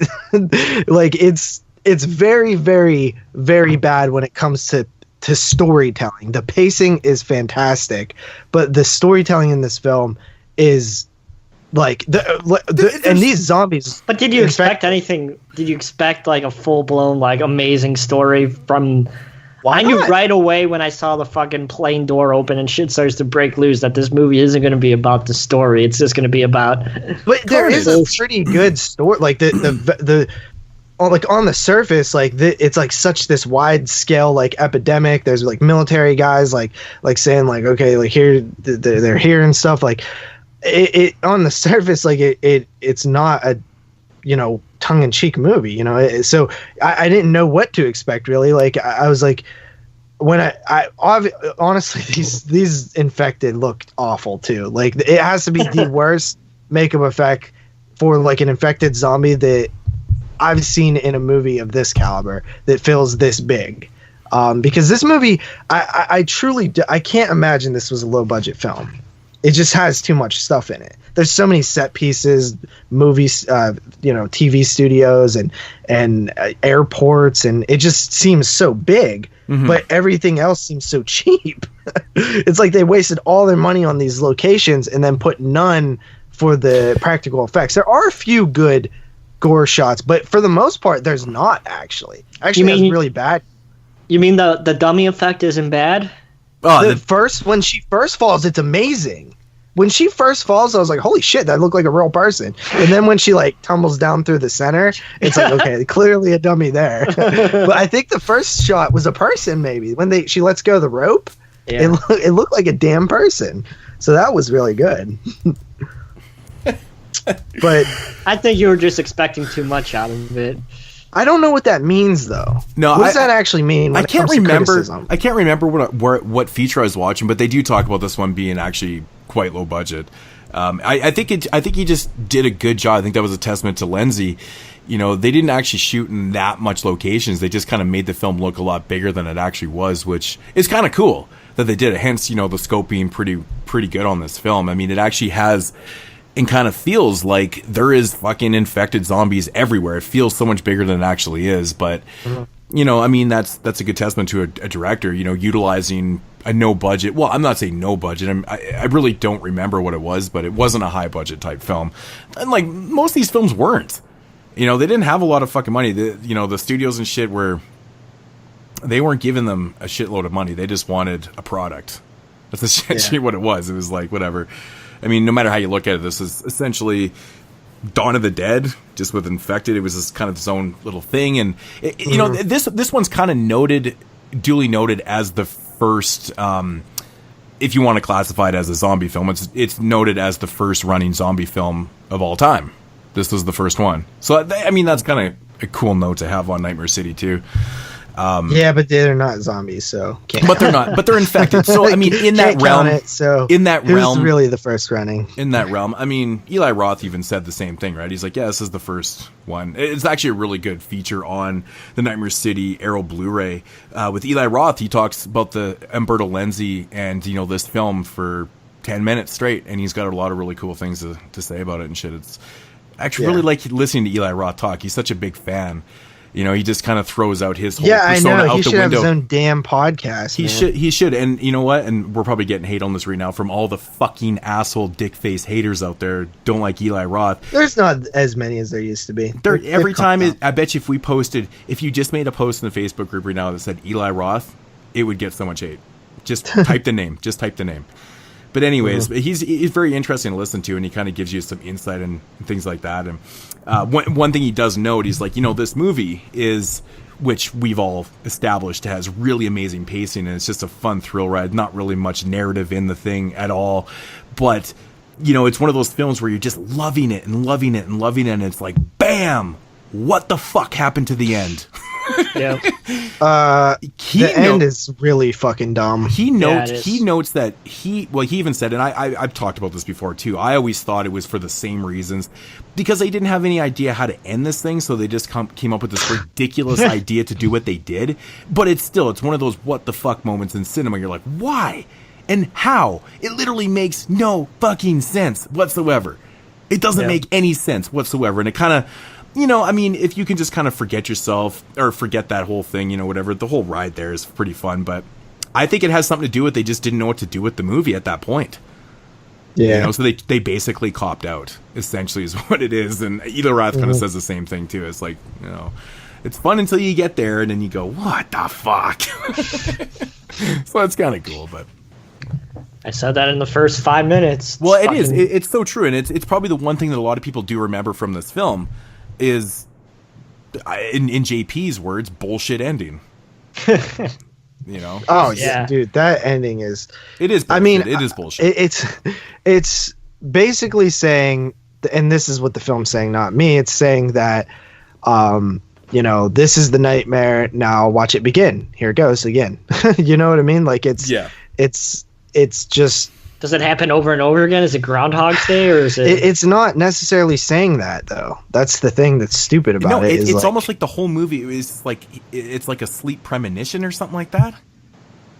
Like it's very, very, very bad when it comes to storytelling. The pacing is fantastic, but the storytelling in this film is like and these zombies. But did you expect anything? Did you expect like a full blown like amazing story from? I knew right away when I saw the fucking plane door open and shit starts to break loose that this movie isn't going to be about the story. It's just going to be about. But there is a pretty good story. Like the like on the surface, like it's like such this wide scale like epidemic. There's like military guys like saying like, okay, like here they're here and stuff like. It on the surface, like it's not a, tongue-in-cheek movie, so I didn't know what to expect really. Like I was like, when I honestly these infected looked awful too. Like it has to be the worst makeup effect for like an infected zombie that I've seen in a movie of this caliber that feels this big. Because this movie, I truly I can't imagine this was a low budget film. It just has too much stuff in it. There's so many set pieces, movies, TV studios and airports, and it just seems so big. But everything else seems so cheap. It's like they wasted all their money on these locations and then put none for the practical effects. There are a few good gore shots, but for the most part, there's not actually. Actually, that's really bad. You mean the dummy effect isn't bad? Oh, when she first falls, it's amazing. When she first falls, I was like, holy shit, that looked like a real person. And then when she like tumbles down through the center, it's like, okay, clearly a dummy there. But I think the first shot was a person maybe. When she lets go of the rope, it looked like a damn person. So that was really good. But I think you were just expecting too much out of it. I don't know what that means, though. No, what does that actually mean? I can't remember. I can't remember what feature I was watching, but they do talk about this one being actually quite low budget. I think he just did a good job. I think that was a testament to Lenzi. They didn't actually shoot in that much locations. They just kind of made the film look a lot bigger than it actually was, which is kind of cool that they did it. Hence, the scope being pretty good on this film. I mean, it actually has. And kind of feels like there is fucking infected zombies everywhere. It feels so much bigger than it actually is. But, I mean, that's a good testament to a director, utilizing a no budget. Well, I'm not saying no budget. I really don't remember what it was, but it wasn't a high budget type film. And like most of these films weren't. They didn't have a lot of fucking money. The studios and shit they weren't giving them a shitload of money. They just wanted a product. That's essentially what it was. It was like, whatever. I mean, no matter how you look at it, this is essentially Dawn of the Dead, just with infected. It was this kind of its own little thing, and this one's kind of duly noted as the first. If you want to classify it as a zombie film, it's noted as the first running zombie film of all time. This was the first one, so I mean that's kind of a cool note to have on Nightmare City too. Yeah, but they're not zombies, so can't. But they're not. But they're infected. So I mean, in that realm, who's really the first running? In that realm, I mean, Eli Roth even said the same thing, right? He's like, "Yeah, this is the first one." It's actually a really good feature on the Nightmare City Arrow Blu-ray. With Eli Roth, he talks about the Umberto Lenzi and this film for 10 minutes straight, and he's got a lot of really cool things to say about it and shit. It's actually really like listening to Eli Roth talk. He's such a big fan. He just kind of throws out his whole persona out the window. Yeah, I know. He should have his own damn podcast. He should. And you know what? And we're probably getting hate on this right now from all the fucking asshole dick face haters out there. Don't like Eli Roth. There's not as many as there used to be. Every time, I bet you if you just made a post in the Facebook group right now that said Eli Roth, it would get so much hate. Just type the name. But anyways, he's very interesting to listen to, and he kind of gives you some insight and things like that. And one thing he does note, he's like, this movie is, which we've all established, has really amazing pacing, and it's just a fun thrill ride. Not really much narrative in the thing at all, but it's one of those films where you're just loving it and loving it and loving it, and it's like, bam, what the fuck happened to the end? Yeah. The end is really fucking dumb. He notes that he even said, and I've talked about this before too, I always thought it was for the same reasons, because they didn't have any idea how to end this thing, so they just came up with this ridiculous idea to do what they did. But it's one of those what the fuck moments in cinema. You're like, why and how? It literally makes no fucking sense whatsoever. It doesn't make any sense whatsoever, and it kind of, if you can just kind of forget yourself or forget that whole thing, whatever, the whole ride there is pretty fun. But I think it has something to do with they just didn't know what to do with the movie at that point. Yeah. So they basically copped out, essentially, is what it is. And Eli Roth kind of says the same thing, too. It's like, it's fun until you get there, and then you go, what the fuck? So that's kind of cool, but... I said that in the first 5 minutes. Well, it is. It's so true, and it's probably the one thing that a lot of people do remember from this film is, in JP's words, bullshit ending. Oh yeah, dude, that ending is. It is. Bullshit. I mean, it is bullshit. It's basically saying, and this is what the film's saying, not me. It's saying that, this is the nightmare. Now watch it begin. Here it goes again. You know what I mean? Like it's just. Does it happen over and over again? Is it Groundhog's Day, or is it? It's not necessarily saying that, though. That's the thing that's stupid about it. It's almost like the whole movie is like it's like a sleep premonition or something like that.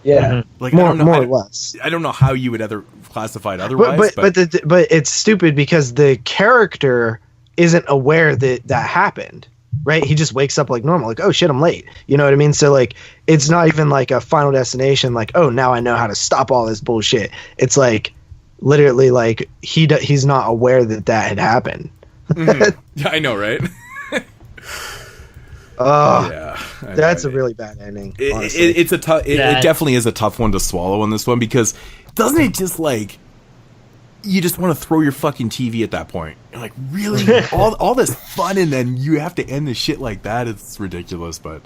Yeah, like more or less. I don't know how you would classify it otherwise. But it's stupid because the character isn't aware that happened. Right, he just wakes up like normal, like, oh shit, I'm late. You know what I mean? So like, it's not even like a Final Destination, like, oh, now I know how to stop all this bullshit. It's like, literally, like he's not aware that had happened. Yeah, I know, right? Oh, yeah, that's a really bad ending. It's a tough. It definitely is a tough one to swallow on this one, because doesn't it just like. You just want to throw your fucking TV at that point. You're like, really? all this fun, and then you have to end the shit like that? It's ridiculous, but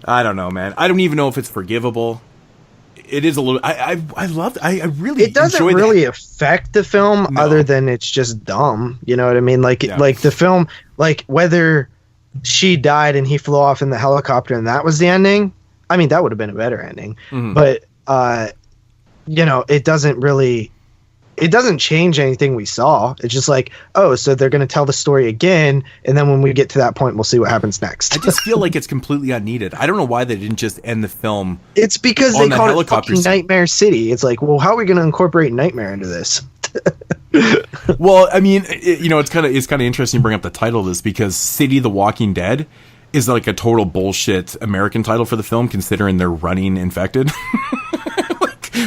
I don't know, man. I don't even know if it's forgivable. It is a little... I really it doesn't really affect the film other than it's just dumb. You know what I mean? Like the film, like whether she died and he flew off in the helicopter and that was the ending, I mean, that would have been a better ending. But, it doesn't really... It doesn't change anything we saw. It's just like, oh, so they're going to tell the story again, and then when we get to that point, we'll see what happens next. I just feel like it's completely unneeded. I don't know why they didn't just end the film. It's because they called it fucking Nightmare City. It's like, well, how are we going to incorporate Nightmare into this? Well, I mean, it's kind of interesting to bring up the title of this, because City the Walking Dead is like a total bullshit American title for the film, considering they're running infected.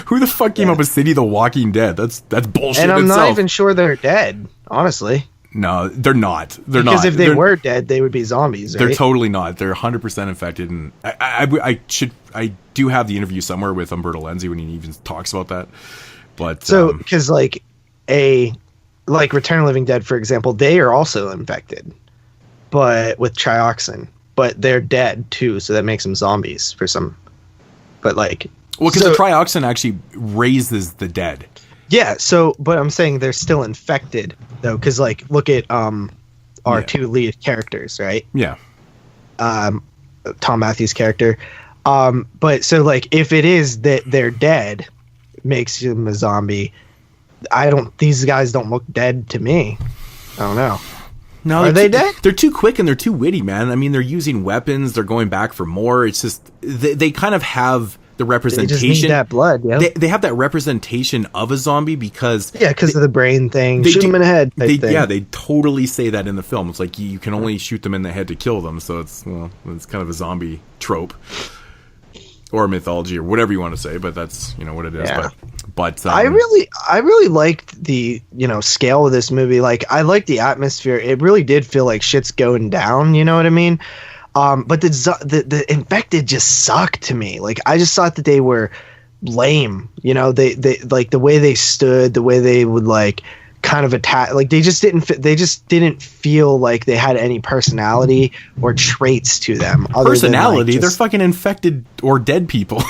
Who the fuck came up with City the Walking Dead? That's bullshit. And I'm itself. not even sure they're dead, honestly. No, they're not. They're because not. If they were dead, they would be zombies, right? They're totally not. They're 100% infected. And I do have the interview somewhere with Umberto Lenzi when he even talks about that. But so, because like Return of the Living Dead, for example, they are also infected, but with trioxin, but they're dead too, so that makes them zombies for some. But like. Well, because the trioxin actually raises the dead. Yeah, but I'm saying they're still infected, though, because, like, look at our two lead characters, right? Yeah. Tom Matthews' character. But, so, like, if it is that they're dead, makes him a zombie, these guys don't look dead to me. I don't know. No, are they dead? They're too quick and they're too witty, man. I mean, they're using weapons, they're going back for more. It's just, they kind of have... the representation. They just need that blood, yeah. They have that representation of a zombie because... Yeah, because of the brain thing. Shoot them in the head thing. Yeah, they totally say that in the film. It's like you can only shoot them in the head to kill them, so it's kind of a zombie trope. Or mythology, or whatever you want to say, but that's, what it is. Yeah. But I really liked the, scale of this movie. Like, I liked the atmosphere. It really did feel like shit's going down, you know what I mean? But the infected just sucked to me. Like, I just thought that they were lame. You know, they like the way they stood, the way they would like kind of attack, like they just didn't feel like they had any personality or traits to them. Personality? Like, they're fucking infected or dead people.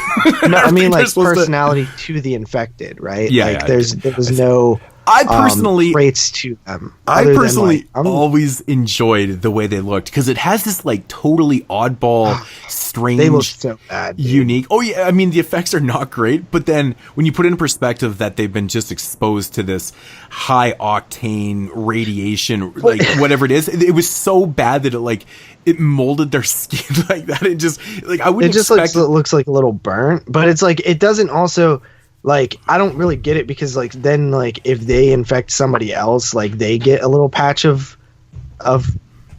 No, I mean like personality to the infected, right? Yeah, like there was no I personally traits to them. I personally always enjoyed the way they looked because it has this like totally oddball, strange, they look so bad, dude. Unique. Oh yeah, I mean the effects are not great, but then when you put it in perspective that they've been just exposed to this high octane radiation, like whatever it is, it was so bad that it molded their skin like that. It just like I wouldn't. It just looks like a little burnt, but it's like it doesn't also. Like, I don't really get it because, like, then, like, if they infect somebody else, like, they get a little patch of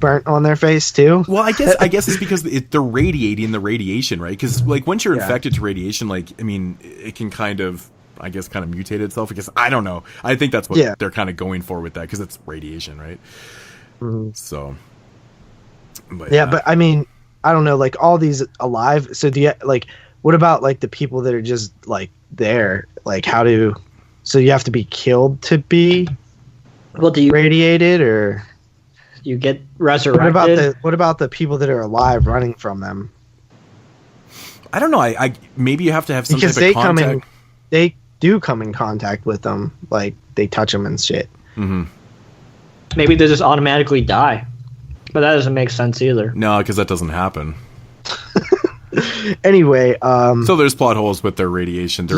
burnt on their face, too. Well, I guess it's because they're radiating the radiation, right? Because, like, once you're infected to radiation, like, I mean, it can kind of mutate itself. Because, I don't know. I think that's what they're kind of going for with that because it's radiation, right? Mm-hmm. So. But, but, I mean, I don't know. Like, all these alive. So, what about, like, the people that are just, like, there? Like, so you have to be killed to be radiated, or you get resurrected? What about the people that are alive running from them? I don't know. I maybe you have to have some type of contact. They do come in contact with them. Like, they touch them and shit. Mm-hmm. Maybe they just automatically die. But that doesn't make sense either. No, because that doesn't happen. Anyway, so there's plot holes with their radiation.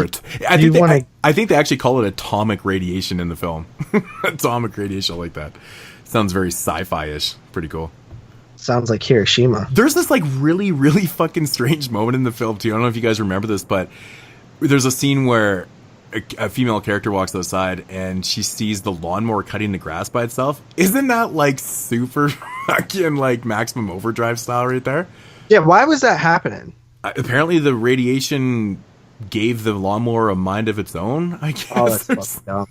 I think they actually call it atomic radiation in the film. Atomic radiation, like that. Sounds very sci-fi-ish. Pretty cool. Sounds like Hiroshima. There's this like really, really fucking strange moment in the film too. I don't know if you guys remember this, but there's a scene where a female character walks outside and she sees the lawnmower cutting the grass by itself. Isn't that like super fucking like Maximum Overdrive style right there? Yeah, why was that happening? Apparently the radiation gave the lawnmower a mind of its own, I guess. Oh, that's fucking dumb.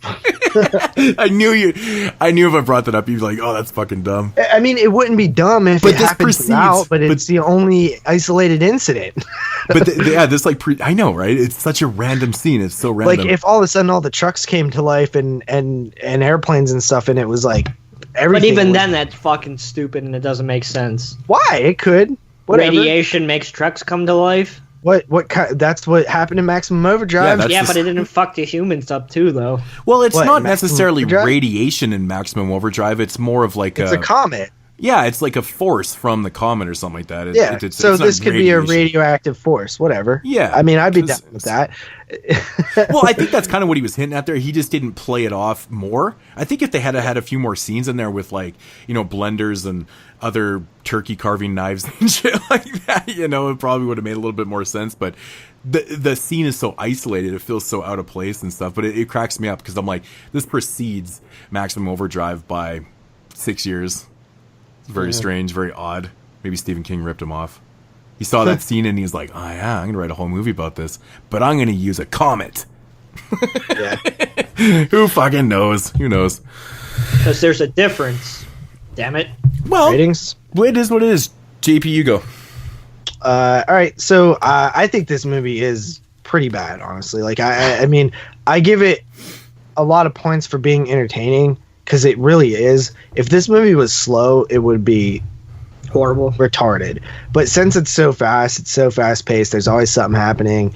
I knew if I brought that up, you'd be like, oh, that's fucking dumb. I mean, it wouldn't be dumb if it happened throughout, but it's the only isolated incident. I know, right? It's such a random scene. It's so random. Like, if all of a sudden all the trucks came to life and airplanes and stuff, and it was like everything. But even then, that's fucking stupid and it doesn't make sense. Why? It could. Whatever. Radiation makes trucks come to life. What kind? That's what happened in Maximum Overdrive. Yeah, but it didn't fuck the humans up too, though. Well, it's not necessarily radiation in Maximum Overdrive. It's more of like it's a comet. Yeah, it's like a force from the comet or something like that. So this could be a radioactive force, whatever. Yeah. I mean, I'd be down with that. Well, I think that's kind of what he was hinting at there. He just didn't play it off more. I think if they had a few more scenes in there with, like, you know, blenders and other turkey carving knives and shit like that, you know, it probably would have made a little bit more sense. But the scene is so isolated. It feels so out of place and stuff. But it cracks me up because I'm like, this precedes Maximum Overdrive by 6 years. Very strange, very odd. Maybe Stephen King ripped him off. He saw that scene and he's like, oh yeah, I'm going to write a whole movie about this, but I'm going to use a comet. Yeah. Who fucking knows? Who knows? Because there's a difference. Damn it. Well, ratings? It is what it is. JP, you go. All right. So I think this movie is pretty bad, honestly. Like, I mean, I give it a lot of points for being entertaining. Because it really is. If this movie was slow, it would be horrible, retarded. But since it's so fast paced. There's always something happening.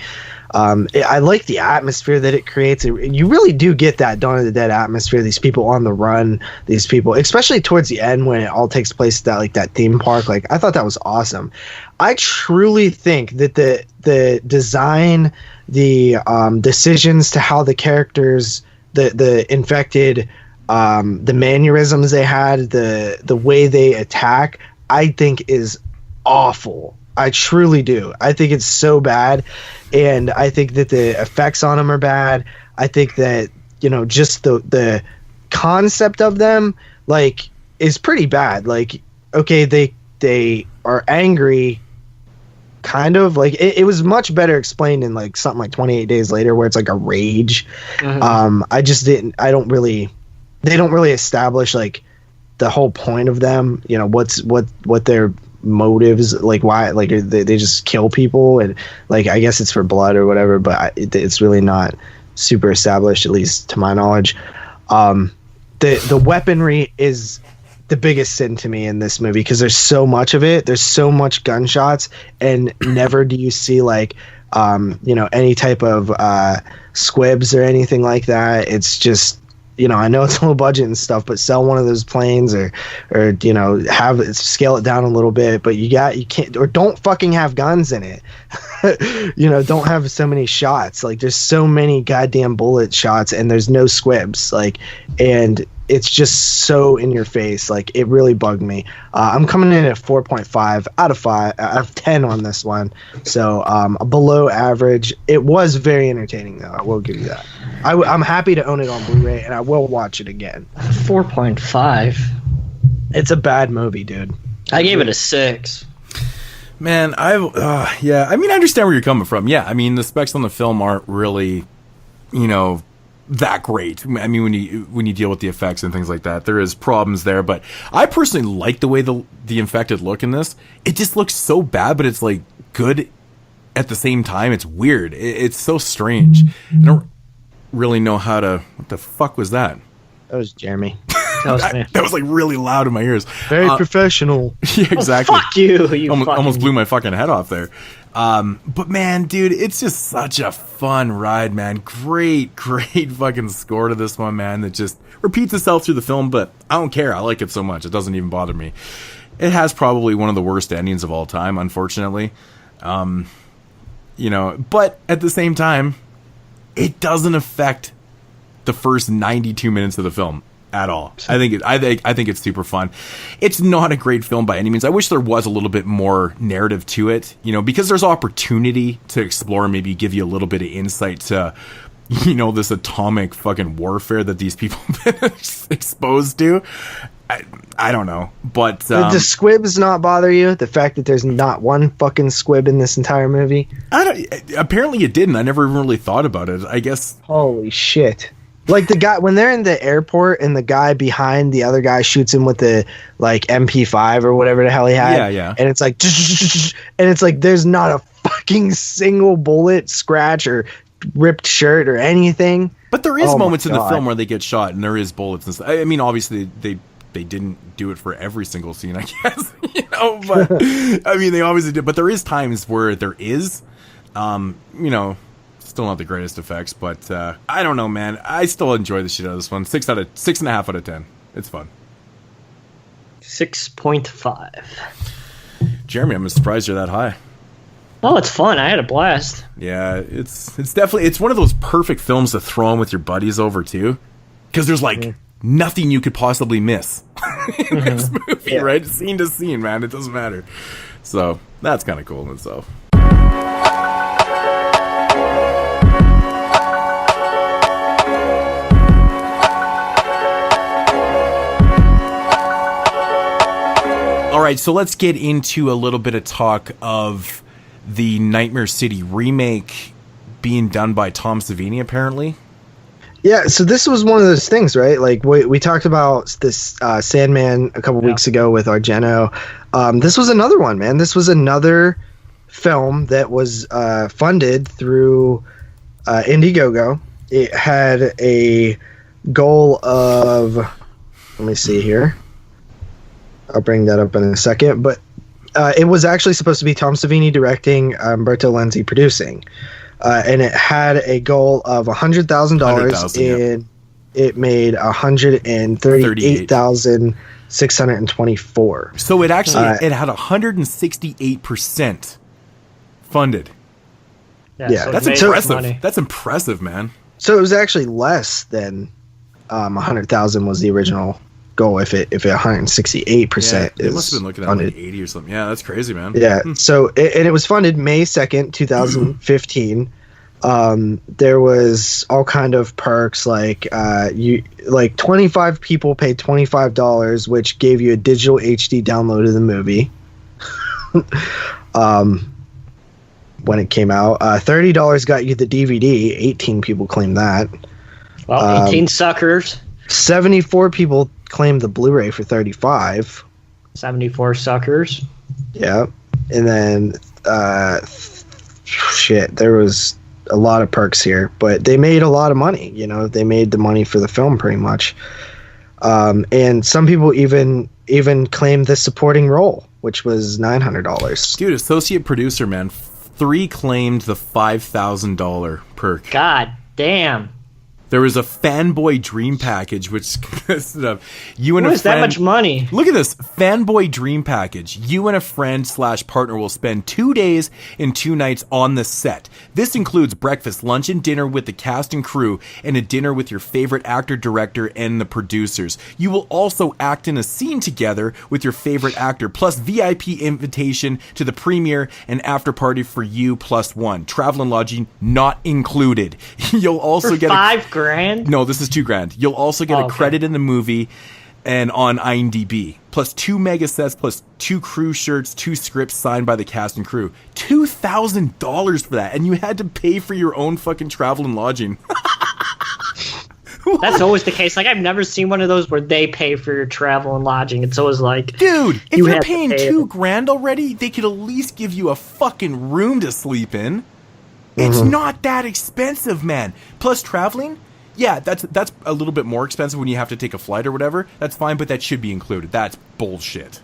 I like the atmosphere that it creates. You really do get that Dawn of the Dead atmosphere. These people on the run. These people, especially towards the end when it all takes place at that theme park. Like, I thought that was awesome. I truly think that the design, the decisions to how the characters, the infected. The mannerisms they had, the way they attack, I think is awful. I truly do. I think it's so bad, and I think that the effects on them are bad. I think that, you know, just the concept of them, like, is pretty bad. Like, okay, they are angry, kind of like it was much better explained in like something like 28 Days Later, where it's like a rage. Mm-hmm. They don't really establish like the whole point of them, you know, what their motives, like why, like they just kill people, and like I guess it's for blood or whatever, but it's really not super established, at least to my knowledge. The weaponry is the biggest sin to me in this movie, because there's so much of it. There's so much gunshots, and never do you see like any type of squibs or anything like that. It's just, I know it's low budget and stuff, but sell one of those planes or have it, scale it down a little bit, but you can't, or don't fucking have guns in it. Don't have so many shots. Like there's so many goddamn bullet shots, and there's no squibs, like, and it's just so in your face. Like it really bugged me. I'm coming in at 4.5 out of 10 on this one. So below average. It was very entertaining though. I will give you that. I'm happy to own it on Blu-ray, and I will watch it again. 4.5. It's a bad movie, dude. I gave it a 6. Man, I understand where you're coming from. Yeah, I mean, the specs on the film aren't really, that great. I mean, when you deal with the effects and things like that, there is problems there. But I personally like the way the infected look in this. It just looks so bad, but it's like good at the same time. It's weird. It's so strange. I don't really know how to. What the fuck was that? That was Jeremy. That was like really loud in my ears. Very professional. Yeah, exactly. Oh, fuck you. Almost blew my fucking head off there. But man, dude, it's just such a fun ride, man. Great fucking score to this one, man. That just repeats itself through the film, but I don't care. I like it so much. It doesn't even bother me. It has probably one of the worst endings of all time, unfortunately. But at the same time, it doesn't affect the first 92 minutes of the film at all. I think it's super fun. It's not a great film by any means. I wish there was a little bit more narrative to it, because there's opportunity to explore, maybe give you a little bit of insight to, this atomic fucking warfare that these people have been exposed to. I don't know, but did the squibs not bother you? The fact that there's not one fucking squib in this entire movie? Apparently it didn't. I never even really thought about it. I guess. Holy shit. Like the guy, when they're in the airport and the guy behind the other guy shoots him with the like MP5 or whatever the hell he had. Yeah. And it's like, and it's like, there's not a fucking single bullet, scratch, or ripped shirt or anything. But there is moments in the film where they get shot and there is bullets and stuff. I mean, obviously they didn't do it for every single scene, I guess, but I mean, they obviously did, but there is times where there is, still not the greatest effects, but I don't know, man. I still enjoy the shit out of this one. 6.5 out of 10. It's fun. 6.5. Jeremy, I'm surprised you're that high. Oh, it's fun. I had a blast. Yeah, it's definitely, it's one of those perfect films to throw in with your buddies over too, because there's like nothing you could possibly miss in this movie, right? Scene to scene, man. It doesn't matter. So that's kind of cool in itself. All right, so let's get into a little bit of talk of the Nightmare City remake being done by Tom Savini, apparently. Yeah, so this was one of those things, right? Like we talked about this Sandman a couple weeks ago with Argento. This was another one, man. This was another film that was funded through Indiegogo. It had a goal of, let me see here. I'll bring that up in a second, but it was actually supposed to be Tom Savini directing, Umberto Lenzi producing, and it had a goal of $100,000, and it made $138,624. So it actually it had 168% funded. Yeah, so that's impressive. Money. That's impressive, man. So it was actually less than 100,000 was the original goal. If it 168% it must have been looking at like 80 or something. Yeah, that's crazy, man. Yeah. So and it was funded May 2nd, 2015. There was all kind of perks, like 25 people paid $25, which gave you a digital HD download of the movie. When it came out, $30 got you the DVD. 18 people claimed that. Well, 18 suckers. 74 people claimed the Blu-ray for $35. 74 suckers. Yeah. And then, there was a lot of perks here, but they made a lot of money. You know, they made the money for the film pretty much. And some people even claimed the supporting role, which was $900. Dude, associate producer, man. 3 claimed the $5,000 perk. God damn. There was a fanboy dream package, which consisted of you and a friend. That much money? Look at this fanboy dream package. You and a friend / partner will spend 2 days and 2 nights on the set. This includes breakfast, lunch, and dinner with the cast and crew, and a dinner with your favorite actor, director, and the producers. You will also act in a scene together with your favorite actor, plus VIP invitation to the premiere and after party for you +1. Travel and lodging not included. You'll also for get $5,000? No, this is $2,000. You'll also get a credit in the movie and on IMDb, plus 2 mega sets, plus 2 crew shirts, 2 scripts signed by the cast and crew. $2,000 for that, and you had to pay for your own fucking travel and lodging. That's always the case. Like, I've never seen one of those where they pay for your travel and lodging. It's always like, dude, if you're paying $2,000 already, they could at least give you a fucking room to sleep in. It's not that expensive, man. Plus traveling, yeah, that's a little bit more expensive when you have to take a flight or whatever. That's fine, but that should be included. That's bullshit.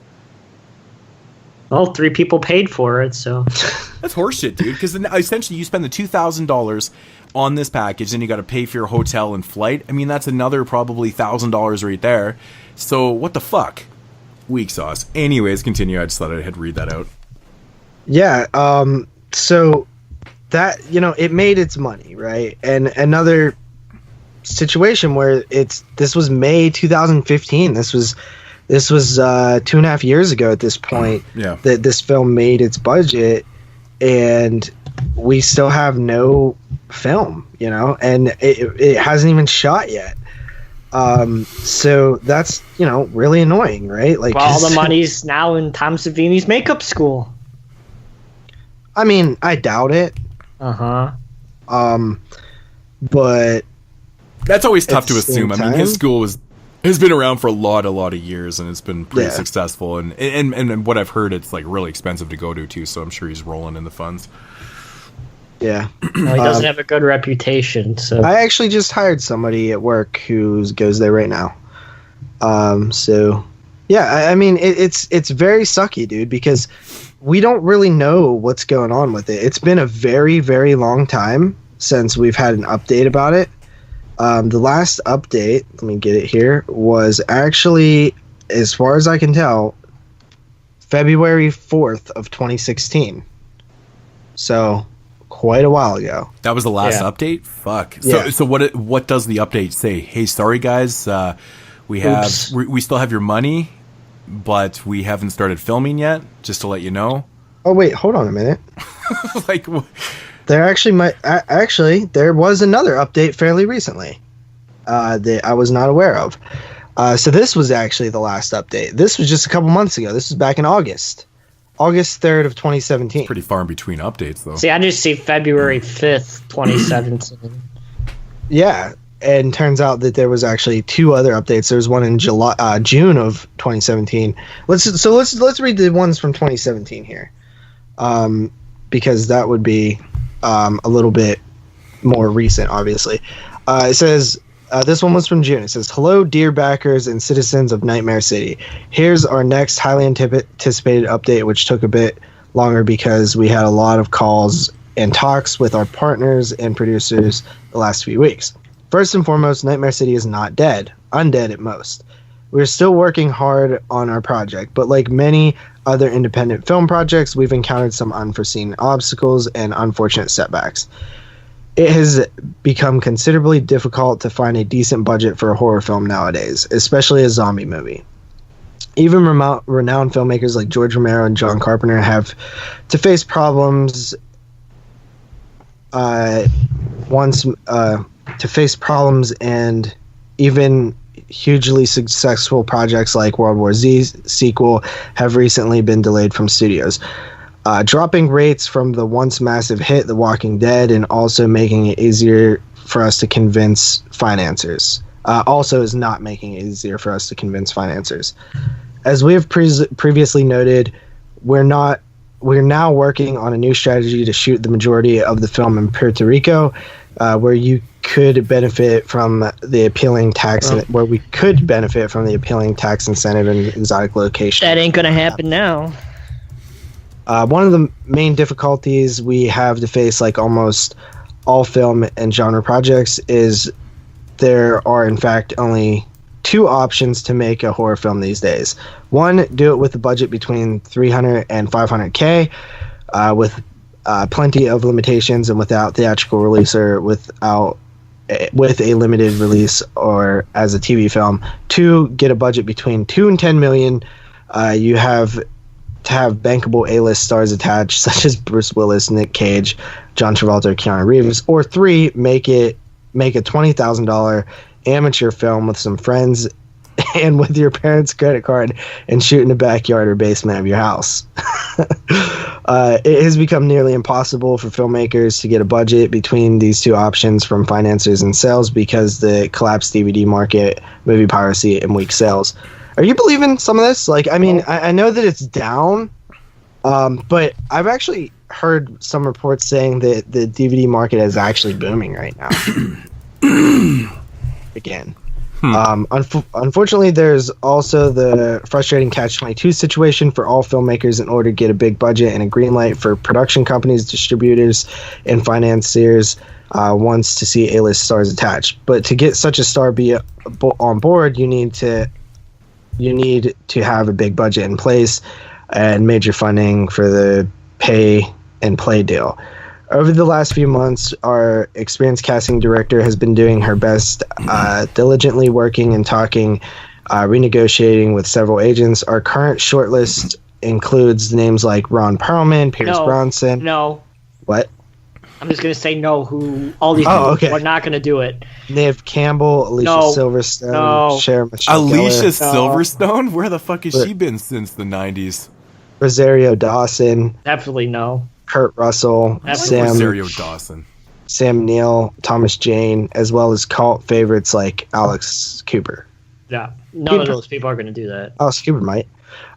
Well, 3 people paid for it, so that's horseshit, dude. Because essentially, you spend the $2,000 on this package, and you got to pay for your hotel and flight. I mean, that's another probably $1,000 right there. So what the fuck? Weak sauce. Anyways, continue. I just thought I had to read that out. Yeah. So that, you know, it made its money, right? And another situation where this was May 2015. This was 2.5 years ago at this point. That this film made its budget, and we still have no film, you know, and it hasn't even shot yet. So that's, you know, really annoying, right? Like, all the money's now in Tom Savini's makeup school. I mean, I doubt it. But that's always tough to assume. I mean, his school has been around for a lot of years, and it's been pretty successful. And what I've heard, it's like really expensive to go to too. So I'm sure he's rolling in the funds. Yeah, well, he doesn't have a good reputation. So I actually just hired somebody at work who goes there right now. So yeah, I mean, it's very sucky, dude, because we don't really know what's going on with it. It's been a very, very long time since we've had an update about it. The last update, let me get it here, was actually, as far as I can tell, February 4th of 2016. So quite a while ago. That was the last update? Fuck. So what does the update say? Hey, sorry guys, we still have your money, but we haven't started filming yet, just to let you know. Oh wait, hold on a minute. Like, there there was another update fairly recently that I was not aware of. So this was actually the last update. This was just a couple months ago. This was back in August 3rd of 2017. Pretty far in between updates, though. See, I just see February 5th, 2017. Yeah, and turns out that there was actually 2 other updates. There was one in June of 2017. Let's read the ones from 2017 here, because that would be a little bit more recent, obviously. It says, this one was from June. It says, "Hello, dear backers and citizens of Nightmare City. Here's our next highly anticipated update, which took a bit longer because we had a lot of calls and talks with our partners and producers the last few weeks. First and foremost, Nightmare City is not dead, undead at most. We're still working hard on our project, but like many other independent film projects, we've encountered some unforeseen obstacles and unfortunate setbacks. It has become considerably difficult to find a decent budget for a horror film nowadays, especially a zombie movie. Even renowned filmmakers like George Romero and John Carpenter have to face problems and even hugely successful projects like World War Z sequel have recently been delayed from studios. Dropping rates from the once massive hit The Walking Dead, and also making it easier for us to convince financiers. Also is not making it easier for us to convince financiers. As we have previously noted, we're now working on a new strategy to shoot the majority of the film in Puerto Rico, where you could benefit from the appealing tax, where we could benefit from the appealing tax incentive in exotic location. That ain't gonna happen now. One of the main difficulties we have to face, like almost all film and genre projects, is there are in fact only two options to make a horror film these days. One, do it with a budget between $300 and $500K, with plenty of limitations and without theatrical release or with a limited release or as a TV film. Two, get a budget between $2 and $10 million. You have to have bankable A-list stars attached, such as Bruce Willis, Nick Cage, John Travolta, or Keanu Reeves. Or three, make a $20,000 amateur film with some friends and with your parents' credit card and shoot in the backyard or basement of your house. It has become nearly impossible for filmmakers to get a budget between these two options from financiers and sales because the collapsed DVD market, movie piracy, and weak sales. Are you believing some of this? Like, I mean, I know that it's down, but I've actually heard some reports saying that the DVD market is actually booming right now. Again. Unfortunately, there's also the frustrating catch-22 situation for all filmmakers in order to get a big budget and a green light for production companies, distributors, and financiers wants to see A-list stars attached. But to get such a star on board, you need to have a big budget in place and major funding for the pay and play deal. Over the last few months, our experienced casting director has been doing her best, diligently working and talking, renegotiating with several agents. Our current shortlist includes names like Ron Perlman, Pierce Bronson. No. What? I'm just going to say no, who all these people are not going to do it. Neve Campbell, Alicia Silverstone, Sherri Alicia Silverstone? Where the fuck has she been since the 90s? Rosario Dawson. Definitely no. Kurt Russell, Rosario Dawson, Sam Neill, Thomas Jane, as well as cult favorites like Alex Cooper. Yeah, none of those people are going to do that. Alex Cooper might.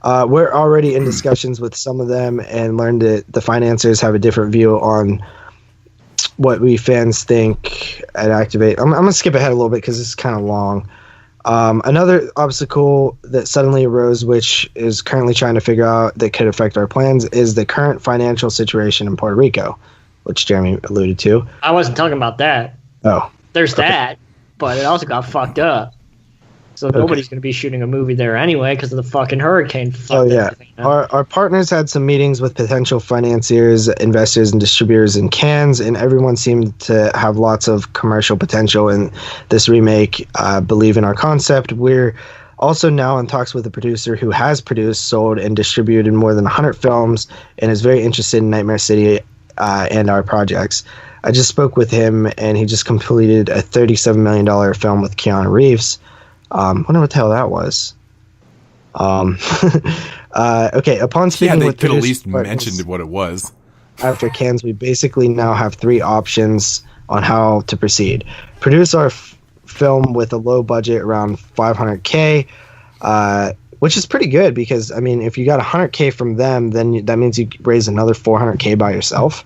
We're already in discussions with some of them and learned that the financiers have a different view on what we fans think at Activate. I'm going to skip ahead a little bit because it's kind of long. Another obstacle that suddenly arose, which is currently trying to figure out that could affect our plans, is the current financial situation in Puerto Rico, which Jeremy alluded to. I wasn't talking about that. Oh. There's that, but it also got fucked up. So nobody's going to be shooting a movie there anyway because of the fucking hurricane. Our partners had some meetings with potential financiers, investors, and distributors in Cannes, and everyone seemed to have lots of commercial potential in this remake, believe in our concept. We're also now in talks with a producer who has produced, sold, and distributed more than 100 films and is very interested in Nightmare City and our projects. I just spoke with him, and he just completed a $37 million film with Keanu Reeves. Wonder what the hell that was. Okay, upon speaking with they could at least mentioned what it was. After Cannes, we basically now have three options on how to proceed. Produce our film with a low budget around $500K, which is pretty good because, I mean, if you got $100K from them, then that means you raise another $400K by yourself,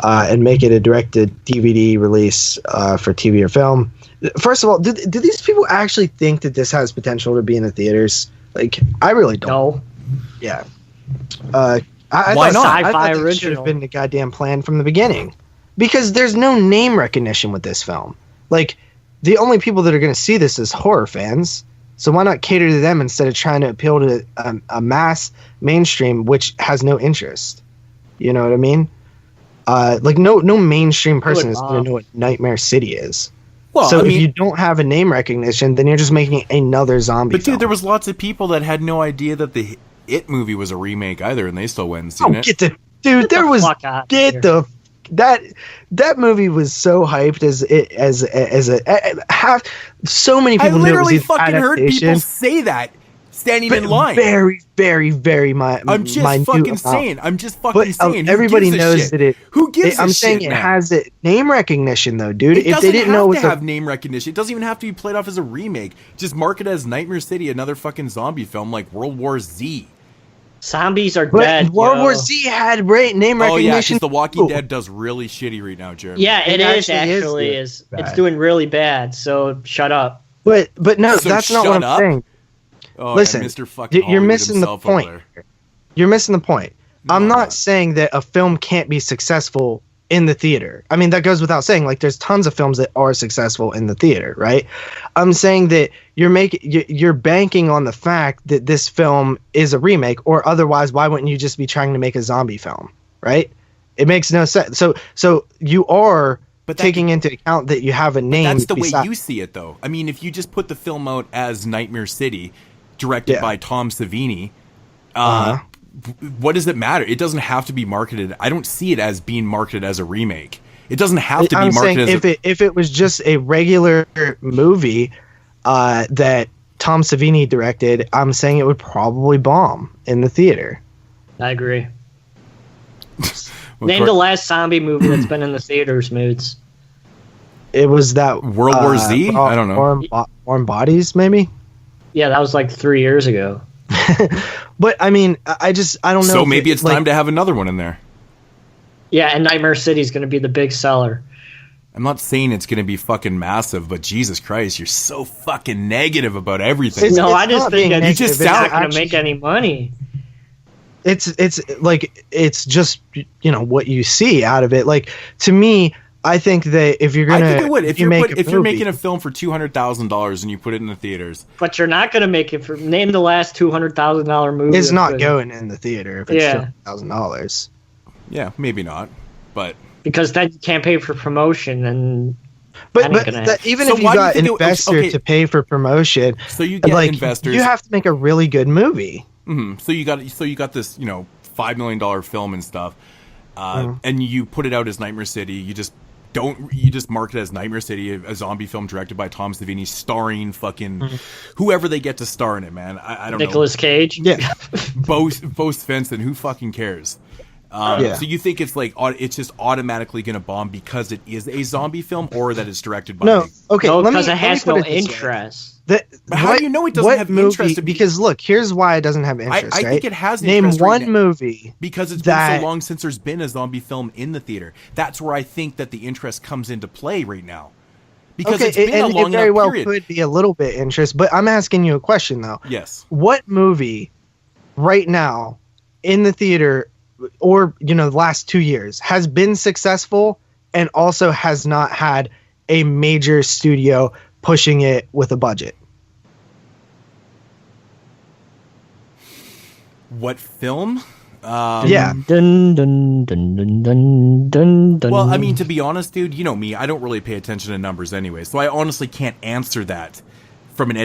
and make it a directed DVD release for TV or film. First of all, do these people actually think that this has potential to be in the theaters? Like, I really don't. No. Yeah. Why not? I thought it should have been the goddamn plan from the beginning. Because there's no name recognition with this film. Like, the only people that are going to see this is horror fans. So why not cater to them instead of trying to appeal to a mass mainstream which has no interest? You know what I mean? Like, no mainstream person is going to know what Nightmare City is. Well, so if you don't have a name recognition, then you're just making another zombie film. Dude, there was lots of people that had no idea that the It movie was a remake either, and they still went and seen it. That movie was so hyped so many people knew it was an adaptation. I literally fucking heard people say that standing in line. Very, very, very I'm just fucking saying. Everybody knows that it. Who gives a shit? I'm saying it has name recognition, though, dude. If they didn't know, it have name recognition. It doesn't even have to be played off as a remake. Just mark it as Nightmare City, another fucking zombie film like World War Z. Zombies are dead. World War Z had name recognition. Oh yeah, because The Walking Dead does really shitty right now, Jeremy. Yeah, it actually is. It's doing really bad. So shut up. But no, that's not what I'm saying. Oh, listen, Mr. Fucking you're missing the point. You're missing the point. No, I'm not saying that a film can't be successful in the theater. I mean, that goes without saying. Like, there's tons of films that are successful in the theater, right? I'm saying that you're banking on the fact that this film is a remake, or otherwise, why wouldn't you just be trying to make a zombie film, right? It makes no sense. So you are taking into account that you have a name. That's the way you see it, though. I mean, if you just put the film out as Nightmare City, directed by Tom Savini, what does it matter? It doesn't have to be marketed. I don't see it as being marketed as a remake. It doesn't have to be marketed as if it was just a regular movie that Tom Savini directed, I'm saying it would probably bomb in the theater. I agree. Name the last zombie movie that's been in the theaters, Moods. It was that World War Z? I don't know. Warm Bodies, maybe? Yeah, that was like 3 years ago. But I mean, I don't know. So maybe it's time to have another one in there. Yeah, and Nightmare City is going to be the big seller. I'm not saying it's going to be fucking massive, but Jesus Christ, you're so fucking negative about everything. I just think it's not going to make any money. It's like, it's just, what you see out of it. Like, to me, I think that if you're gonna, I think it would. If you're making a film for $200,000 and you put it in the theaters, but you're not gonna make it for name the last $200,000 movie. It's not going in the theater if it's $200,000. Yeah, maybe not, but because then you can't pay for promotion and. But even if you got an investor to pay for promotion, so you get investors, you have to make a really good movie. Mm-hmm. So you got this $5 million film and stuff, and you put it out as Nightmare City. You just mark it as Nightmare City, a zombie film directed by Tom Savini, starring fucking whoever they get to star in it, man. I don't know. Nicolas Cage? Yeah. Bo Svensson, who fucking cares? So you think it's like it's just automatically going to bomb because it is a zombie film, or that it's directed by? No, okay, because it has no interest. But how do you know it doesn't have interest? Because look, here's why it doesn't have interest. I think it has interest. Name one movie because it's been so long since there's been a zombie film in the theater. That's where I think that the interest comes into play right now. Because it's been a long enough period. It very well could be a little bit interest, but I'm asking you a question though. Yes. What movie right now in the theater, or the last 2 years, has been successful and also has not had a major studio pushing it with a budget? What film? Yeah. Dun, dun, dun, dun, dun, dun, dun. Well, I mean, to be honest, dude, you know me. I don't really pay attention to numbers anyway, so I honestly can't answer that from an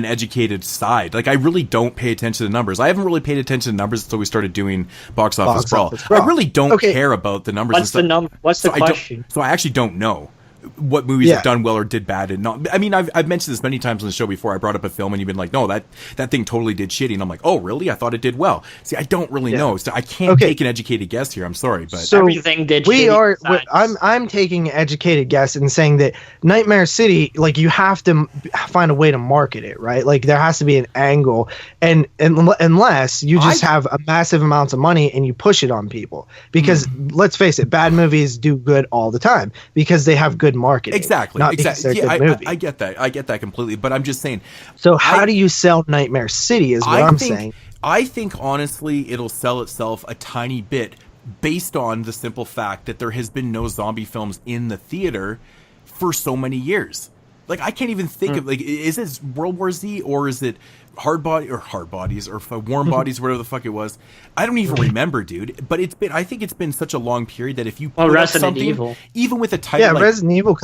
educated side. Like, I really don't pay attention to numbers. I haven't really paid attention to numbers until we started doing Box Office Brawl. I really don't care about the numbers. What's the question? So I actually don't know what movies have done well or did bad and not. I mean, I've mentioned this many times on the show before. I brought up a film and you've been like, no, that thing totally did shitty, and I'm like, oh really? I thought it did well. See, I don't really know, so I can't take an educated guess here. I'm sorry, but so everything did. I'm taking an educated guess and saying that Nightmare City, like, you have to find a way to market it, right? Like, there has to be an angle, and unless you just have a massive amounts of money and you push it on people, because let's face it, bad movies do good all the time because they have good marketing. Exactly. Yeah, I get that. I get that completely. But I'm just saying. So how do you sell Nightmare City is what I'm saying. I think, honestly, it'll sell itself a tiny bit based on the simple fact that there has been no zombie films in the theater for so many years. Like, I can't even think of, like, is it World War Z, or is it Warm Bodies, or whatever the fuck it was? I don't even remember, dude. But I think it's been such a long period that if you put Resident Evil, even with a title, Resident Evil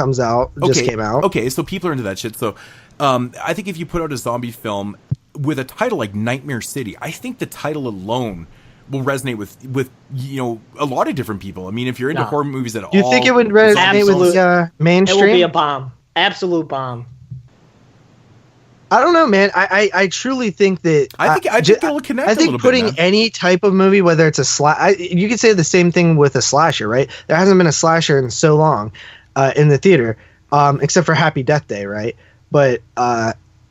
just came out. Okay, so people are into that shit. So, I think if you put out a zombie film with a title like Nightmare City, I think the title alone will resonate with a lot of different people. I mean, if you're into horror movies at all, do you think it would resonate with mainstream? It will be a bomb. Absolute bomb. I don't know, man. I truly think that I think it'll connect. I think putting any type of movie, whether it's you could say the same thing with a slasher, right? There hasn't been a slasher in so long in the theater, except for Happy Death Day, right? But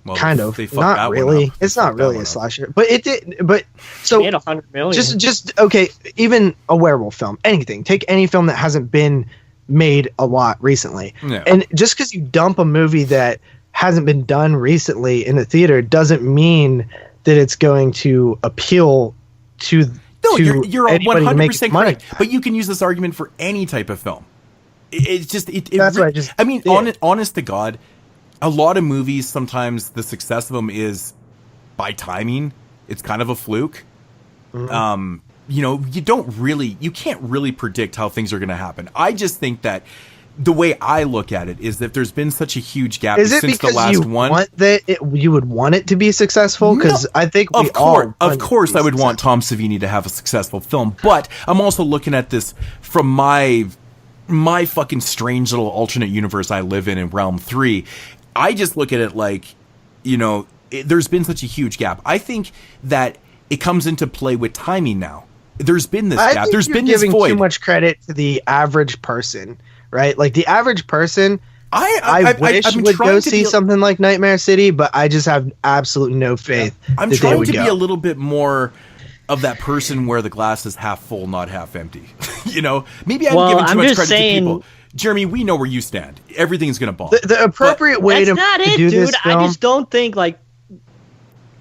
Well, kind of. Not really. It's not really a slasher, but it did. But so made $100 million. Just okay. Even a werewolf film, anything. Take any film that hasn't been made a lot recently, and just because you dump a movie that hasn't been done recently in the theater doesn't mean that it's going to appeal to. No, you're 100% correct. But you can use this argument for any type of film. It's just that's what I just. I mean, honest to God, a lot of movies sometimes the success of them is by timing. It's kind of a fluke. Mm-hmm. You can't really predict how things are going to happen. I just think that the way I look at it is that there's been such a huge gap since the last one. You would want it to be successful? Because I think of course I would want Tom Savini to have a successful film, but I'm also looking at this from my fucking strange little alternate universe I live in Realm 3. I just look at it like, there's been such a huge gap. I think that it comes into play with timing now. There's been this gap. There's been this void. Giving too much credit to the average person. Right, like the average person, I wish would go see something like Nightmare City, but I just have absolutely no faith. I'm trying to be a little bit more of that person where the glass is half full, not half empty. Maybe I'm giving too much credit to people. Jeremy, we know where you stand. Everything's gonna bomb. The appropriate way to do this film, I just don't think like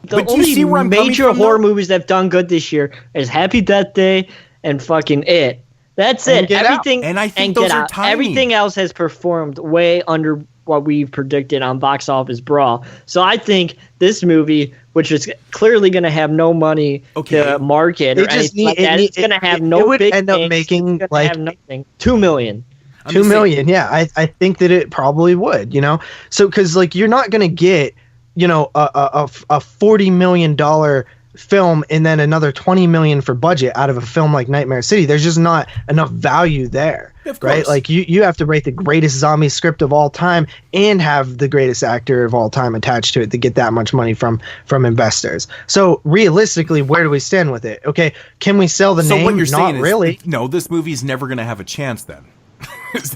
the only major horror movies that have done good this year is Happy Death Day and fucking It. That's it. Everything and I think those are timing. Everything else has performed way under what we've predicted on Box Office Brawl. So I think this movie, which is clearly going to have no money to market or anything like that, it's going to have no. It would big end up making like $2 million. $2 million. Yeah, I think that it probably would. So because like you're not going to get a $40 million film and then another $20 million for budget out of a film like Nightmare City. There's just not enough value there, right? Like you have to write the greatest zombie script of all time and have the greatest actor of all time attached to it to get that much money from investors. So realistically, where do we stand with it? Okay, can we sell the name? What you're saying really. No, this movie's never going to have a chance then.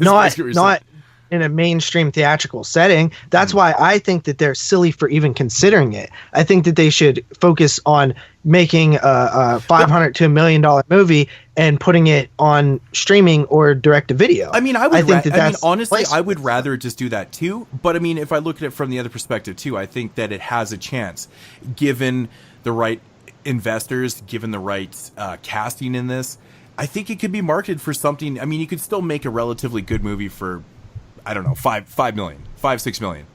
not in a mainstream theatrical setting. That's why I think that they're silly for even considering it. I think that they should focus on making a $500 to $1 million movie and putting it on streaming or direct to video. I mean, honestly, I would rather just do that too. But I mean, if I look at it from the other perspective too, I think that it has a chance, given the right investors, given the right casting in this. I think it could be marketed for something. I mean, you could still make a relatively good movie for, I don't know, $5 million, $6 million,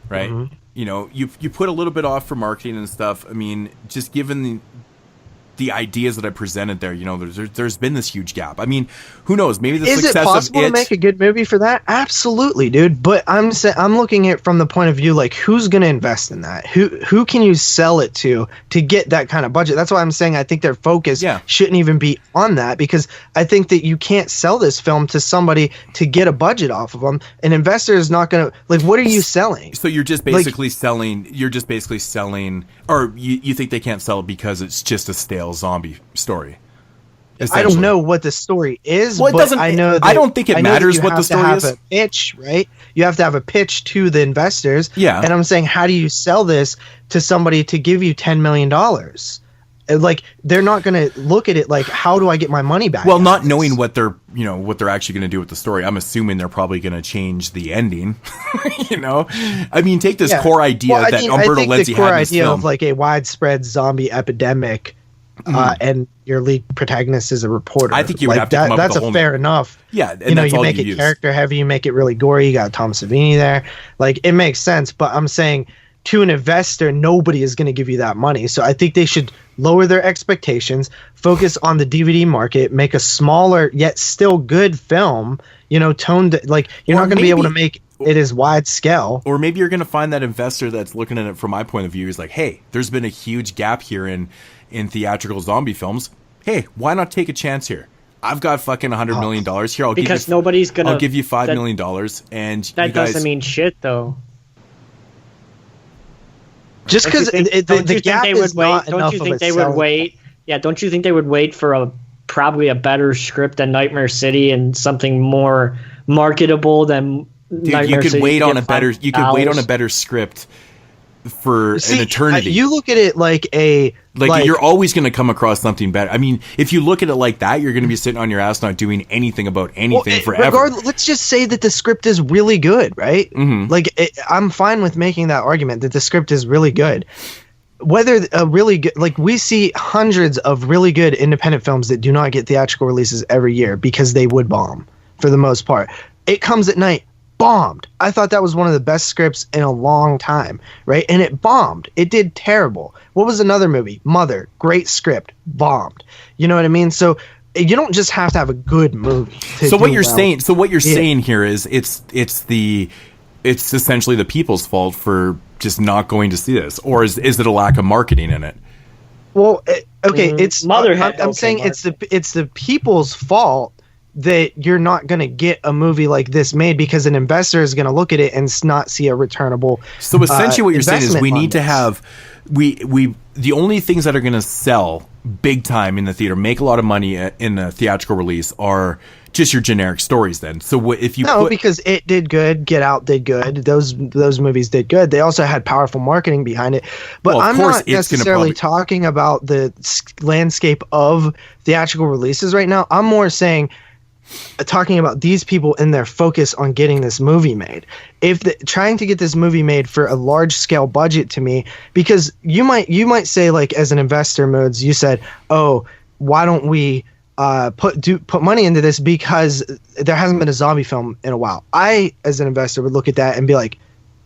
right? Mm-hmm. You put a little bit off for marketing and stuff. I mean, just given the ideas that I presented there, there's been this huge gap. I mean, who knows? Maybe the success of it. Is it possible to make a good movie for that? Absolutely, dude. But I'm looking at it from the point of view like who's going to invest in that? Who can you sell it to get that kind of budget? That's why I'm saying I think their focus shouldn't even be on that, because I think that you can't sell this film to somebody to get a budget off of them. An investor is not going to like. What are you selling? So you're just basically selling. You're just basically selling, or you think they can't sell it because it's just a stale zombie story. I don't know what the story is, well, but I know that, I don't think it matters what the story is. You have to have a pitch, right? You have to have a pitch to the investors. Yeah. And I'm saying, how do you sell this to somebody to give you $10 million? Like, they're not going to look at it like, how do I get my money back? Well, not knowing what they're actually going to do with the story. I'm assuming they're probably going to change the ending. I mean, take this core idea that Umberto Lenzi had in this film. The core idea of like a widespread zombie epidemic. And your lead protagonist is a reporter. I think you would have to come up that's with a whole fair enough. Yeah, and you make it character heavy, you make it really gory. You got Tom Savini there, like it makes sense. But I'm saying to an investor, nobody is going to give you that money. So I think they should lower their expectations, focus on the DVD market, make a smaller yet still good film. Toned like you're not going to be able to make it is wide scale. Or maybe you're going to find that investor that's looking at it from my point of view is like, hey, there's been a huge gap here in theatrical zombie films. Hey, why not take a chance here? I've got fucking $100 million here. I'll give you $5 million, and that doesn't mean shit though. Just because the gap is not enough. Don't you think they would wait? Yeah, don't you think they would wait for probably a better script than Nightmare City and something more marketable than Nightmare City? You could wait on a better script for an eternity. You look at it like you're always going to come across something better. I mean, if you look at it like that, you're going to be sitting on your ass not doing anything about anything forever. Let's just say that the script is really good, right? Mm-hmm. I'm fine with making that argument that the script is really good. Whether a really good, we see hundreds of really good independent films that do not get theatrical releases every year because they would bomb for the most part. It Comes at Night bombed. I thought that was one of the best scripts in a long time, right? And it bombed. It did terrible. What was another movie? Mother, great script, bombed. You know what I mean? So you don't just have to have a good movie. So what you're saying here is it's essentially the people's fault for just not going to see this, or is it a lack of marketing in it? Well, okay, it's Mother. I'm saying it's the people's fault that you're not going to get a movie like this made because an investor is going to look at it and not see a returnable. So essentially what you're saying is we need to have the only things that are going to sell big time in the theater, make a lot of money in a theatrical release, are just your generic stories then. So if you because It did good, Get Out did good, those movies did good. They also had powerful marketing behind it. But I'm not necessarily talking about the landscape of theatrical releases right now. I'm more talking about these people and their focus on getting this movie made. Trying to get this movie made for a large scale budget, to me, because you might say, like, as an investor, Moods, you said, oh, why don't we put money into this because there hasn't been a zombie film in a while. I, as an investor, would look at that and be like,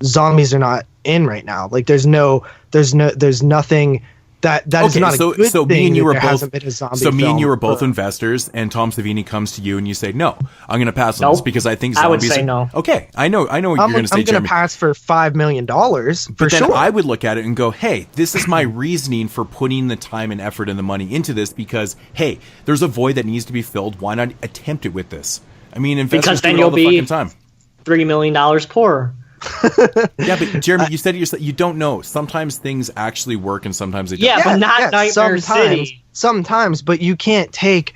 zombies are not in right now. Like, there's nothing. That is not a good thing. Me and you were both investors, and Tom Savini comes to you and you say, "No, I'm going to pass on this because I think zombies." I would say no. Okay, I know what you're going to say. I'm going to pass for $5 million for sure. I would look at it and go, "Hey, this is my reasoning for putting the time and effort and the money into this because, hey, there's a void that needs to be filled. Why not attempt it with this? I mean, investors do it all the fucking time. $3 million poorer." Yeah, but Jeremy, you said it yourself. You don't know. Sometimes things actually work, and sometimes they don't. Yeah, but not Nightmare City. Sometimes, but you can't take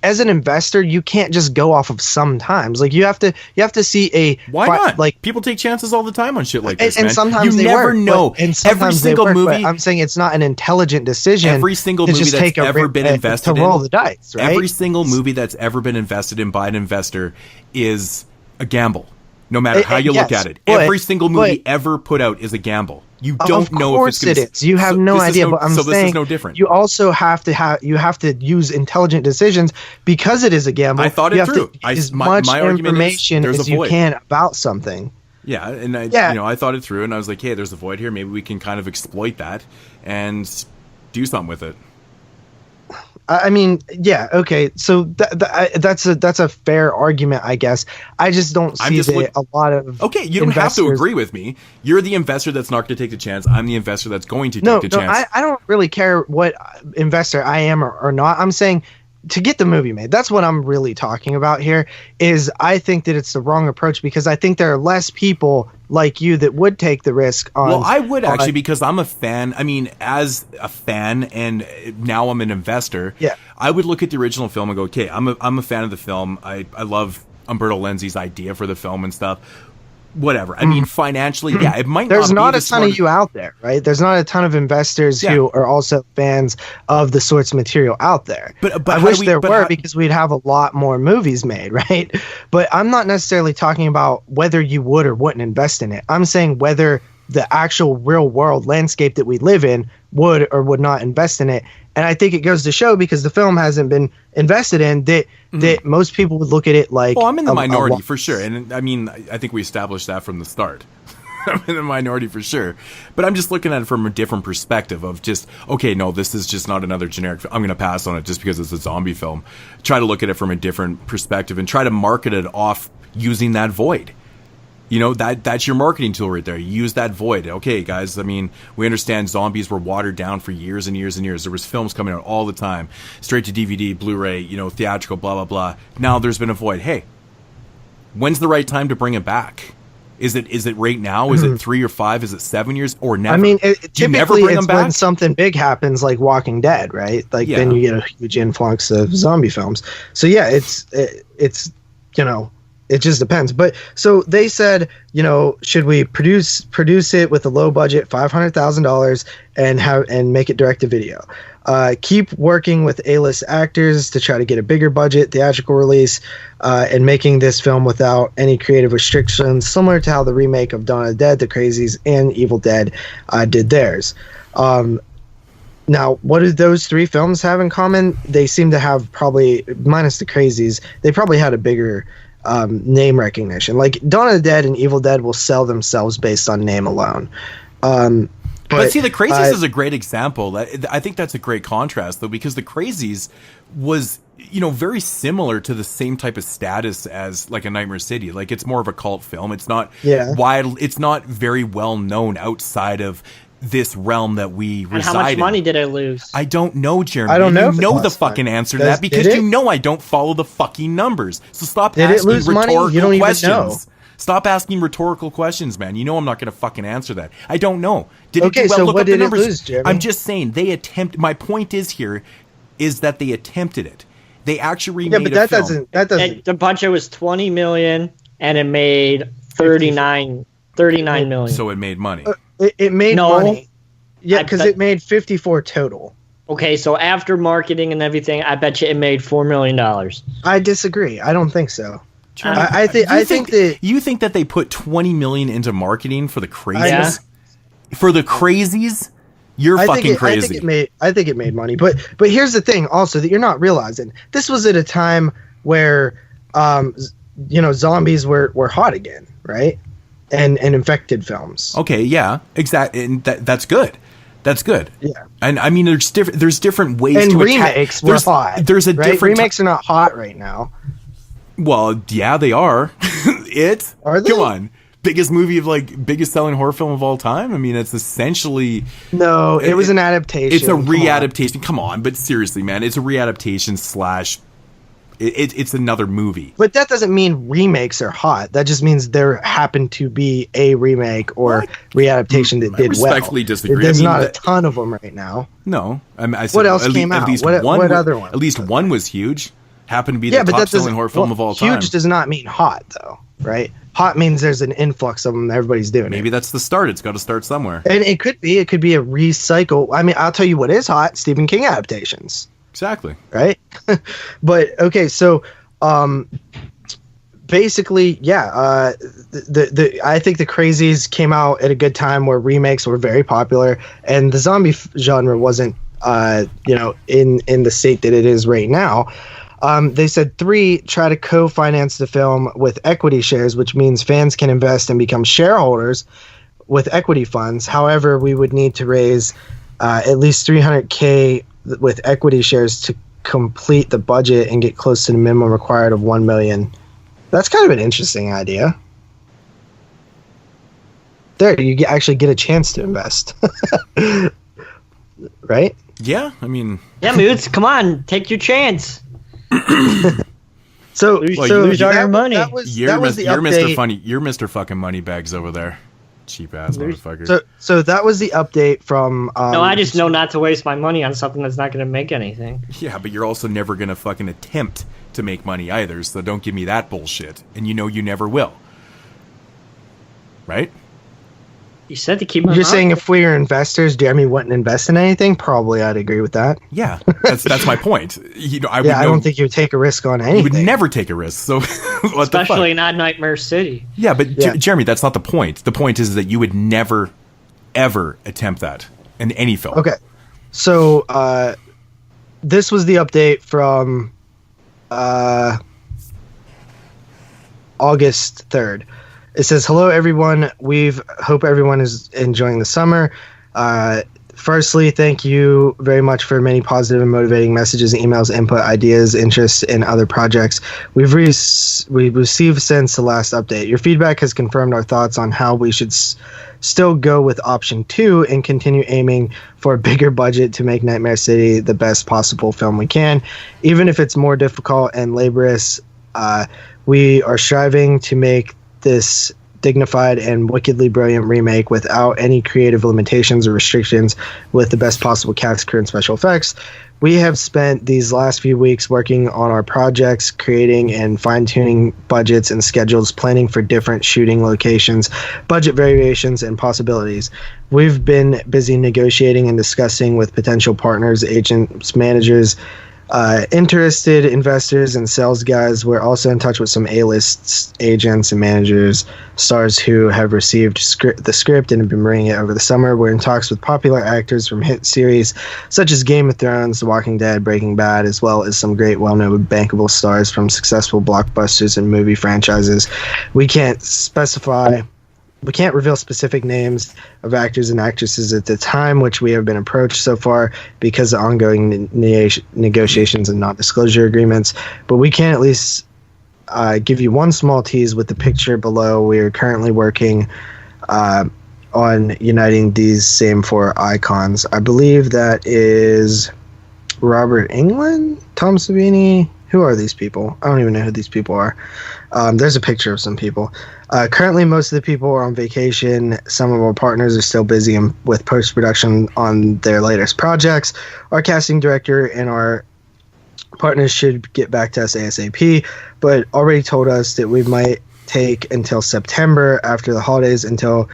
as an investor, you can't just go off of sometimes. Like you have to see a why not? Like people take chances all the time on shit like this, and man. sometimes you never know. And every single movie, I'm saying it's not an intelligent decision. Every single movie that's ever been invested to roll the dice, right? Every single movie that's ever been invested in by an investor is a gamble. No matter how you look at it, every single movie ever put out is a gamble. You don't know if it's going to. Of course it is. You have no idea. But I'm saying this is no different. You also have to use intelligent decisions because it is a gamble. I thought it through. As much information as you can about something. Yeah, and I thought it through, and I was like, hey, there's a void here. Maybe we can kind of exploit that and do something with it. I mean, yeah, okay. So that's a fair argument, I guess. I just don't see a lot of. Okay, you don't have to agree with me. You're the investor that's not going to take the chance. I'm the investor that's going to take the chance. I don't really care what investor I am or not. I'm saying to get the movie made. That's what I'm really talking about here. Is I think that it's the wrong approach because I think there are less people like you that would take the risk on. Well, I would actually because I'm a fan. I mean, as a fan and now I'm an investor. Yeah. I would look at the original film and go, okay, I'm a fan of the film. I love Umberto Lenzi's idea for the film and stuff. Whatever. I mean, financially, yeah, it might. There's not a ton of you out there, right? There's not a ton of investors who are also fans of the sorts of material out there. But I wish there were because we'd have a lot more movies made, right? But I'm not necessarily talking about whether you would or wouldn't invest in it. I'm saying whether the actual real world landscape that we live in would or would not invest in it. And I think it goes to show because the film hasn't been invested in that most people would look at it like. Well, I'm in the minority for sure. And I mean, I think we established that from the start. I'm in the minority for sure. But I'm just looking at it from a different perspective of just, okay, no, this is just not another generic film. I'm going to pass on it just because it's a zombie film. Try to look at it from a different perspective and try to market it off using that void. You know, that's your marketing tool right there. You use that void. Okay, guys, I mean, we understand zombies were watered down for years and years and years. There was films coming out all the time, straight to DVD, Blu-ray, theatrical, blah, blah, blah. Now there's been a void. Hey, when's the right time to bring it back? Is it right now? Is it 3 or 5? Is it 7 years or never? I mean, typically it's when something big happens, like Walking Dead, right? Like then you get a huge influx of zombie films. So yeah, it's It just depends. But so they said, should we produce it with a low budget, $500,000, and make it direct to video? Keep working with A-list actors to try to get a bigger budget theatrical release, and making this film without any creative restrictions, similar to how the remake of Dawn of the Dead, The Crazies, and Evil Dead did theirs. Now, what do those three films have in common? They seem to have, probably minus The Crazies, they probably had a bigger name recognition. Like Dawn of the Dead and Evil Dead will sell themselves based on name alone. But see, The Crazies is a great example. I think that's a great contrast, though, because The Crazies was, very similar to the same type of status as like A Nightmare City. Like, it's more of a cult film. It's not it's not very well known outside of this realm that we reside in. And how much money did it lose? I don't know, Jeremy. I don't know. You know the fucking answer to that because I don't follow the fucking numbers. So stop asking rhetorical questions. Stop asking rhetorical questions, man. I'm not going to fucking answer that. I don't know. Did it do well? Look up the numbers. Lose, Jeremy? I'm just saying my point is that they attempted it. They actually remade a film. That doesn't. The budget was $20 million and it made $39 million. So it made money. It made money. Yeah, because it made 54 total. Okay, so after marketing and everything, I bet you it made $4 million. I disagree. I don't think so. I think that they put $20 million into marketing for The Crazies? Yeah. For The Crazies? You're fucking crazy. I think it made money. But here's the thing also that you're not realizing. This was at a time where zombies were hot again, right? And infected films. Okay, yeah, exactly. And that's good. That's good. Yeah. And I mean there's different ways and to remakes were hot. There's a different remakes are not hot right now. Well, yeah, they are. Are they? Come on. Biggest selling horror film of all time? I mean, it's essentially... No, it was an adaptation. It's a readaptation. Come on, but seriously, man, it's a readaptation / it's another movie. But that doesn't mean remakes are hot. That just means there happened to be a remake or readaptation that did well. I respectfully disagree. There's not a ton of them right now. No. I said, what else came out? What other one? At least one was huge. Happened to be the top-selling horror film of all time. Huge does not mean hot, though, right? Hot means there's an influx of them. Everybody's doing Maybe that's the start. It's got to start somewhere. And it could be a recycle. I mean, I'll tell you what is hot: Stephen King adaptations. Exactly. Right. But okay, so basically, yeah. I think The Crazies came out at a good time where remakes were very popular, and the zombie genre wasn't, in the state that it is right now. They said 3, try to co-finance the film with equity shares, which means fans can invest and become shareholders with equity funds. However, we would need to raise at least $300K with equity shares to complete the budget and get close to the minimum required of $1 million. That's kind of an interesting idea. There, you actually get a chance to invest. Right? Yeah, I mean... Yeah, Moods, come on, take your chance. So lose all your money. You're Mr. Funny. You're Mr. Fucking Moneybags over there. Cheap ass motherfucker. So that was the update from. No, I just know not to waste my money on something that's not going to make anything. Yeah, but you're also never going to fucking attempt to make money either. So don't give me that bullshit. And you never will. Right? You said to keep. You're saying if we were investors, Jeremy wouldn't invest in anything? Probably, I'd agree with that. Yeah, that's my point. I don't think you would take a risk on anything. You would never take a risk. So, especially not Nightmare City. Yeah, but Jeremy, that's not the point. The point is that you would never, ever attempt that in any film. Okay, so this was the update from August 3rd. It says, hello, everyone. Hope everyone is enjoying the summer. Firstly, thank you very much for many positive and motivating messages, emails, input, ideas, interests in other projects we've received since the last update. Your feedback has confirmed our thoughts on how we should still go with option 2 and continue aiming for a bigger budget to make Nightmare City the best possible film we can. Even if it's more difficult and laborious, we are striving to make this dignified, and wickedly brilliant remake without any creative limitations or restrictions, with the best possible cast, crew, and special effects. We have spent these last few weeks working on our projects, creating and fine-tuning budgets and schedules, planning for different shooting locations, budget variations, and possibilities. We've been busy negotiating and discussing with potential partners, agents, managers, interested investors, and sales guys. We're also in touch with some A-list agents and managers, stars who have received the script and have been bringing it over the summer. We're in talks with popular actors from hit series such as Game of Thrones, The Walking Dead, Breaking Bad, as well as some great well-known bankable stars from successful blockbusters and movie franchises. We can't reveal specific names of actors and actresses at the time, which we have been approached so far because of ongoing negotiations and non-disclosure agreements. But we can at least give you one small tease with the picture below. We are currently working on uniting these same four icons. I believe that is Robert Englund, Tom Savini. Who are these people? I don't even know who these people are. There's a picture of some people. Currently, most of the people are on vacation. Some of our partners are still busy with post-production on their latest projects. Our casting director and our partners should get back to us ASAP, but already told us that we might take until September after the holidays until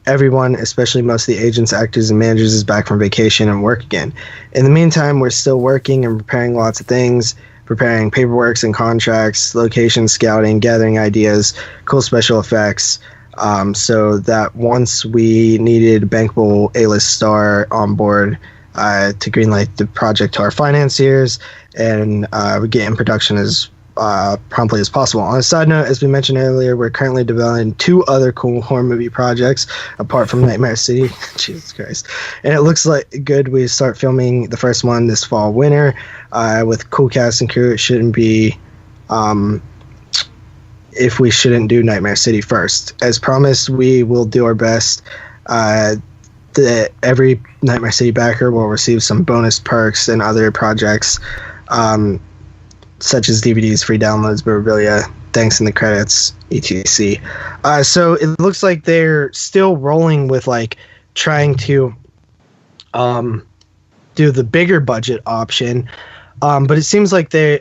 everyone, especially most of the agents, actors, and managers, is back from vacation and work again. In the meantime, we're still working and preparing lots of things. Preparing paperworks and contracts, location scouting, gathering ideas, cool special effects, so that once we needed a bankable A-list star on board to greenlight the project to our financiers and get in production as promptly as possible. On a side note, as we mentioned earlier, we're currently developing 2 other cool horror movie projects apart from Nightmare City. Jesus Christ. And it looks like good. We start filming the first one this fall, winter, with cool cast and crew. It shouldn't be if we shouldn't do Nightmare City first. As promised, we will do our best. Every Nightmare City backer will receive some bonus perks and other projects, such as DVDs, free downloads, memorabilia, thanks in the credits, etc. So it looks like they're still rolling with like trying to do the bigger budget option, but it seems like I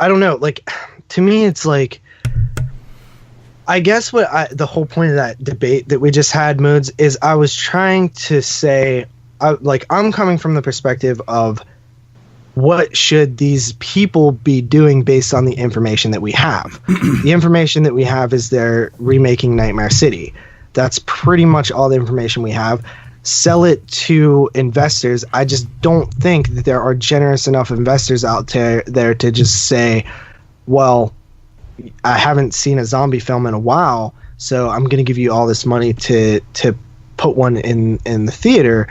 don't know, like to me it's like, I guess the whole point of that debate that we just had, Moods, is I was trying to say, I'm coming from the perspective of what should these people be doing based on the information that we have. The information that we have is they're remaking Nightmare City. That's pretty much all the information we have. Sell it to investors. I just don't think that there are generous enough investors out there to just say, well, I haven't seen a zombie film in a while, so I'm going to give you all this money to put one in the theater.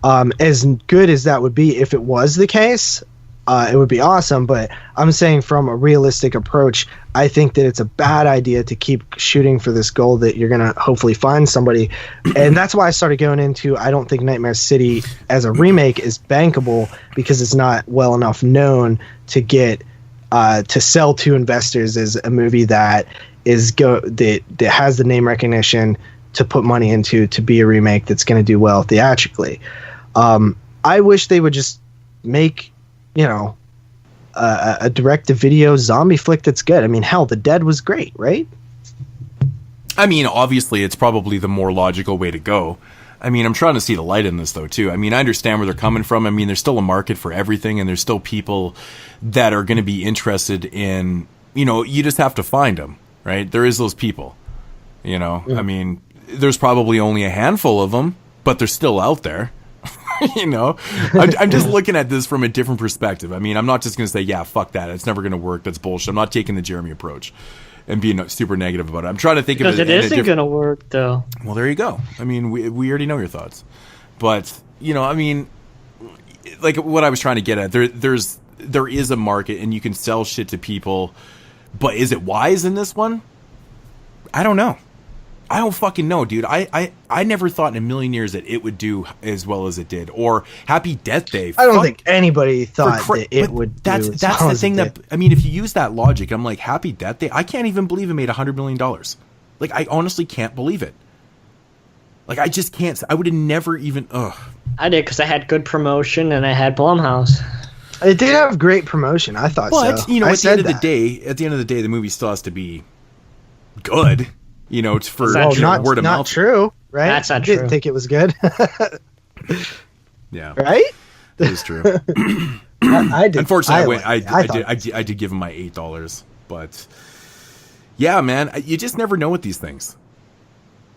As good as that would be if it was the case, it would be awesome, but I'm saying from a realistic approach, I think that it's a bad idea to keep shooting for this goal that you're going to hopefully find somebody. And that's why I started going into, I don't think Nightmare City as a remake is bankable because it's not well enough known to get to sell to investors as a movie that that has the name recognition to put money into, to be a remake that's going to do well theatrically. I wish they would just make, a direct-to-video zombie flick that's good. I mean, hell, The Dead was great, right? I mean, obviously, it's probably the more logical way to go. I mean, I'm trying to see the light in this, though, too. I mean, I understand where they're coming from. I mean, there's still a market for everything, and there's still people that are going to be interested in, you just have to find them, right? There is those people, Yeah. I mean, there's probably only a handful of them, but they're still out there. I'm just looking at this from a different perspective. I mean, I'm not just going to say, yeah, fuck that. It's never going to work. That's bullshit. I'm not taking the Jeremy approach and being super negative about it. I'm trying to think of it. Because it isn't going to work, though. Well, there you go. I mean, we already know your thoughts. But, I mean, like what I was trying to get at, there is a market and you can sell shit to people. But is it wise in this one? I don't know. I don't fucking know, dude. I never thought in a million years that it would do as well as it did. Or Happy Death Day. I don't think anybody thought that it would. That's the thing that, I mean, if you use that logic, I'm like, Happy Death Day, I can't even believe it made $100 million. Like, I honestly can't believe it. Like, I just can't. I would have never even. Ugh. I did because I had good promotion and I had Blumhouse. It did have great promotion. I thought so. But, you know, at the end of the day, the movie still has to be good. You know, it's for word of mouth. Not true, right? That's not I true. didn't think it was good. Yeah. Right? That is true. I did. Unfortunately, I did give him my $8. But, yeah, man, you just never know with these things.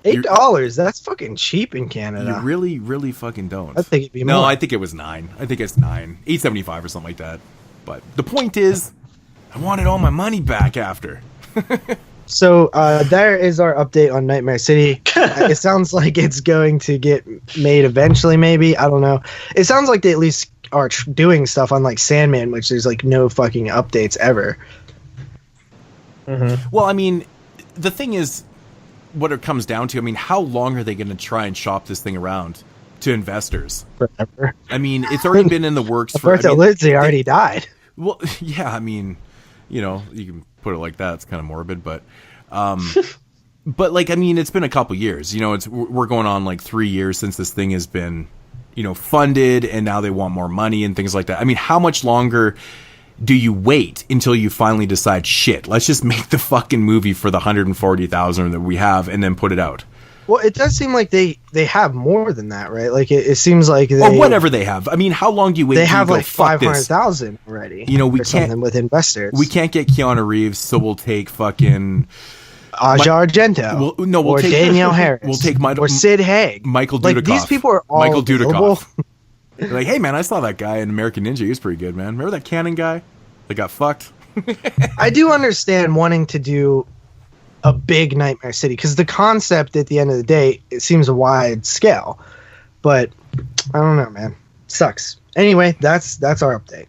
$8? That's fucking cheap in Canada. You really, really fucking don't. I think it'd be more. No, I think it was $9. I think it's $9. $8.75 or something like that. But the point is, I wanted all my money back after. So there is our update on Nightmare City. It sounds like it's going to get made eventually, maybe. I don't know. It sounds like they at least are doing stuff on like Sandman, which there's like no fucking updates ever. Well, I mean, the thing is, what it comes down to, I mean, how long are they going to try and shop this thing around to investors? Forever. I mean, it's already been in the works for... Umberto Lenzi already died. Well, yeah, I mean, you know, you can put it like that. It's kind of morbid, but... but, like, I mean, it's been a couple years. You know, we're going on, like, 3 years since this thing has been, you know, funded, and now they want more money and things like that. I mean, how much longer... do you wait until you finally decide, shit, let's just make the fucking movie for the 140,000 that we have and then put it out? Well, it does seem like they have more than that, right? Like, it seems like they... Or whatever they have. I mean, how long do you wait? They have like 500,000 already. You know, we can't... with investors. We can't get Keanu Reeves, so we'll take fucking... Aja Argento. We'll take Danielle Harris. We'll take or Sid Haig. Michael Dudikoff. Like, these people are all Michael available. Dudikoff. Like, hey, man, I saw that guy in American Ninja. He was pretty good, man. Remember that Cannon guy that got fucked? I do understand wanting to do a big Nightmare City, because the concept at the end of the day, it seems a wide scale. But I don't know, man. Sucks. Anyway, that's our update.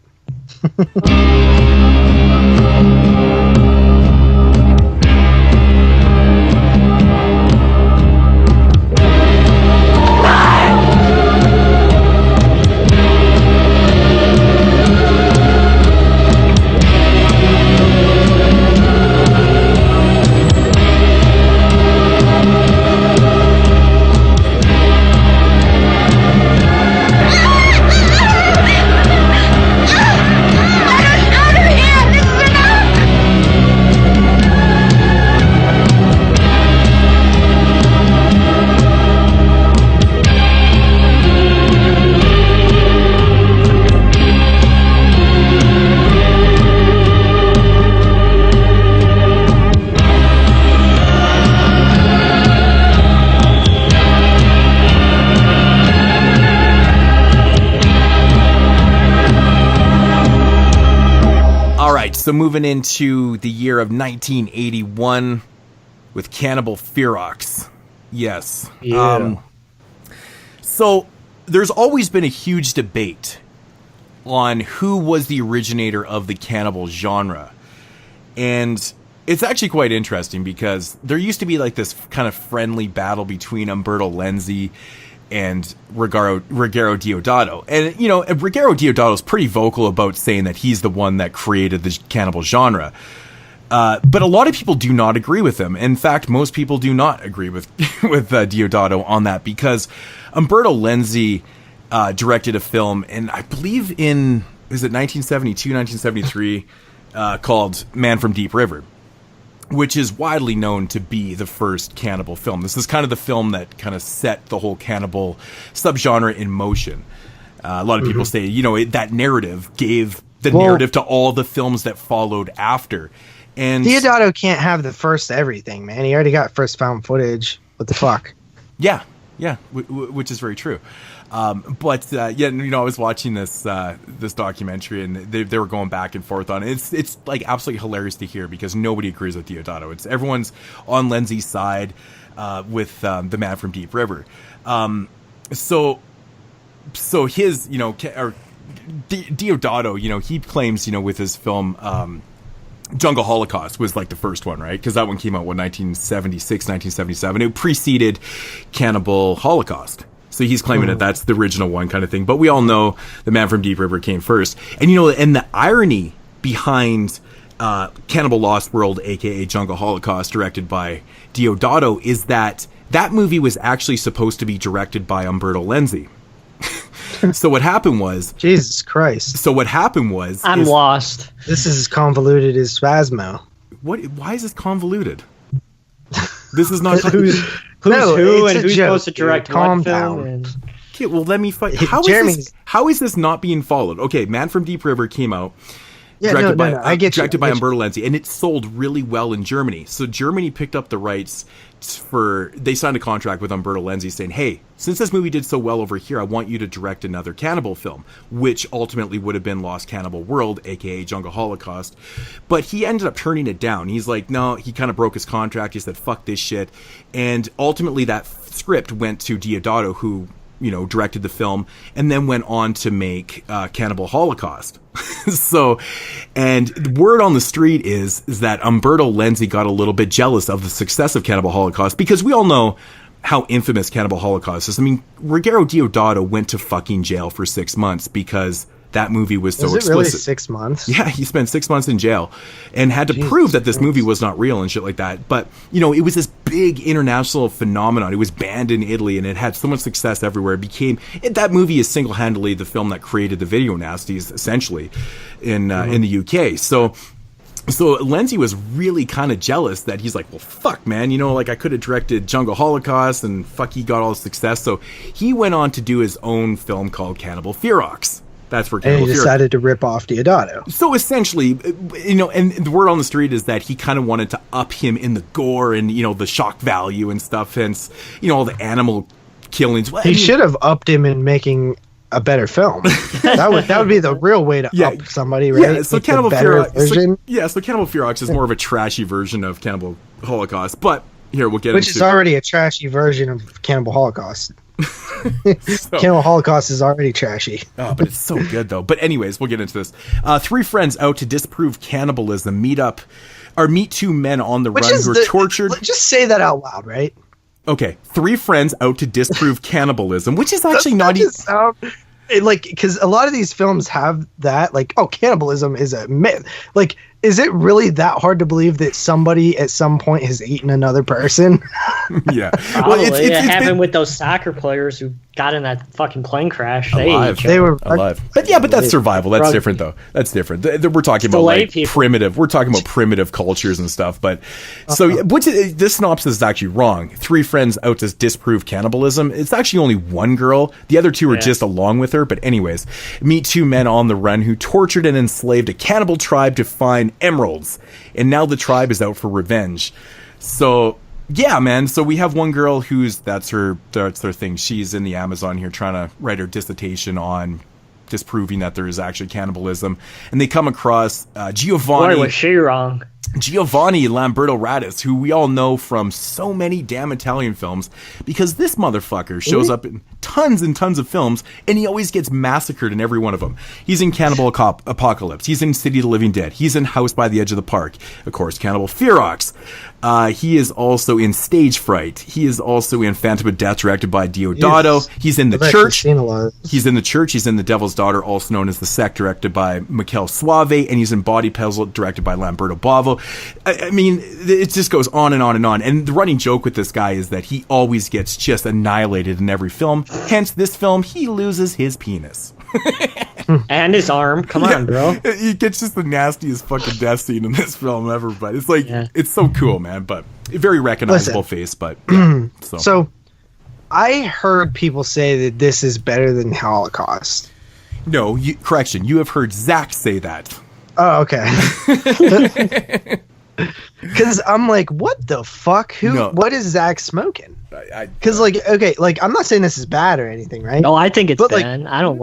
So moving into the year of 1981 with Cannibal Ferox. Yes. Yeah. So there's always been a huge debate on who was the originator of the cannibal genre. And it's actually quite interesting because there used to be like this kind of friendly battle between Umberto Lenzi and Ruggero Deodato. And, you know, Ruggero Deodato is pretty vocal about saying that he's the one that created the cannibal genre. But a lot of people do not agree with him. In fact, most people do not agree with Deodato on that, because Umberto Lenzi directed a film, and I believe is it 1972, 1973, called Man from Deep River, which is widely known to be the first cannibal film. This is kind of the film that kind of set the whole cannibal subgenre in motion. A lot of people say, you know, that narrative gave the narrative to all the films that followed after. And Deodato can't have the first everything, man. He already got first found footage. What the fuck? Yeah, which is very true. But you know, I was watching this documentary, and they were going back and forth on it. It's like absolutely hilarious to hear, because nobody agrees with Deodato. Everyone's on Lenzi's side with the Man from Deep River. So his, you know, Deodato, you know, he claims, you know, with his film Jungle Holocaust was like the first one, right? Because that one came out, 1976, 1977. It preceded Cannibal Holocaust. So he's claiming that that's the original one kind of thing. But we all know the Man from Deep River came first. And, you know, and the irony behind Cannibal Lost World, aka Jungle Holocaust, directed by Deodato, is that movie was actually supposed to be directed by Umberto Lenzi. So what happened was... Jesus Christ. So what happened was... I'm lost. This is as convoluted as Spasmo. Why is this convoluted? This is not... who's who and who's supposed to direct what film? And... Okay, well, let me find... How is this not being followed? Okay, Man from Deep River came out. Yeah, directed by Umberto Lenzi, and it sold really well in Germany. So Germany picked up the rights they signed a contract with Umberto Lenzi saying, hey, since this movie did so well over here, I want you to direct another cannibal film, which ultimately would have been Lost Cannibal World, aka Jungle Holocaust. But he ended up turning it down. He's like, no, he kind of broke his contract. He said, fuck this shit. And ultimately that script went to Deodato, who, directed the film, and then went on to make Cannibal Holocaust. So, and the word on the street is that Umberto Lenzi got a little bit jealous of the success of Cannibal Holocaust, because we all know how infamous Cannibal Holocaust is. I mean, Ruggero Deodato went to fucking jail for 6 months because that movie was so explicit. Really 6 months? Yeah, he spent 6 months in jail and had to prove that this movie was not real and shit like that. But, it was this big international phenomenon. It was banned in Italy and it had so much success everywhere. That movie is single-handedly the film that created the video nasties, essentially, in the UK. So Lenzi was really kind of jealous that he's like, well, fuck, man, I could have directed Jungle Holocaust and fuck, he got all the success. So he went on to do his own film called Cannibal Ferox. That's where Cannibal Ferox. And he decided to rip off Deodato. So essentially, and the word on the street is that he kind of wanted to up him in the gore and, the shock value and stuff. Hence, all the animal killings. He should have upped him in making a better film. that would be the real way to up somebody, right? Yeah, so Cannibal Ferox. So Cannibal Ferox is more of a trashy version of Cannibal Holocaust. But here, we'll get Which is already a trashy version of Cannibal Holocaust. Cannibal Holocaust is already trashy. Oh, but it's so good though. But anyways, we'll get into this. 3 friends out to disprove cannibalism meet two men on the run who are tortured. Just say that out loud, right? Okay, 3 friends out to disprove cannibalism, which is actually not even sound because a lot of these films have that, cannibalism is a myth. Is it really that hard to believe that somebody at some point has eaten another person? Yeah. Well, it happened with those soccer players who got in that fucking plane crash. They were alive. But that's survival. That's different, though. That's different. We're talking about primitive. We're talking about primitive cultures and stuff. But this synopsis is actually wrong. 3 friends out to disprove cannibalism. It's actually only 1 girl. The other 2 are just along with her. But anyways, meet 2 men on the run who tortured and enslaved a cannibal tribe to find emeralds, and now the tribe is out for revenge. So yeah, man. So we have 1 girl that's her thing. She's in the Amazon here trying to write her dissertation on disproving that there is actually cannibalism, and they come across Giovanni. Boy, was she wrong. Giovanni Lamberto Radis, who we all know from so many damn Italian films, because this motherfucker shows up in tons and tons of films, and he always gets massacred in every one of them. He's in Cannibal Apocalypse. He's in City of the Living Dead. He's in House by the Edge of the Park. Of course, Cannibal Ferox. He is also in Stage Fright. He is also in Phantom of Death, directed by Deodato. He's in The Church. He's in The Church. He's in The Devil's Daughter, also known as The Sect, directed by Michele Soave. And he's in Body Puzzle, directed by Lamberto Bavo. I mean, it just goes on and on and on. And the running joke with this guy is that he always gets just annihilated in every film. Hence, this film, he loses his penis. And his arm. Come on, bro. He gets just the nastiest fucking death scene in this film ever. But it's it's so cool, man. But very recognizable face. But so I heard people say that this is better than Holocaust. No, correction. You have heard Zach say that. Oh, okay. Because I'm like, what the fuck? What is Zach smoking? Because I'm not saying this is bad or anything, right? No, I think it's bad. I don't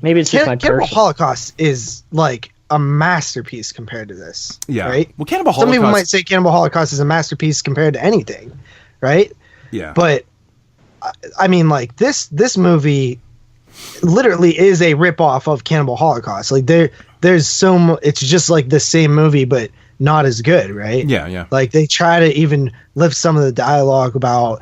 maybe it's just my Cannibal Holocaust is like a masterpiece compared to this. Yeah. Right? Well, Cannibal Holocaust. Some people might say Cannibal Holocaust is a masterpiece compared to anything, right? Yeah. But I mean, like this movie literally is a ripoff of Cannibal Holocaust. Like there's so much. It's just like the same movie, but not as good, right? Yeah. Like they try to even lift some of the dialogue about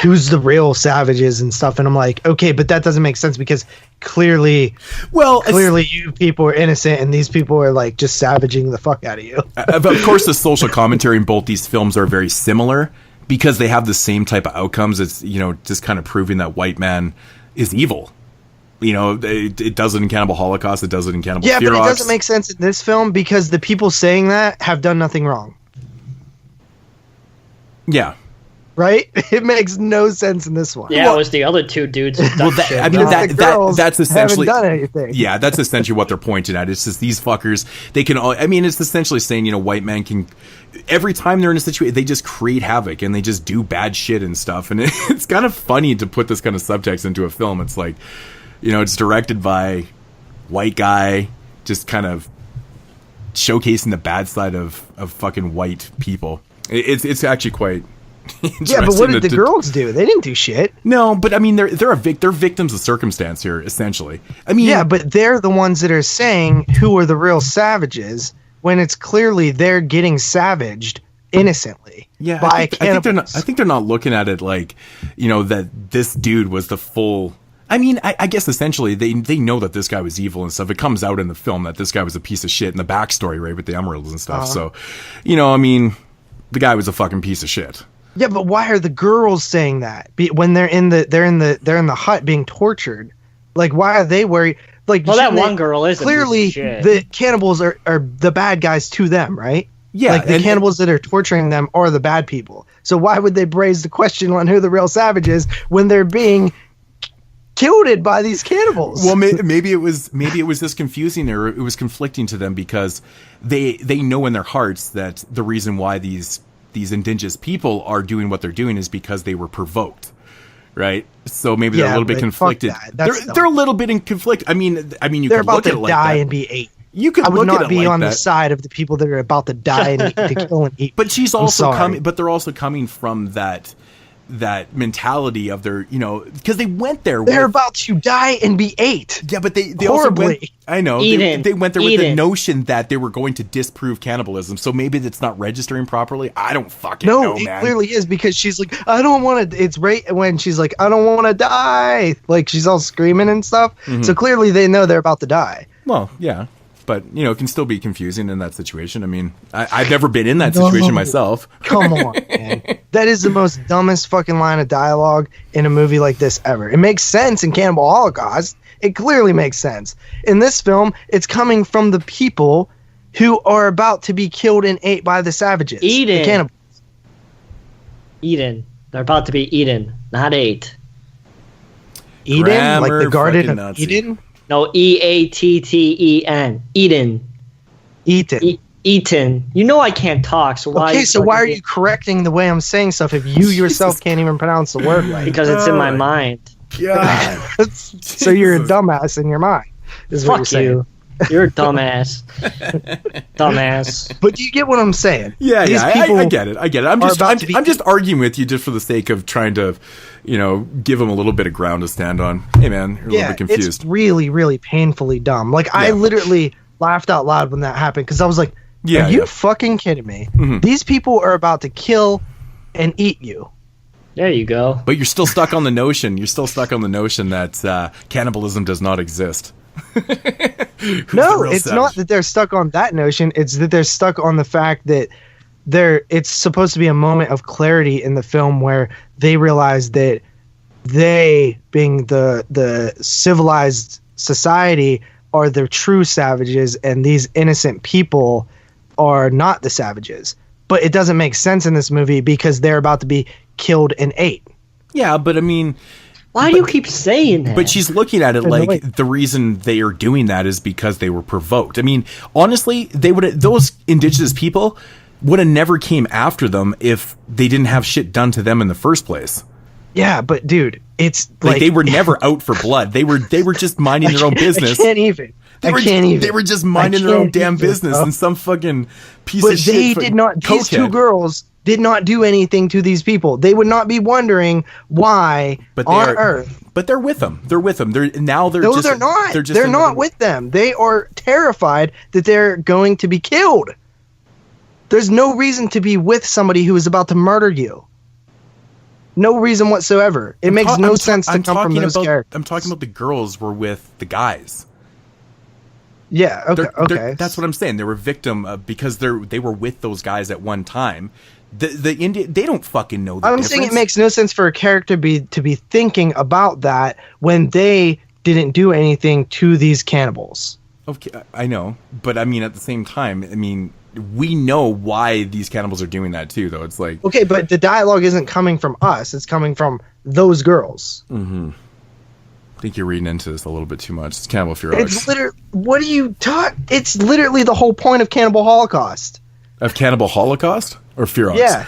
who's the real savages and stuff. And I'm like, okay, but that doesn't make sense because clearly you people are innocent and these people are like just savaging the fuck out of you. Of course, the social commentary in both these films are very similar because they have the same type of outcomes. It's, just kind of proving that white man is evil. It does it in Cannibal Holocaust. It does it in Cannibal Ferox. Yeah, but it doesn't make sense in this film because the people saying that have done nothing wrong. Yeah. Right? It makes no sense in this one. Yeah, it was the other two dudes who done shit. I mean, that's essentially haven't done anything. Yeah, that's essentially what they're pointing at. It's just these fuckers. They can. It's essentially saying, white men can. Every time they're in a situation, they just create havoc and they just do bad shit and stuff. And it's kind of funny to put this kind of subtext into a film. It's like, it's directed by white guy, just kind of showcasing the bad side of fucking white people. It's actually quite. Yeah, but what did the girls do? They didn't do shit. No, but I mean, they're victims of circumstance here, essentially. I mean, yeah, but they're the ones that are saying who are the real savages when it's clearly they're getting savaged innocently. Yeah, by cannibals. I think they're not looking at it like, that this dude was the full. I mean, I guess essentially they know that this guy was evil and stuff. It comes out in the film that this guy was a piece of shit in the backstory, right, with the emeralds and stuff. So, the guy was a fucking piece of shit. Yeah, but why are the girls saying that when they're in the hut being tortured? Like, why are they worried? Like, well, that one girl is clearly the cannibals are the bad guys to them, right? Yeah, like the cannibals that are torturing them are the bad people. So why would they raise the question on who the real savage is when they're being killed by these cannibals? Well, maybe it was this confusing, or it was conflicting to them because they know in their hearts that the reason why these indigenous people are doing what they're doing is because they were provoked, right? So maybe they're a little bit conflicted. They're a little bit in conflict. I mean, they're about to die and be ate. You could. I would not be on the side of the people that are about to die and to kill and eat. But she's also coming. But they're also coming from that mentality of their, because they went there. They're about to die and be ate. Yeah, but they also went. I know they went there with the notion that they were going to disprove cannibalism. So maybe it's not registering properly. I don't fucking know, man. It clearly is because she's like, I don't want to. It's right when she's like, I don't want to die. Like she's all screaming and stuff. Mm-hmm. So clearly they know they're about to die. Well, yeah. But, it can still be confusing in that situation. I mean, I've never been in that situation myself. Come on, man. That is the most dumbest fucking line of dialogue in a movie like this ever. It makes sense in Cannibal Holocaust. It clearly makes sense. In this film, it's coming from the people who are about to be killed and ate by the savages. The cannibals. Eaten. They're about to be eaten, not ate. Eden? Grammar, like the Garden of Nazi. Eden? No, Eatten. Eden. Eaten. You know I can't talk, so why? Okay, so why are you correcting the way I'm saying stuff if you yourself can't even pronounce the word right? Because it's in my mind. God. So you're a dumbass in your mind. Fuck you. You're a dumbass. Dumbass. But do you get what I'm saying? Yeah, I get it. I'm just arguing with you just for the sake of trying to, give them a little bit of ground to stand on. Hey, man, you're a little bit confused. It's really, really painfully dumb. Like, I literally laughed out loud when that happened because I was like, are you fucking kidding me? Mm-hmm. These people are about to kill and eat you. There you go. But you're still stuck on the notion. That cannibalism does not exist. No, it's not that they're stuck on that notion. It's that they're stuck on the fact that it's supposed to be a moment of clarity in the film where they realize that they, being the civilized society, are the true savages and these innocent people are not the savages. But it doesn't make sense in this movie because they're about to be killed and ate. Yeah, but I mean... Why do you keep saying that? But she's looking at it like the reason they are doing that is because they were provoked. I mean, honestly, those indigenous people would have never came after them if they didn't have shit done to them in the first place. Yeah, but dude, it's like they were never out for blood. They were just minding their own business. I can't even. They were just minding their own damn business, and some fucking piece of shit. But they did not. These two girls did not do anything to these people. They would not be wondering why on Earth. But they're with them. They're with them. They're not. They're not with them. They are terrified that they're going to be killed. There's no reason to be with somebody who is about to murder you. No reason whatsoever. It makes no sense to come from those characters. I'm talking about the girls were with the guys. Yeah, okay. That's what I'm saying. They were victim because they were with those guys at one time. The Indian, they don't fucking know the difference. I'm saying it makes no sense for a character to be thinking about that when they didn't do anything to these cannibals. Okay, I know, but I mean at the same time, I mean we know why these cannibals are doing that too, though. It's like okay, but the dialogue isn't coming from us; it's coming from those girls. Mm-hmm. I think you're reading into this a little bit too much. It's Cannibal Ferox. It's literally what are you talking? It's literally the whole point of Cannibal Holocaust. Of Cannibal Holocaust or Ferox? Yeah,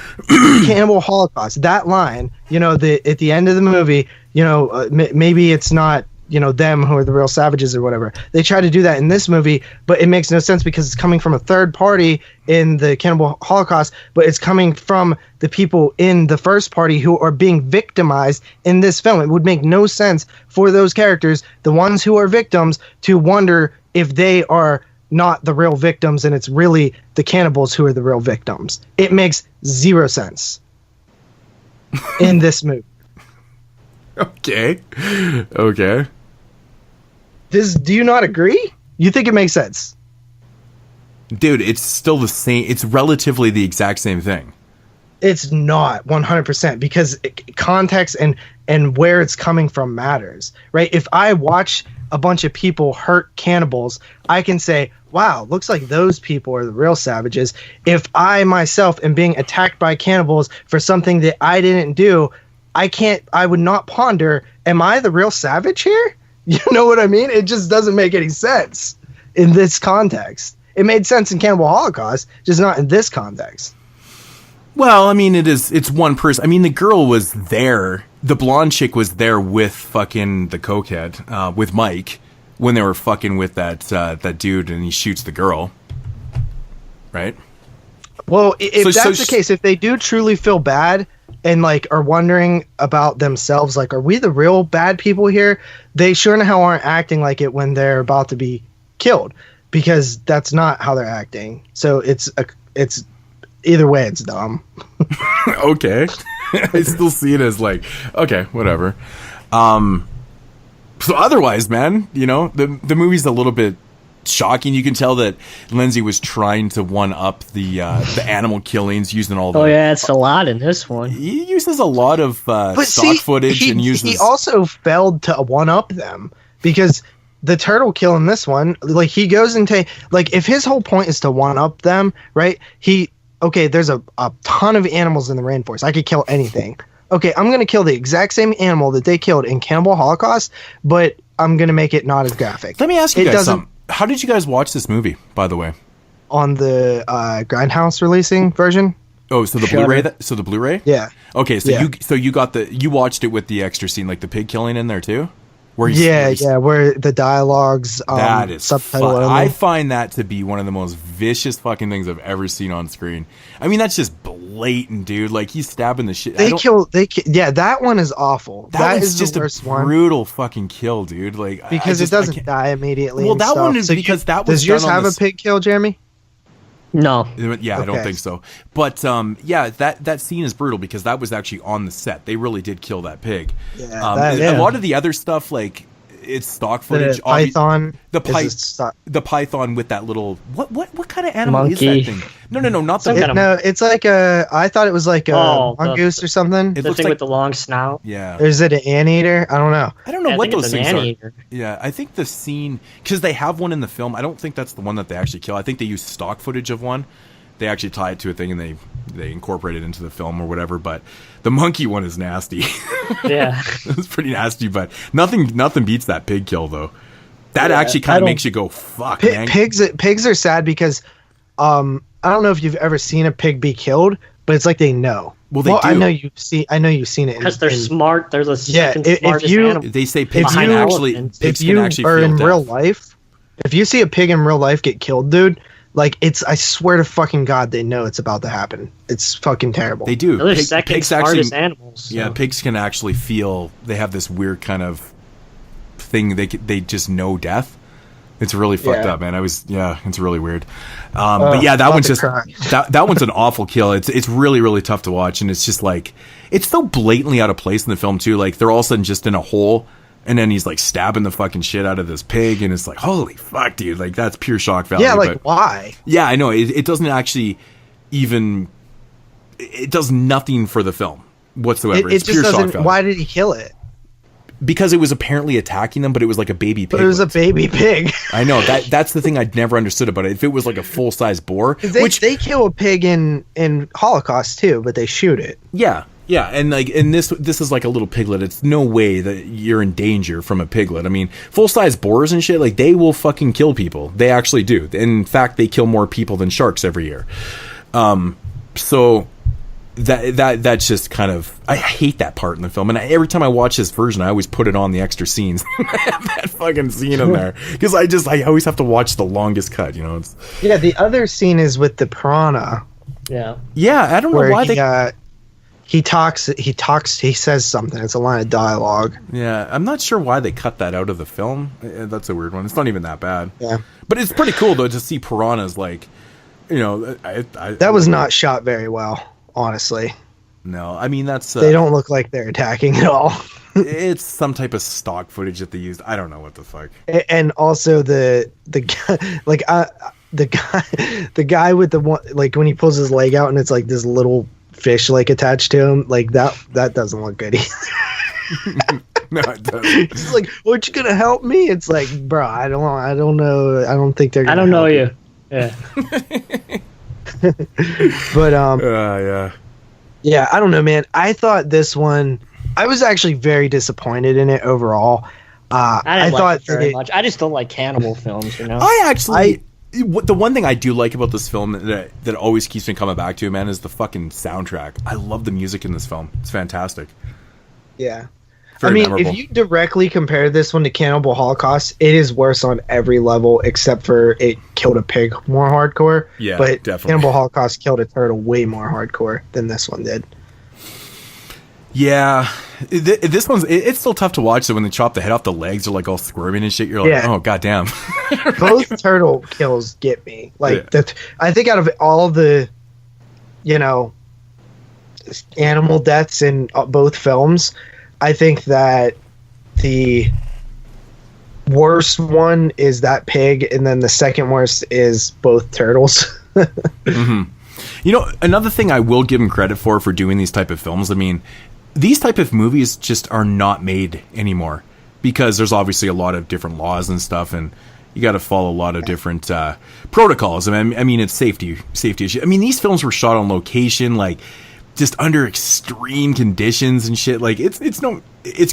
Cannibal Holocaust. That line, you know, at the end of the movie, you know, maybe it's not, you know, them who are the real savages or whatever. They try to do that in this movie, but it makes no sense because it's coming from a third party in the Cannibal Holocaust, but it's coming from the people in the first party who are being victimized in this film. It would make no sense for those characters, the ones who are victims, to wonder if they are not the real victims and it's really the cannibals who are the real victims. It makes zero sense in this movie. Okay. Do you not agree? You think it makes sense? Dude, it's still the same. It's relatively the exact same thing. It's not 100% because context and where it's coming from matters, right? If I watch a bunch of people hurt cannibals, I can say, wow, looks like those people are the real savages. If I myself am being attacked by cannibals for something that I didn't do, I would not ponder, am I the real savage here? You know what I mean? It just doesn't make any sense in this context. It made sense in Cannibal Holocaust, just not in this context. Well, I mean, it's one person. I mean, the girl was there. The blonde chick was there with fucking the cokehead, with Mike, when they were fucking with that dude and he shoots the girl. Right? Well, if that's the case, if they do truly feel bad and like are wondering about themselves, like, are we the real bad people here? They sure in hell aren't acting like it when they're about to be killed, because that's not how they're acting. So it's either way, it's dumb. Okay. I still see it as like, okay, whatever. So otherwise, man, you know, the movie's a little bit shocking. You can tell that Lenzi was trying to one up the animal killings using all the... Oh yeah, it's a lot in this one. He uses a lot of stock footage and uses... He also failed to one up them because the turtle kill in this one, like he goes into... Like if his whole point is to one up them, right? Okay, there's a ton of animals in the rainforest. I could kill anything. Okay, I'm going to kill the exact same animal that they killed in Cannibal Holocaust, but I'm going to make it not as graphic. Let me ask you guys something. How did you guys watch this movie, by the way? On the Grindhouse releasing version. Oh, so the Blu-ray? So the Blu-ray? Yeah. Okay, so yeah. You watched it with the extra scene, like the pig killing in there too? Where the dialogues that is subtitle. I find that to be one of the most vicious fucking things I've ever seen on screen. I mean, that's just blatant, dude. Like he's stabbing the shit. That one is awful. That is just the worst one. Brutal fucking kill, dude. Like because it doesn't die immediately. Well, that one is because that was. Does yours have a pig kill, Jeremy? No. Yeah, okay. I don't think so. But that scene is brutal because that was actually on the set. They really did kill that pig. A lot of the other stuff, like it's stock footage. The python. The python with that little what kind of animal monkey. Is that thing? No, not the No, it's like I thought it was like a mongoose or something. It looks thing like, with the long snout. Yeah. Or is it an anteater? I don't know. I don't know what those things are. Yeah, I think the scene, because they have one in the film. I don't think that's the one that they actually kill. I think they use stock footage of one. They actually tie it to a thing and they incorporate it into the film or whatever. But the monkey one is nasty. Yeah, it's pretty nasty. But nothing beats that pig kill though. That actually kind of makes you go fuck. Man. Pigs are sad because I don't know if you've ever seen a pig be killed, but it's like they know. Well, do. I know you've seen it because they're smart. There's a smartest animal. They say pigs can actually. If you are in real life, if you see a pig in real life get killed, dude. Like I swear to fucking God, they know it's about to happen. It's fucking terrible. They do. They're second smartest animals. So. Yeah, pigs can actually feel. They have this weird kind of thing. They just know death. It's really fucked up, man. It's really weird. But yeah, that one's just that one's an awful kill. It's really, really tough to watch, and it's just like it's so blatantly out of place in the film too. Like they're all of a sudden just in a hole, and then he's like stabbing the fucking shit out of this pig, and it's like, holy fuck, dude! Like that's pure shock value. Yeah, like why? Yeah, I know. It doesn't actually even. It does nothing for the film whatsoever. It just doesn't. Why did he kill it? Because it was apparently attacking them, but it was like a baby pig. But it was a baby pig. I know that's the thing I'd never understood about it. If it was like a full size boar, they kill a pig in Holocaust too, but they shoot it. Yeah, and this is like a little piglet. It's no way that you're in danger from a piglet. I mean, full size boars and shit, like they will fucking kill people. They actually do. In fact, they kill more people than sharks every year. So. That's just kind of I hate that part in the film, and every time I watch this version I always put it on the extra scenes. That fucking scene in there because I always have to watch the longest cut, you know. The other scene is with the piranha. Yeah, I don't know why he says something. It's a line of dialogue. Yeah, I'm not sure why they cut that out of the film. That's a weird one. It's not even that bad. Yeah, but it's pretty cool though to see piranhas, like, you know. That was not shot very well. Honestly, no. I mean, that's they don't look like they're attacking at all. It's some type of stock footage that they used. I don't know what the fuck. And also the guy, like the guy with the one, like when he pulls his leg out and it's like this little fish like attached to him, like that doesn't look good either. No, it doesn't. He's like, "Aren't you gonna help me?" It's like, bro, I don't know. I don't think they're. I don't know you. Yeah. But yeah, I don't know, man. I thought this one, I was actually very disappointed in it overall. I thought it very much. I just don't like cannibal films, you know. The one thing I do like about this film that always keeps me coming back to, man, is the fucking soundtrack. I love the music in this film. It's fantastic. Yeah. Memorable. If you directly compare this one to Cannibal Holocaust, it is worse on every level except for it killed a pig more hardcore. Yeah, but definitely. Cannibal Holocaust killed a turtle way more hardcore than this one did. Yeah, this one's it's still tough to watch. So when they chop the head off, the legs are like all squirming and shit. You're like, oh goddamn. Both turtle kills get me. Like I think out of all the, you know, animal deaths in both films, I think that the worst one is that pig, and then the second worst is both turtles. Mm-hmm. You know, another thing I will give him credit for doing these type of films, I mean, these type of movies just are not made anymore because there's obviously a lot of different laws and stuff, and you got to follow a lot of different protocols. I mean, it's safety issues. I mean, these films were shot on location, like, just under extreme conditions and shit. Like it's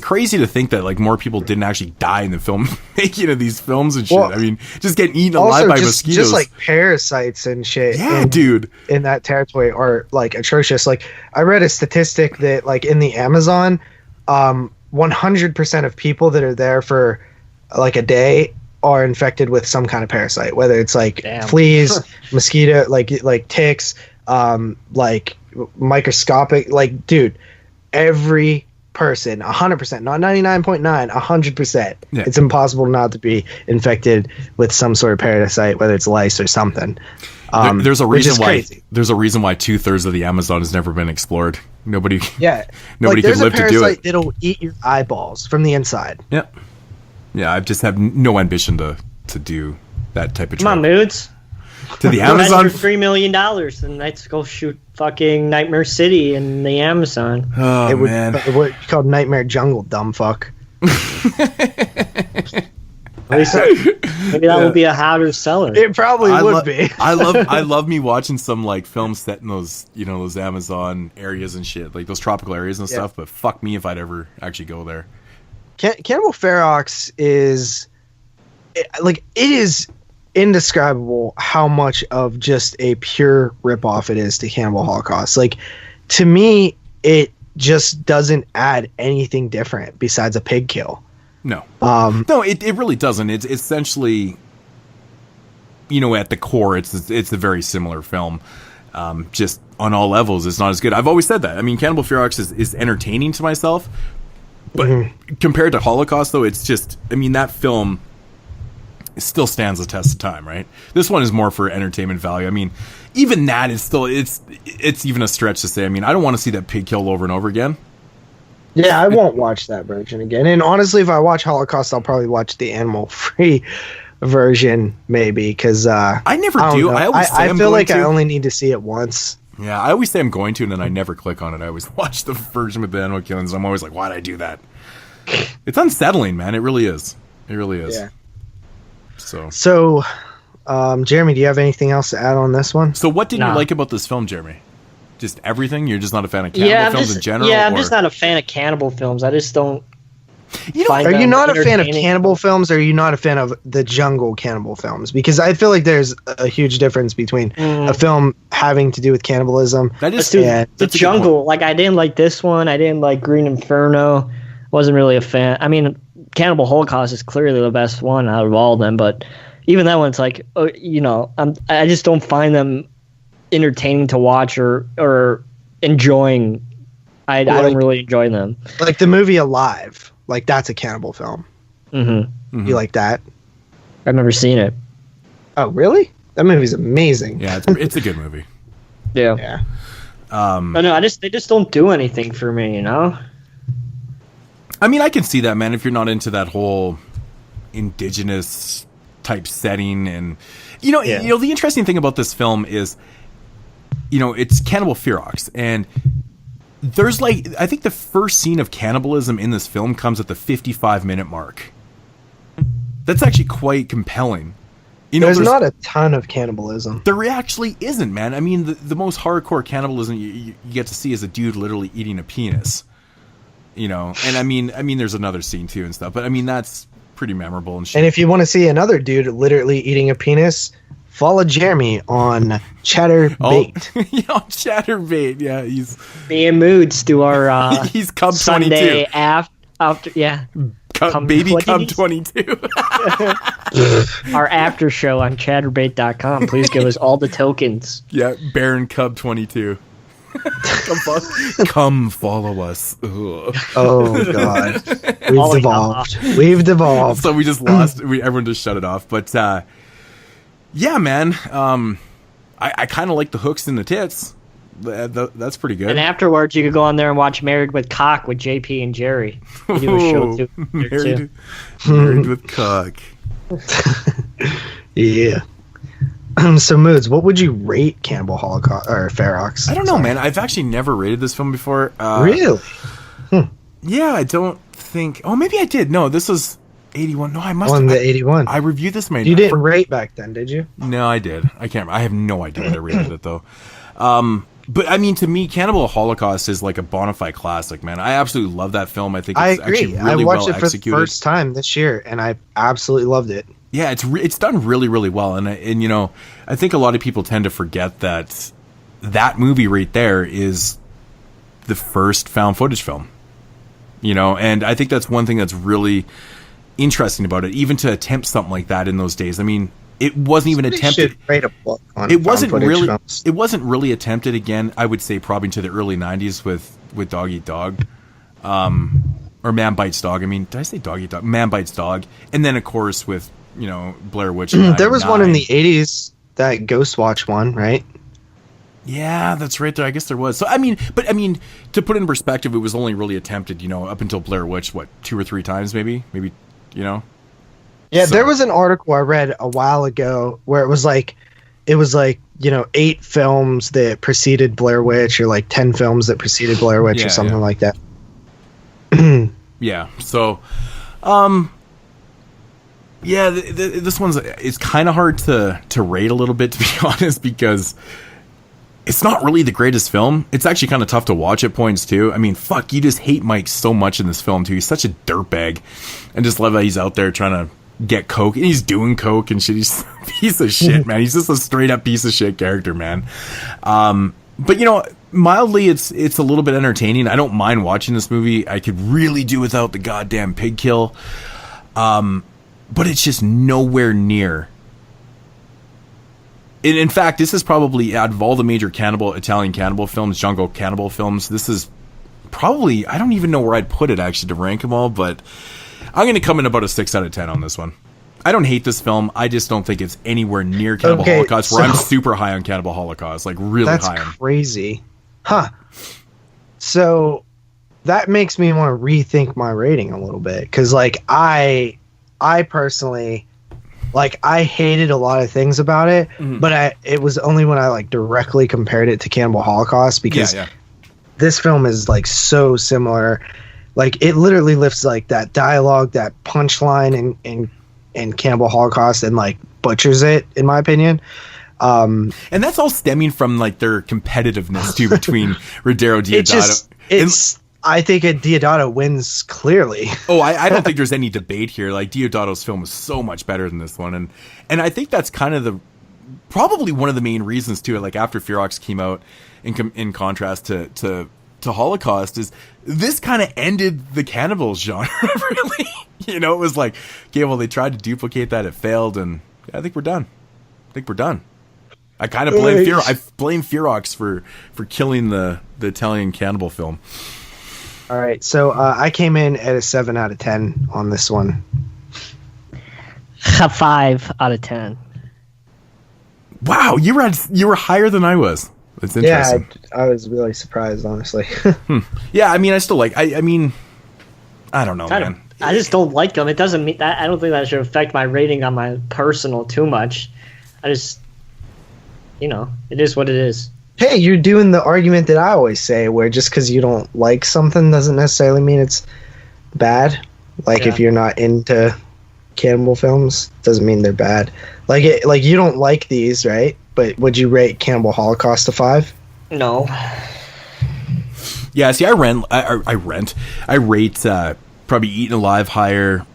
crazy to think that like more people didn't actually die in the film making of these films and shit. Well, I mean, just getting eaten alive by mosquitoes. Just like parasites and shit. Yeah, dude. In that territory are like atrocious. Like I read a statistic that like in the Amazon, 100% of people that are there for like a day are infected with some kind of parasite, whether it's like fleas, mosquito, like ticks, like microscopic, like, dude, every person, 100%, not 99.9, 100%. Yeah. It's impossible not to be infected with some sort of parasite, whether it's lice or something. There's a reason why. There's a reason why 2/3 of the Amazon has never been explored. Nobody can live to do it. There's a parasite that'll eat your eyeballs from the inside. Yep. Yeah, I just have no ambition to do that type of trip. Come on, Moods. To the Amazon. $3 million, and let's go shoot fucking Nightmare City in the Amazon. Oh, man. It would be called Nightmare Jungle, dumb fuck. Maybe that would be a hotter seller. It probably would be. I love me watching some like films set in those, you know, those Amazon areas and shit, like those tropical areas and stuff. But fuck me if I'd ever actually go there. Cannibal Ferox is like, it is indescribable how much of just a pure ripoff it is to Cannibal Holocaust. Like, to me, it just doesn't add anything different besides a pig kill. No. No, it really doesn't. It's essentially, you know, at the core, it's a very similar film. Just on all levels, it's not as good. I've always said that. I mean, Cannibal Ferox is entertaining to myself, but compared to Holocaust, though, it's just, I mean, that film, still stands the test of time, right? This one is more for entertainment value. I mean, even that is still, it's even a stretch to say. I mean, I don't want to see that pig killed over and over again. Yeah, I won't watch that version again. And honestly, if I watch Holocaust, I'll probably watch the animal-free version, maybe, because I never do. I feel like I only need to see it once. Yeah, I always say I'm going to, and then I never click on it. I always watch the version with the animal killings, and I'm always like, why'd I do that? It's unsettling, man. It really is. It really is. Yeah. So, Jeremy, do you have anything else to add on this one? So what didn't you like about this film, Jeremy? Just everything? You're just not a fan of cannibal films in general? Yeah, I'm just not a fan of cannibal films. I just don't. Are you not a fan of cannibal films, or are you not a fan of the jungle cannibal films? Because I feel like there's a huge difference between a film having to do with cannibalism. That is the jungle. Like, I didn't like this one. I didn't like Green Inferno. Wasn't really a fan. I mean, Cannibal Holocaust is clearly the best one out of all of them, but even that one's like, I just don't find them entertaining to watch or enjoying. I don't really enjoy them. Like the movie Alive. Like, that's a cannibal film. Mm-hmm. You like that? I've never seen it. Oh, really? That movie's amazing. Yeah, it's a good movie. Yeah. But no, they just don't do anything for me, you know? I mean, I can see that, man, if you're not into that whole indigenous type setting. And, you know, the interesting thing about this film is, it's Cannibal Ferox. And there's I think the first scene of cannibalism in this film comes at the 55-minute mark. That's actually quite compelling. There's not a ton of cannibalism. There actually isn't, man. I mean, the most hardcore cannibalism you get to see is a dude literally eating a penis. And I mean, there's another scene too and stuff, but I mean, that's pretty memorable and shit. And if you want to see another dude literally eating a penis, follow Jeremy on Chatterbait. Chatterbait. Yeah, he's me and Moods do our he's Cub Sunday 22 after baby Cub 22. Our after show on chatterbait.com. Please give us all the tokens. Yeah, Baron Cub 22. Come follow us. Ugh. Oh god, we've devolved. So we just lost. Everyone just shut it off. But yeah, man. I kind of like the hooks in the tits. That's pretty good. And afterwards, you could go on there and watch Married with Cock with JP and Jerry. They do a show too. Married with Cock. Yeah. So, Moods, what would you rate Cannibal Holocaust or Ferox? I don't know, man. I've actually never rated this film before. Really? Yeah, I don't think. Oh, maybe I did. No, this was 81. No, I must have. 81. I reviewed this. You didn't rate back then, did you? No, I did. I can't remember. I have no idea what I rated it, though. But, I mean, to me, Cannibal Holocaust is like a bona fide classic, man. I absolutely love that film. I think it's actually really well executed. I watched it for the first time this year, and I absolutely loved it. Yeah, it's done really, really well. And I think a lot of people tend to forget that movie right there is the first found footage film. And I think that's one thing that's really interesting about it, even to attempt something like that in those days. I mean, it wasn't even attempted. It wasn't really attempted again. I would say probably into the early 90s with Dog Eat Dog, or Man Bites Dog. I mean, did I say Dog Eat Dog? Man Bites Dog, and then of course with Blair Witch. There was one in the 80s, that Ghostwatch one, right? Yeah, that's right there. I guess there was. So I mean, to put it in perspective, it was only really attempted, up until Blair Witch, 2 or 3 times, maybe. Yeah, so. There was an article I read a while ago where it was like 8 films that preceded Blair Witch, or like 10 films that preceded Blair Witch, or something like that. Yeah. So, yeah, this one's it's kind of hard to rate a little bit, to be honest, because it's not really the greatest film. It's actually kind of tough to watch at points too. I mean, fuck, you just hate Mike so much in this film too. He's such a dirtbag, and just love that he's out there trying to get coke, and he's doing coke and shit. He's a piece of shit, man. He's just a straight up piece of shit character, man. But mildly, it's a little bit entertaining. I don't mind watching this movie. I could really do without the goddamn pig kill. But it's just nowhere near. In fact, this is probably, out of all the major Italian cannibal films, jungle cannibal films, this is probably, I don't even know where I'd put it actually to rank them all, but I'm going to come in about a 6 out of 10 on this one. I don't hate this film. I just don't think it's anywhere near Cannibal Holocaust, where I'm super high on Cannibal Holocaust, like really high on. That's crazy. Huh. So that makes me want to rethink my rating a little bit, because like I personally, like, I hated a lot of things about it, but it was only when I like directly compared it to Cannibal Holocaust, because this film is like so similar. Like, it literally lifts like that dialogue, that punchline in Cannibal Holocaust, and like butchers it, in my opinion. And that's all stemming from like their competitiveness too between Rodero, Deodato. I think Deodato wins clearly. I don't think there's any debate here. Like, Deodato's film is so much better than this one, and I think that's kind of probably one of the main reasons too. Like, after Ferox came out, in contrast to Holocaust, is this kind of ended the cannibals genre. Really, it was like, okay, well, they tried to duplicate that, it failed, and I think we're done. I kind of blame Ferox for killing the Italian cannibal film. All right, so I came in at a 7 out of 10 on this one. A 5 out of 10. Wow, you were higher than I was. That's interesting. Yeah, I was really surprised, honestly. Yeah, I mean, I still like. I mean, I don't know, man. I just don't like them. It doesn't mean that. I don't think that should affect my rating on my personal too much. I just, it is what it is. Hey, you're doing the argument that I always say, where just because you don't like something doesn't necessarily mean it's bad. Like, if you're not into cannibal films, doesn't mean they're bad. Like you don't like these, right? But would you rate Cannibal Holocaust a 5? No. Yeah, see, I rate probably Eaten Alive higher,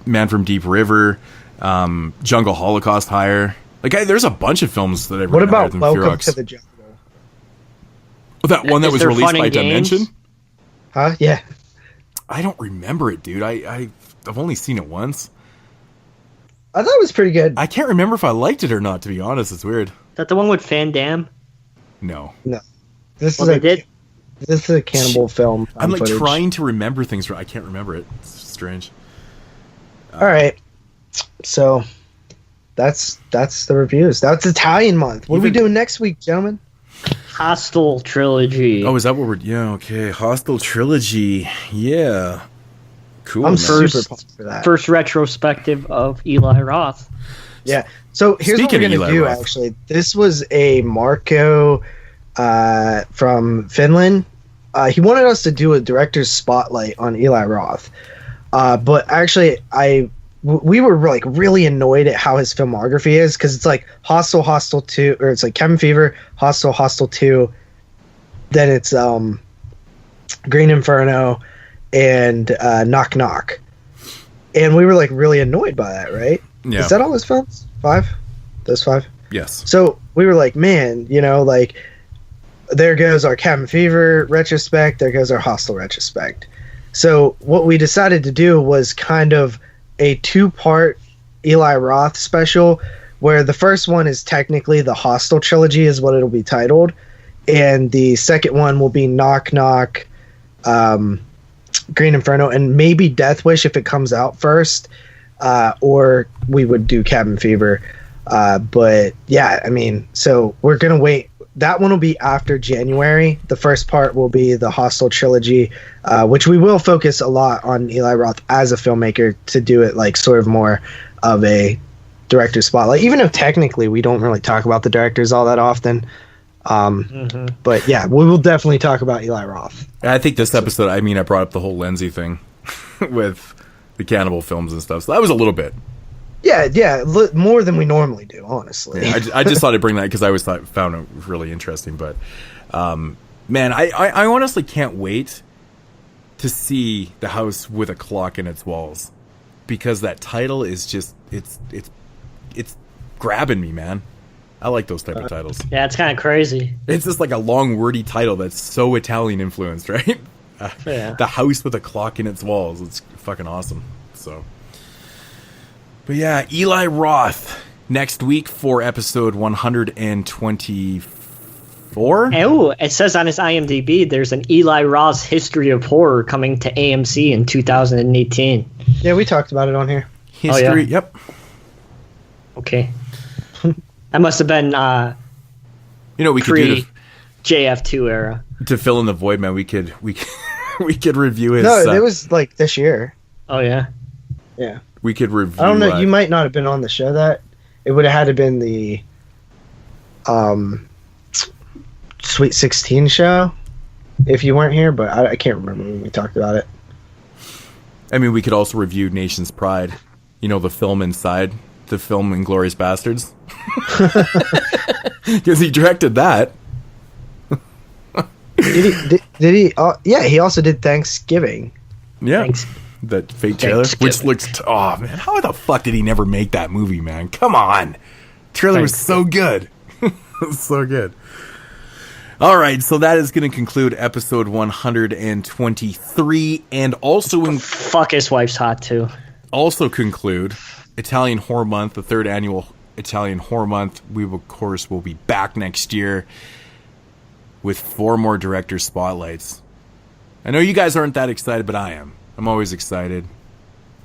Man from Deep River, Jungle Holocaust higher. Like, there's a bunch of films that I rate. What about Welcome Ferox. to the Jungle? That one that was released by Dimension? Huh? Yeah. I don't remember it, dude. I've only seen it once. I thought it was pretty good. I can't remember if I liked it or not, to be honest. It's weird. Is that the one with Van Damme? No. This is a cannibal film. I'm like trying to remember things. I can't remember it. It's strange. All right. So that's the reviews. That's Italian month. What are we doing next week, gentlemen? Hostel Trilogy. Oh, is that what we're... Yeah, okay. Hostel Trilogy. Yeah. Cool. I'm super pumped for that. First retrospective of Eli Roth. Yeah. So here's what we're going to do, actually. This was a Marco from Finland. He wanted us to do a director's spotlight on Eli Roth. But actually, we were like really annoyed at how his filmography is, because it's like Hostel, Hostel 2, or it's like Cabin Fever, Hostel, Hostel 2, then it's Green Inferno, and Knock Knock. And we were like really annoyed by that, right? Yeah. Is that all his films? 5? Those 5? Yes. So we were like, man, like, there goes our Cabin Fever retrospect, there goes our Hostel retrospect. So what we decided to do was kind of a 2-part Eli Roth special, where the first one is technically the Hostel trilogy, is what it'll be titled, and the second one will be Knock Knock, Green Inferno, and maybe Death Wish if it comes out first, or we would do Cabin Fever. But yeah, I mean, so we're gonna wait. That one will be after January. The first part will be the Hostel trilogy, which we will focus a lot on Eli Roth as a filmmaker, to do it like sort of more of a director spotlight, even though technically we don't really talk about the directors all that often. But yeah, we will definitely talk about Eli Roth. I think this episode, I brought up the whole Lenzi thing with the cannibal films and stuff. So that was a little bit. Yeah, more than we normally do, honestly. Yeah, I just thought I'd bring that because I always found it really interesting. But, man, I honestly can't wait to see The House with a Clock in Its Walls, because that title is just it's grabbing me, man. I like those type of titles. Yeah, it's kind of crazy. It's just like a long, wordy title that's so Italian influenced, right? Yeah. The House with a Clock in Its Walls. It's fucking awesome. So... But yeah, Eli Roth next week for episode 124. Oh, it says on his IMDb there's an Eli Roth's History of Horror coming to AMC in 2018. Yeah, we talked about it on here. history. Oh, yeah? Yep. Okay. That must have been we could do JF2 era. To fill in the void, man. We could review his. No, it was like this year. Oh yeah. Yeah. We could review. I don't know. You might not have been on the show. That it would have had to been the Sweet 16 show if you weren't here, but I can't remember when we talked about it. I mean, we could also review Nation's Pride. The film inside the film Inglourious Bastards, because he directed that. Did he? Yeah, he also did Thanksgiving. Yeah, that fake trailer, which looks. Oh man, how the fuck did he never make that movie, man? Come on, trailer was so good, so good. All right, so that is going to conclude episode 123, and also fuck his wife's hot too. Also conclude Italian Horror Month, the 3rd annual Italian Horror Month. We of course will be back next year with 4 more director spotlights. I know you guys aren't that excited, but I am. I'm always excited.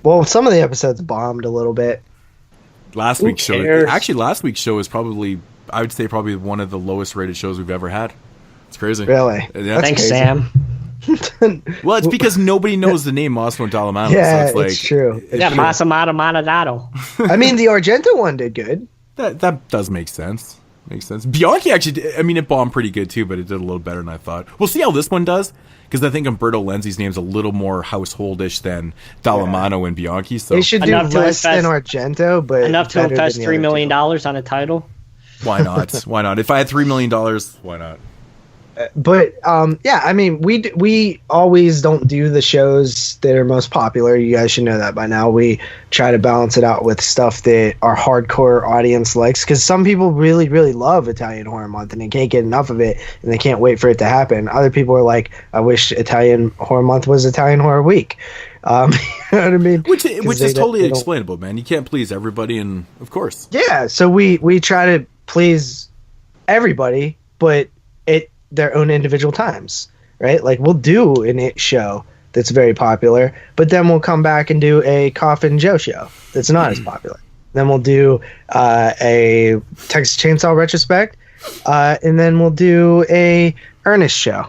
Well, some of the episodes bombed a little bit. Last week's show is probably, I would say, probably one of the lowest rated shows we've ever had. It's crazy. Really? Yeah. Thanks, crazy. Sam. Well, it's because nobody knows the name Massimo Dallamano. Yeah, so it's true. Massimo Manadato. I mean, the Argento one did good. That does make sense. Makes sense. Bianchi actually did, it bombed pretty good too, but it did a little better than I thought. We'll see how this one does, because I think Umberto Lenzi's name's a little more householdish than Dallamano and Bianchi. So they should do less than Argento, but enough to invest $3 million on a title. Why not? Why not? If I had $3 million, why not? But yeah, I mean, we always don't do the shows that are most popular. You guys should know that by now. We try to balance it out with stuff that our hardcore audience likes, because some people really, really love Italian Horror Month and they can't get enough of it and they can't wait for it to happen. Other people are like, I wish Italian Horror Month was Italian Horror Week. You know what I mean? Which is totally explainable, man. You can't please everybody, and of course. Yeah, so we try to please everybody, but their own individual times, right? Like, we'll do an It show that's very popular, but then we'll come back and do a Coffin Joe show that's not as popular. Then we'll do a Texas Chainsaw retrospect, and then we'll do a Ernest show.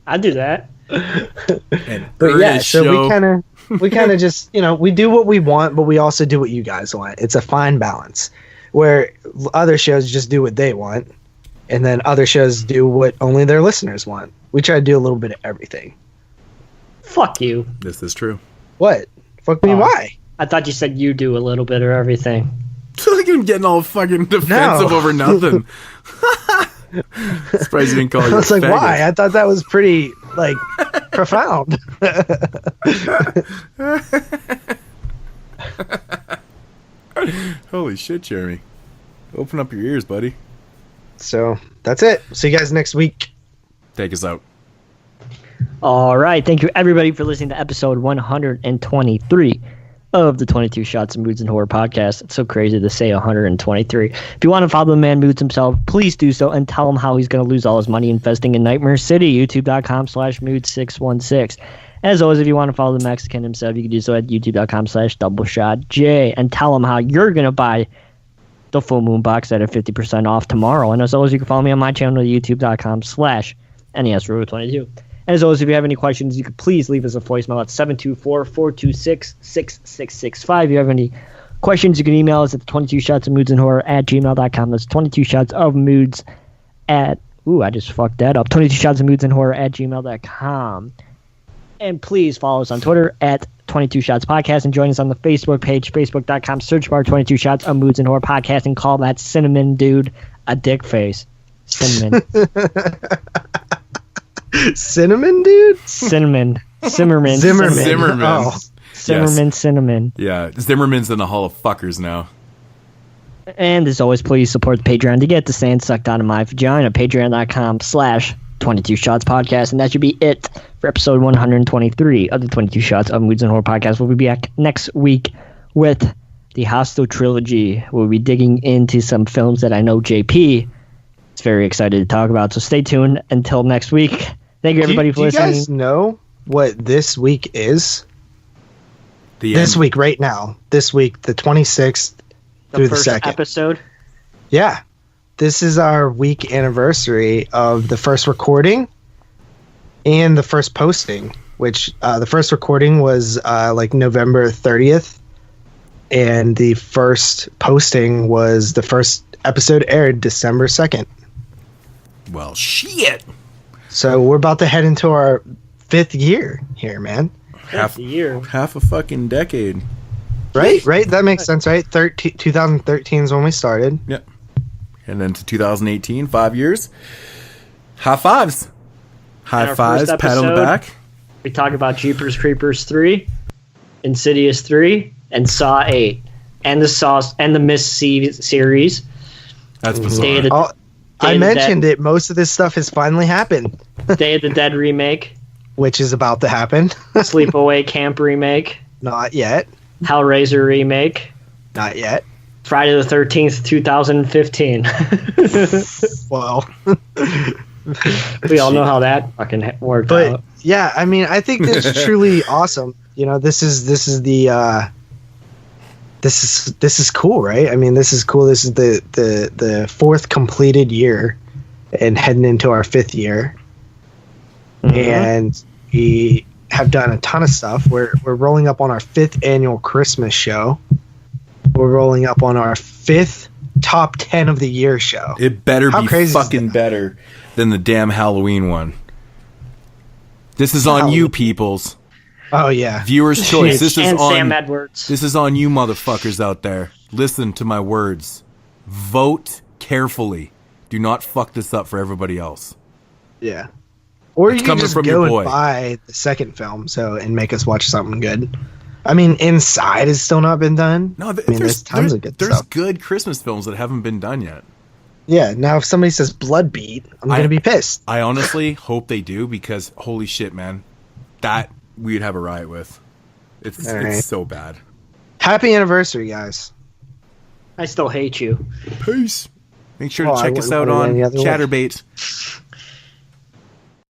I'd do that. But yeah, so we kind of just, we do what we want, but we also do what you guys want. It's a fine balance, where other shows just do what they want, and then other shows do what only their listeners want. We try to do a little bit of everything. Fuck you. This is true. What? Fuck me, why? I thought you said you do a little bit of everything. Like you're getting all fucking defensive over nothing. Surprised you didn't call you I was like, why? I thought that was pretty, profound. Holy shit, Jeremy. Open up your ears, buddy. So, that's it. See you guys next week. Take us out. All right. Thank you, everybody, for listening to episode 123 of the 22 Shots of Moods and Horror podcast. It's so crazy to say 123. If you want to follow the man Moods himself, please do so and tell him how he's going to lose all his money investing in Nightmare City. YouTube.com/Moods616. As always, if you want to follow the Mexican himself, you can do so at YouTube.com/DoubleShotJ and tell him how you're going to buy the full moon box at a 50% off tomorrow. And as always, you can follow me on my channel at youtube.com/NESRoto22. And as always, if you have any questions, you could please leave us a voicemail at 724-426-6665. If you have any questions, you can email us at 22shotsofmoodsandhorror@gmail.com. That's 22shotsofmoods at... Ooh, I just fucked that up. 22shotsofmoodsandhorror@gmail.com. And please follow us on Twitter at 22 Shots Podcast, and join us on the Facebook page, facebook.com, search bar 22 Shots of Moods and Horror Podcast, and call that cinnamon dude a dick face. Cinnamon. Cinnamon dude? Cinnamon. Zimmerman. Oh. Zimmerman, yes. Cinnamon. Yeah, Zimmerman's in the Hall of Fuckers now. And as always, please support the Patreon to get the sand sucked out of my vagina. Patreon.com/22 Shots Podcast. And that should be it for episode 123 of the 22 Shots of Moods and Horror Podcast. We'll be back next week with the Hostel Trilogy. We'll be digging into some films that I know JP is very excited to talk about. So stay tuned until next week. Thank you, everybody, for listening. Do you guys know what this week is? This week, right now. This week, the 26th through the 2nd. Episode? Yeah. This is our week anniversary of the first recording and the first posting, which the first recording was like November 30th. And the first posting was the first episode aired December 2nd. Well, shit. So we're about to head into our 5th year here, man. Half a fucking decade. Right? That makes sense, right? 2013 is when we started. Yep. And then to 2018, 5 years. High fives. High fives, pat on the back. We talk about Jeepers Creepers 3, Insidious 3, and Saw 8. And the Miss C series. That's bizarre. I mentioned it. Most of this stuff has finally happened. Day of the Dead remake. Which is about to happen. Sleepaway Camp remake. Not yet. Hellraiser remake. Not yet. Friday the 13th, 2015. Well. We all know how that fucking worked out. Yeah, I mean, I think this is truly awesome. You know, this is cool, right? I mean, this is cool. This is the 4th completed year and heading into our 5th year. Mm-hmm. And we have done a ton of stuff. We're rolling up on our 5th annual Christmas show. We're rolling up on our 5th top 10 of the year show. It better be fucking better than the damn Halloween one. This is on you, peoples. Oh yeah, viewers' choice. This is on Sam Edwards. This is on you, motherfuckers out there. Listen to my words. Vote carefully. Do not fuck this up for everybody else. Yeah. Or you can just go and buy the second film and make us watch something good. I mean, Inside has still not been done. No, there's tons of good stuff. There's good Christmas films that haven't been done yet. Yeah, now if somebody says Bloodbeat, I'm going to be pissed. I honestly hope they do because, holy shit, man. That we'd have a riot with. It's so bad. Happy anniversary, guys. I still hate you. Peace. Make sure to check us out on Chatterbait.